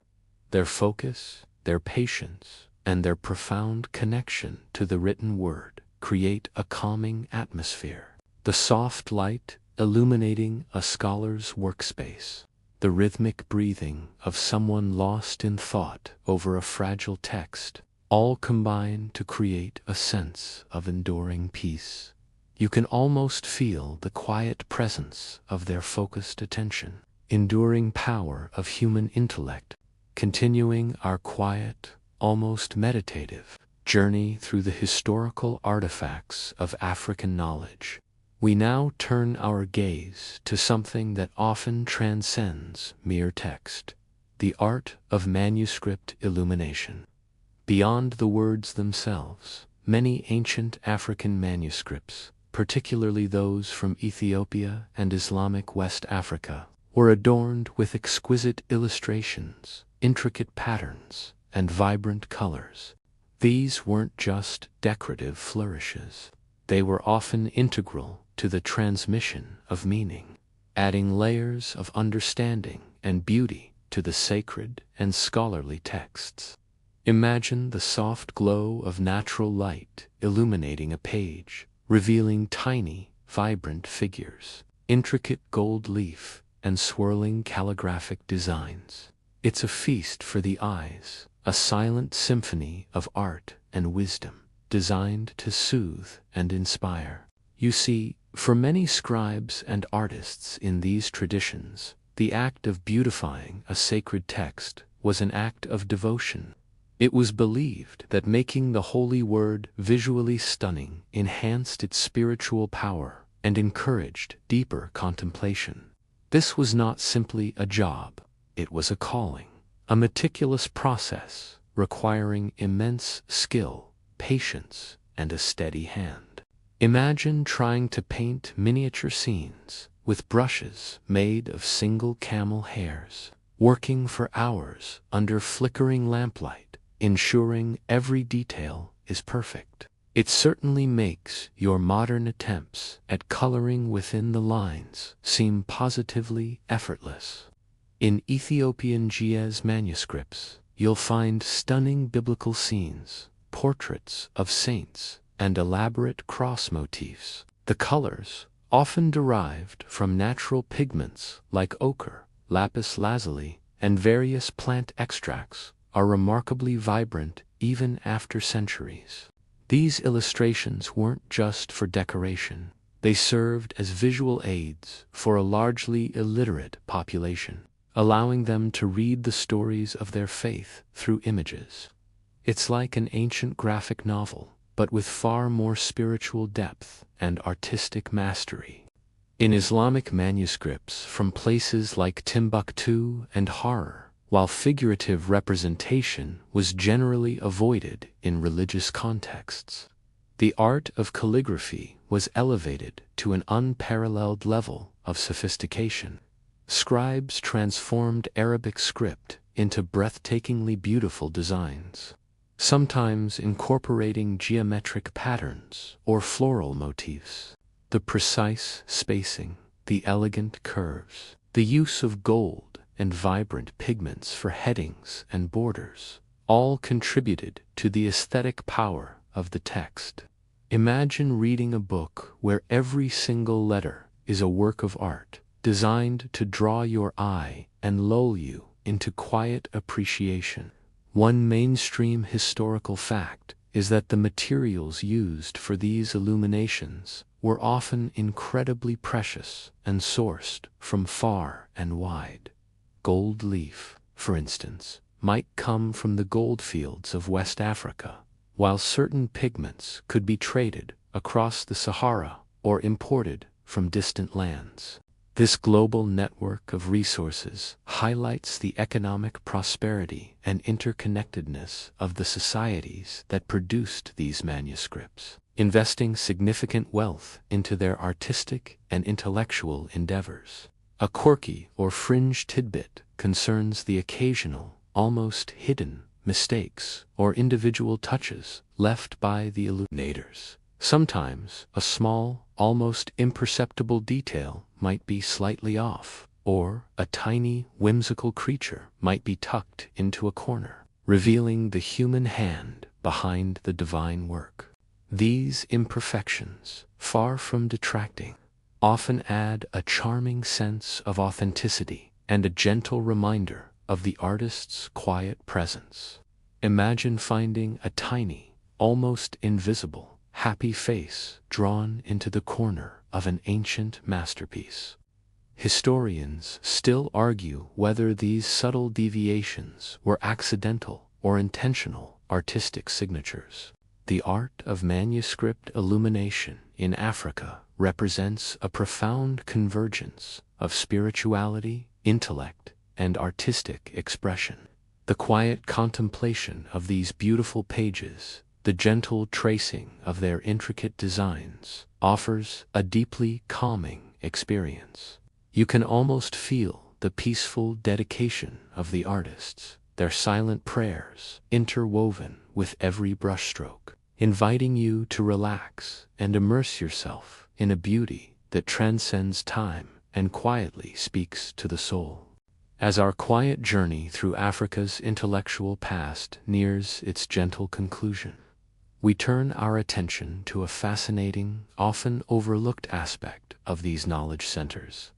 Their focus, their patience, and their profound connection to the written word create a calming atmosphere. The soft light illuminating a scholar's workspace, the rhythmic breathing of someone lost in thought over a fragile text, all combine to create a sense of enduring peace. You can almost feel the quiet presence of their focused attention, enduring power of human intellect, continuing our quiet, almost meditative journey through the historical artifacts of African knowledge. We now turn our gaze to something that often transcends mere text, the art of manuscript illumination. Beyond the words themselves, many ancient African manuscripts, particularly those from Ethiopia and Islamic West Africa, were adorned with exquisite illustrations, intricate patterns, and vibrant colors. These weren't just decorative flourishes. They were often integral to the transmission of meaning, adding layers of understanding and beauty to the sacred and scholarly texts. Imagine the soft glow of natural light illuminating a page, revealing tiny, vibrant figures, intricate gold leaf, and swirling calligraphic designs. It's a feast for the eyes, a silent symphony of art and wisdom, designed to soothe and inspire. You see, for many scribes and artists in these traditions, the act of beautifying a sacred text was an act of devotion. It was believed that making the holy word visually stunning enhanced its spiritual power and encouraged deeper contemplation. This was not simply a job, it was a calling, a meticulous process requiring immense skill, patience, and a steady hand. Imagine trying to paint miniature scenes with brushes made of single camel hairs, working for hours under flickering lamplight, ensuring every detail is perfect. It certainly makes your modern attempts at coloring within the lines seem positively effortless. In Ethiopian Ge'ez manuscripts, you'll find stunning biblical scenes, portraits of saints, and elaborate cross motifs. The colors, often derived from natural pigments like ochre, lapis lazuli, and various plant extracts, are remarkably vibrant even after centuries. These illustrations weren't just for decoration. They served as visual aids for a largely illiterate population, allowing them to read the stories of their faith through images. It's like an ancient graphic novel, but with far more spiritual depth and artistic mastery. In Islamic manuscripts from places like Timbuktu and Harar, while figurative representation was generally avoided in religious contexts, the art of calligraphy was elevated to an unparalleled level of sophistication. Scribes transformed Arabic script into breathtakingly beautiful designs, sometimes incorporating geometric patterns or floral motifs. The precise spacing, the elegant curves, the use of gold and vibrant pigments for headings and borders, all contributed to the aesthetic power of the text. Imagine reading a book where every single letter is a work of art, designed to draw your eye and lull you into quiet appreciation. One mainstream historical fact is that the materials used for these illuminations were often incredibly precious and sourced from far and wide. Gold leaf, for instance, might come from the goldfields of West Africa, while certain pigments could be traded across the Sahara or imported from distant lands. This global network of resources highlights the economic prosperity and interconnectedness of the societies that produced these manuscripts. investing significant wealth into their artistic and intellectual endeavors. A quirky or fringe tidbit concerns the occasional, almost hidden, mistakes or individual touches left by the illuminators. Sometimes a small, almost imperceptible detail might be slightly off, or a tiny, whimsical creature might be tucked into a corner, revealing the human hand behind the divine work. These imperfections, far from detracting, often add a charming sense of authenticity and a gentle reminder of the artist's quiet presence. Imagine finding a tiny, almost invisible, happy face drawn into the corner of an ancient masterpiece. Historians still argue whether these subtle deviations were accidental or intentional artistic signatures. The art of manuscript illumination in Africa represents a profound convergence of spirituality, intellect, and artistic expression. The quiet contemplation of these beautiful pages, the gentle tracing of their intricate designs, offers a deeply calming experience. You can almost feel the peaceful dedication of the artists, their silent prayers interwoven with every brushstroke, inviting you to relax and immerse yourself in a beauty that transcends time and quietly speaks to the soul. As our quiet journey through Africa's intellectual past nears its gentle conclusion, we turn our attention to a fascinating, often overlooked aspect of these knowledge centers: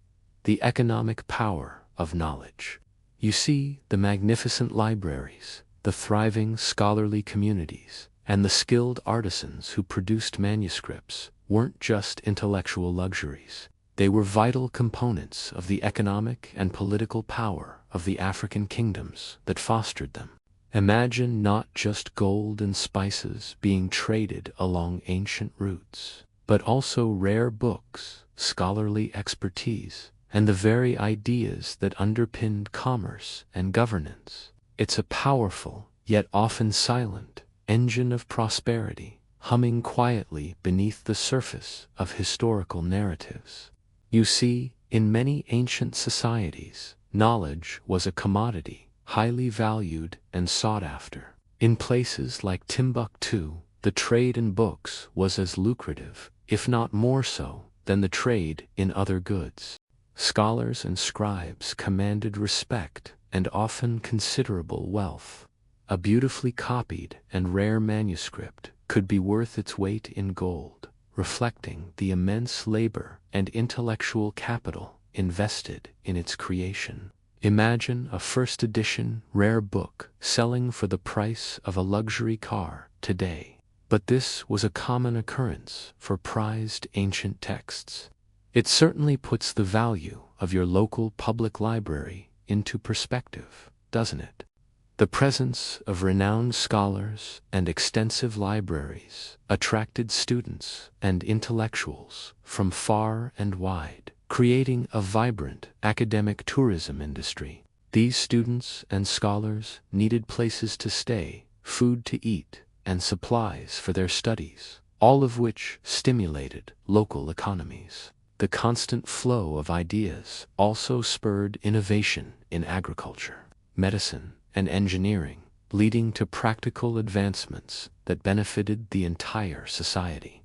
the economic power of knowledge. You see, the magnificent libraries, the thriving scholarly communities, and the skilled artisans who produced manuscripts weren't just intellectual luxuries. They were vital components of the economic and political power of the African kingdoms that fostered them. Imagine not just gold and spices being traded along ancient routes, but also rare books, scholarly expertise, and the very ideas that underpinned commerce and governance. It's a powerful, yet often silent, engine of prosperity, humming quietly beneath the surface of historical narratives. You see, in many ancient societies, knowledge was a commodity, highly valued and sought after. In places like Timbuktu, the trade in books was as lucrative, if not more so, than the trade in other goods. Scholars and scribes commanded respect and often considerable wealth. A beautifully copied and rare manuscript could be worth its weight in gold, reflecting the immense labor and intellectual capital invested in its creation. Imagine a first edition rare book selling for the price of a luxury car today. But this was a common occurrence for prized ancient texts. It certainly puts the value of your local public library into perspective, doesn't it? The presence of renowned scholars and extensive libraries attracted students and intellectuals from far and wide, creating a vibrant academic tourism industry. These students and scholars needed places to stay, food to eat, and supplies for their studies, all of which stimulated local economies. The constant flow of ideas also spurred innovation in agriculture, medicine, and engineering, leading to practical advancements that benefited the entire society.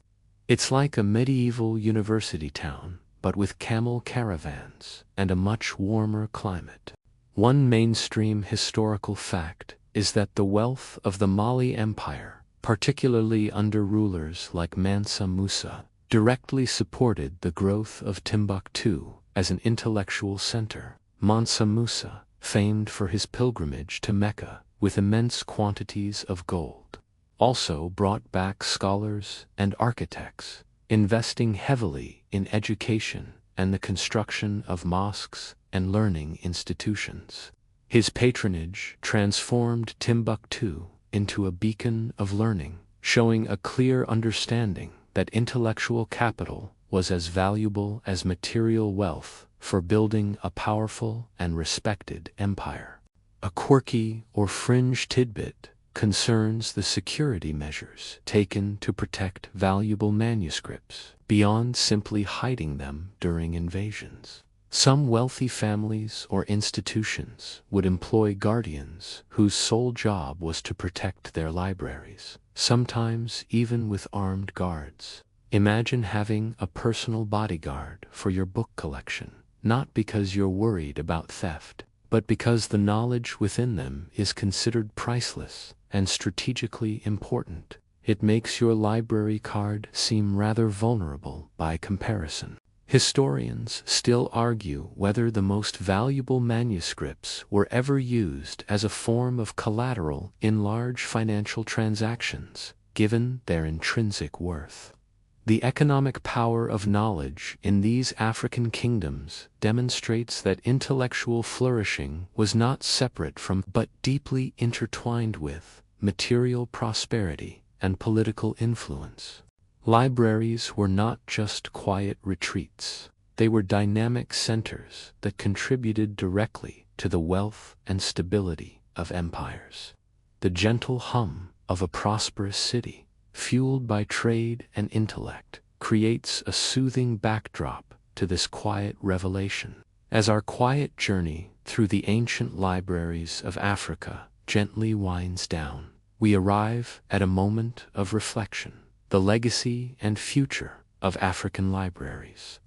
It's like a medieval university town, but with camel caravans and a much warmer climate. One mainstream historical fact is that the wealth of the Mali Empire, particularly under rulers like Mansa Musa, directly supported the growth of Timbuktu as an intellectual center. Mansa Musa, famed for his pilgrimage to Mecca with immense quantities of gold, also brought back scholars and architects, investing heavily in education and the construction of mosques and learning institutions. His patronage transformed Timbuktu into a beacon of learning, showing a clear understanding that intellectual capital was as valuable as material wealth for building a powerful and respected empire. A quirky or fringe tidbit concerns the security measures taken to protect valuable manuscripts, beyond simply hiding them during invasions. Some wealthy families or institutions would employ guardians whose sole job was to protect their libraries, sometimes even with armed guards. Imagine having a personal bodyguard for your book collection, not because you're worried about theft, but because the knowledge within them is considered priceless and strategically important. It makes your library card seem rather vulnerable by comparison. Historians still argue whether the most valuable manuscripts were ever used as a form of collateral in large financial transactions, given their intrinsic worth. The economic power of knowledge in these African kingdoms demonstrates that intellectual flourishing was not separate from but deeply intertwined with material prosperity and political influence. Libraries were not just quiet retreats. They were dynamic centers that contributed directly to the wealth and stability of empires. The gentle hum of a prosperous city, fueled by trade and intellect, creates a soothing backdrop to this quiet revelation. As our quiet journey through the ancient libraries of Africa gently winds down, we arrive at a moment of reflection. The legacy and future of African libraries.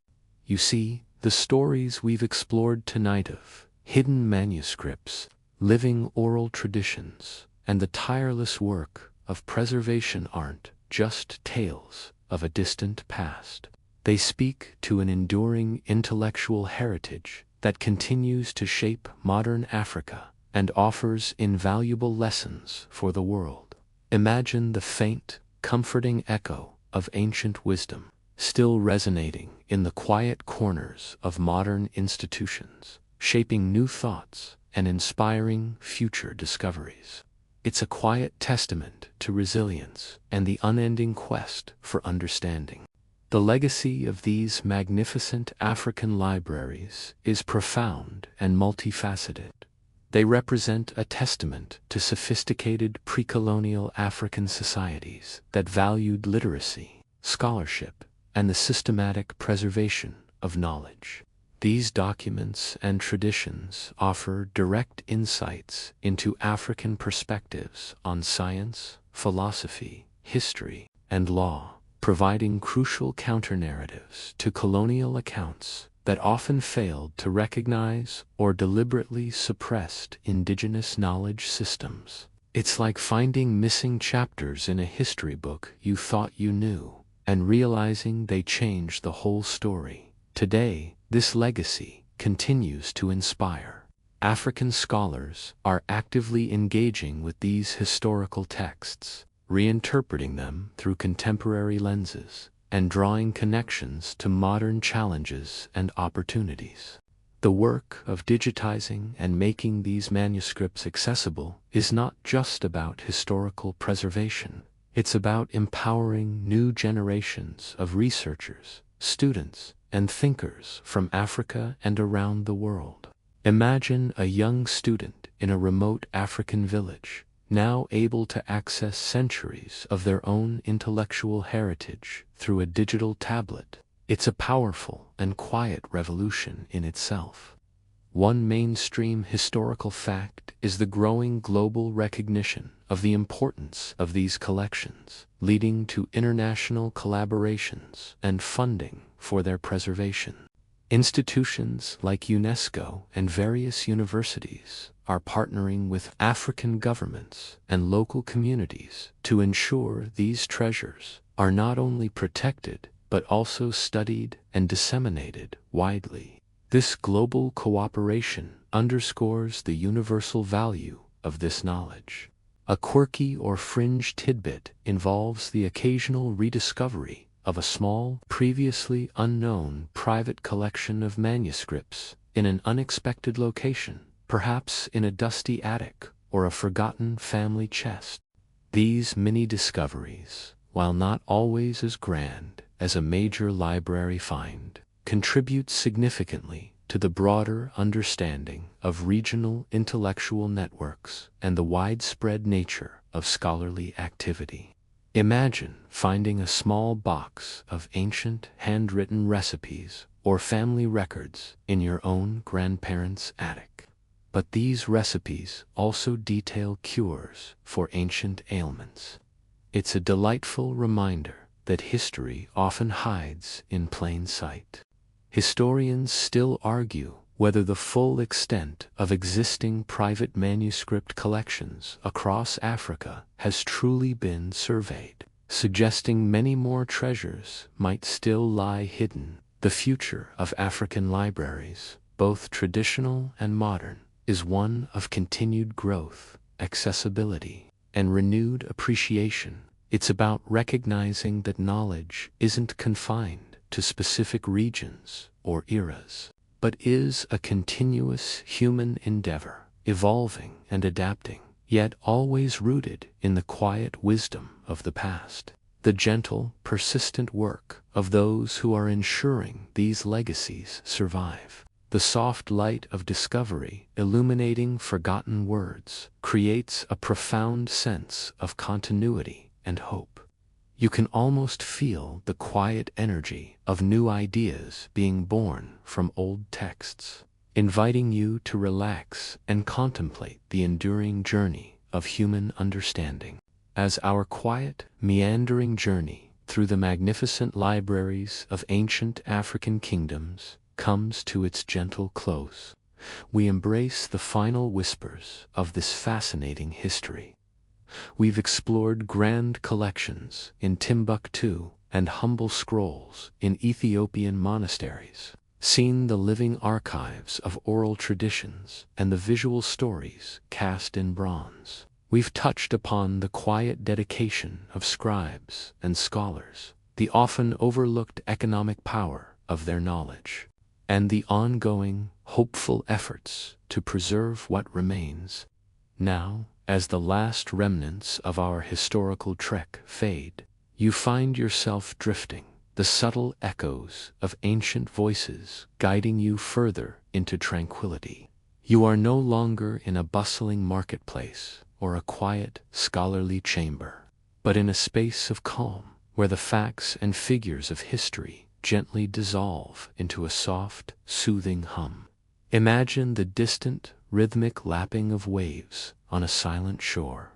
You see, the stories we've explored tonight of hidden manuscripts, living oral traditions, and the tireless work of preservation aren't just tales of a distant past. They speak to an enduring intellectual heritage that continues to shape modern Africa and offers invaluable lessons for the world. Imagine the faint, comforting echo of ancient wisdom, still resonating in the quiet corners of modern institutions, shaping new thoughts and inspiring future discoveries. It's a quiet testament to resilience and the unending quest for understanding. The legacy of these magnificent African libraries is profound and multifaceted. They represent a testament to sophisticated pre-colonial African societies that valued literacy, scholarship, and the systematic preservation of knowledge. These documents and traditions offer direct insights into African perspectives on science, philosophy, history, and law, providing crucial counter-narratives to colonial accounts that often failed to recognize or deliberately suppressed indigenous knowledge systems. It's like finding missing chapters in a history book you thought you knew, and realizing they changed the whole story. Today, this legacy continues to inspire. African scholars are actively engaging with these historical texts, reinterpreting them through contemporary lenses, and drawing connections to modern challenges and opportunities. The work of digitizing and making these manuscripts accessible is not just about historical preservation. It's about empowering new generations of researchers, students, and thinkers from Africa and around the world. Imagine a young student in a remote African village, now able to access centuries of their own intellectual heritage through a digital tablet. It's a powerful and quiet revolution in itself. One mainstream historical fact is the growing global recognition of the importance of these collections, leading to international collaborations and funding for their preservation. Institutions like UNESCO and various universities are partnering with African governments and local communities to ensure these treasures are not only protected but also studied and disseminated widely. This global cooperation underscores the universal value of this knowledge. A quirky or fringe tidbit involves the occasional rediscovery of a small, previously unknown private collection of manuscripts in an unexpected location, perhaps in a dusty attic or a forgotten family chest. These mini-discoveries, while not always as grand as a major library find, contribute significantly to the broader understanding of regional intellectual networks and the widespread nature of scholarly activity. Imagine finding a small box of ancient handwritten recipes or family records in your own grandparents' attic. But these recipes also detail cures for ancient ailments. It's a delightful reminder that history often hides in plain sight. Historians still argue whether the full extent of existing private manuscript collections across Africa has truly been surveyed, suggesting many more treasures might still lie hidden. The future of African libraries, both traditional and modern, is one of continued growth, accessibility, and renewed appreciation. It's about recognizing that knowledge isn't confined to specific regions or eras, but is a continuous human endeavor, evolving and adapting, yet always rooted in the quiet wisdom of the past. The gentle, persistent work of those who are ensuring these legacies survive. The soft light of discovery illuminating forgotten words creates a profound sense of continuity and hope. You can almost feel the quiet energy of new ideas being born from old texts, inviting you to relax and contemplate the enduring journey of human understanding. As our quiet, meandering journey through the magnificent libraries of ancient African kingdoms comes to its gentle close, we embrace the final whispers of this fascinating history. We've explored grand collections in Timbuktu and humble scrolls in Ethiopian monasteries, seen the living archives of oral traditions and the visual stories cast in bronze. We've touched upon the quiet dedication of scribes and scholars, the often overlooked economic power of their knowledge, and the ongoing, hopeful efforts to preserve what remains. Now, as the last remnants of our historical trek fade, you find yourself drifting, the subtle echoes of ancient voices guiding you further into tranquility. You are no longer in a bustling marketplace or a quiet, scholarly chamber, but in a space of calm, where the facts and figures of history gently dissolve into a soft, soothing hum. Imagine the distant, rhythmic lapping of waves on a silent shore,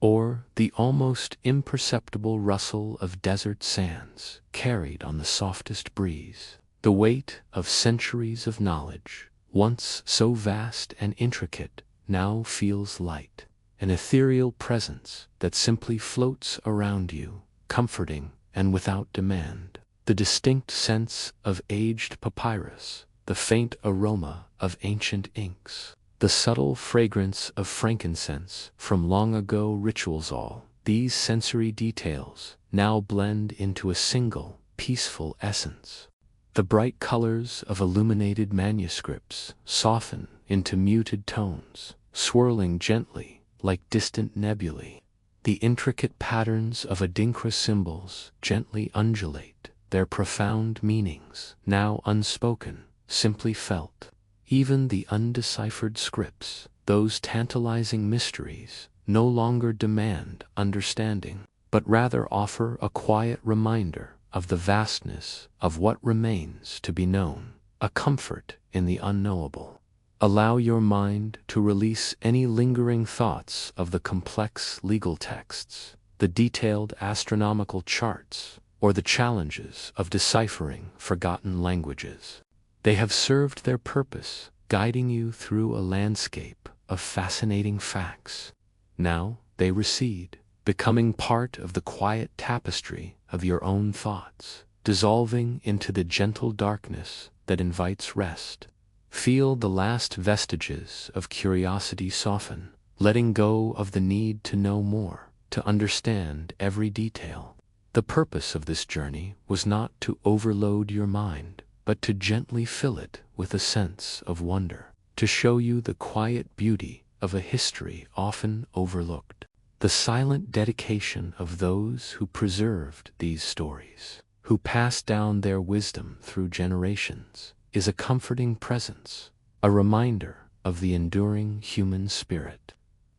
or the almost imperceptible rustle of desert sands carried on the softest breeze. The weight of centuries of knowledge, once so vast and intricate, now feels light, an ethereal presence that simply floats around you, comforting and without demand. The distinct sense of aged papyrus, the faint aroma of ancient inks, the subtle fragrance of frankincense from long ago rituals, all these sensory details now blend into a single, peaceful essence. The bright colors of illuminated manuscripts soften into muted tones, swirling gently like distant nebulae. The intricate patterns of Adinkra symbols gently undulate, their profound meanings, now unspoken, simply felt. Even the undeciphered scripts, those tantalizing mysteries, no longer demand understanding, but rather offer a quiet reminder of the vastness of what remains to be known, a comfort in the unknowable. Allow your mind to release any lingering thoughts of the complex legal texts, the detailed astronomical charts, or the challenges of deciphering forgotten languages. They have served their purpose, guiding you through a landscape of fascinating facts. Now they recede, becoming part of the quiet tapestry of your own thoughts, dissolving into the gentle darkness that invites rest. Feel the last vestiges of curiosity soften, letting go of the need to know more, to understand every detail. The purpose of this journey was not to overload your mind, but to gently fill it with a sense of wonder, to show you the quiet beauty of a history often overlooked, the silent dedication of those who preserved these stories, who passed down their wisdom through generations, is a comforting presence, a reminder of the enduring human spirit.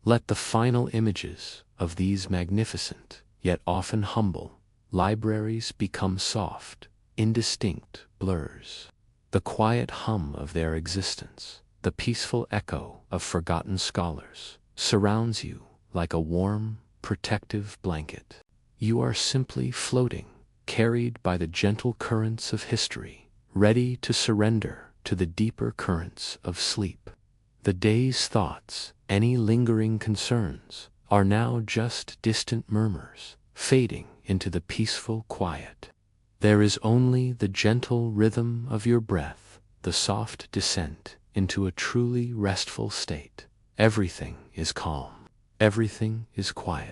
Let the final images of these magnificent, yet often humble, libraries become soft, indistinct blurs. The quiet hum of their existence, the peaceful echo of forgotten scholars, surrounds you like a warm, protective blanket. You are simply floating, carried by the gentle currents of history, ready to surrender to the deeper currents of sleep. The day's thoughts, any lingering concerns, are now just distant murmurs, fading into the peaceful quiet. There is only the gentle rhythm of your breath, the soft descent into a truly restful state. Everything is calm. Everything is quiet.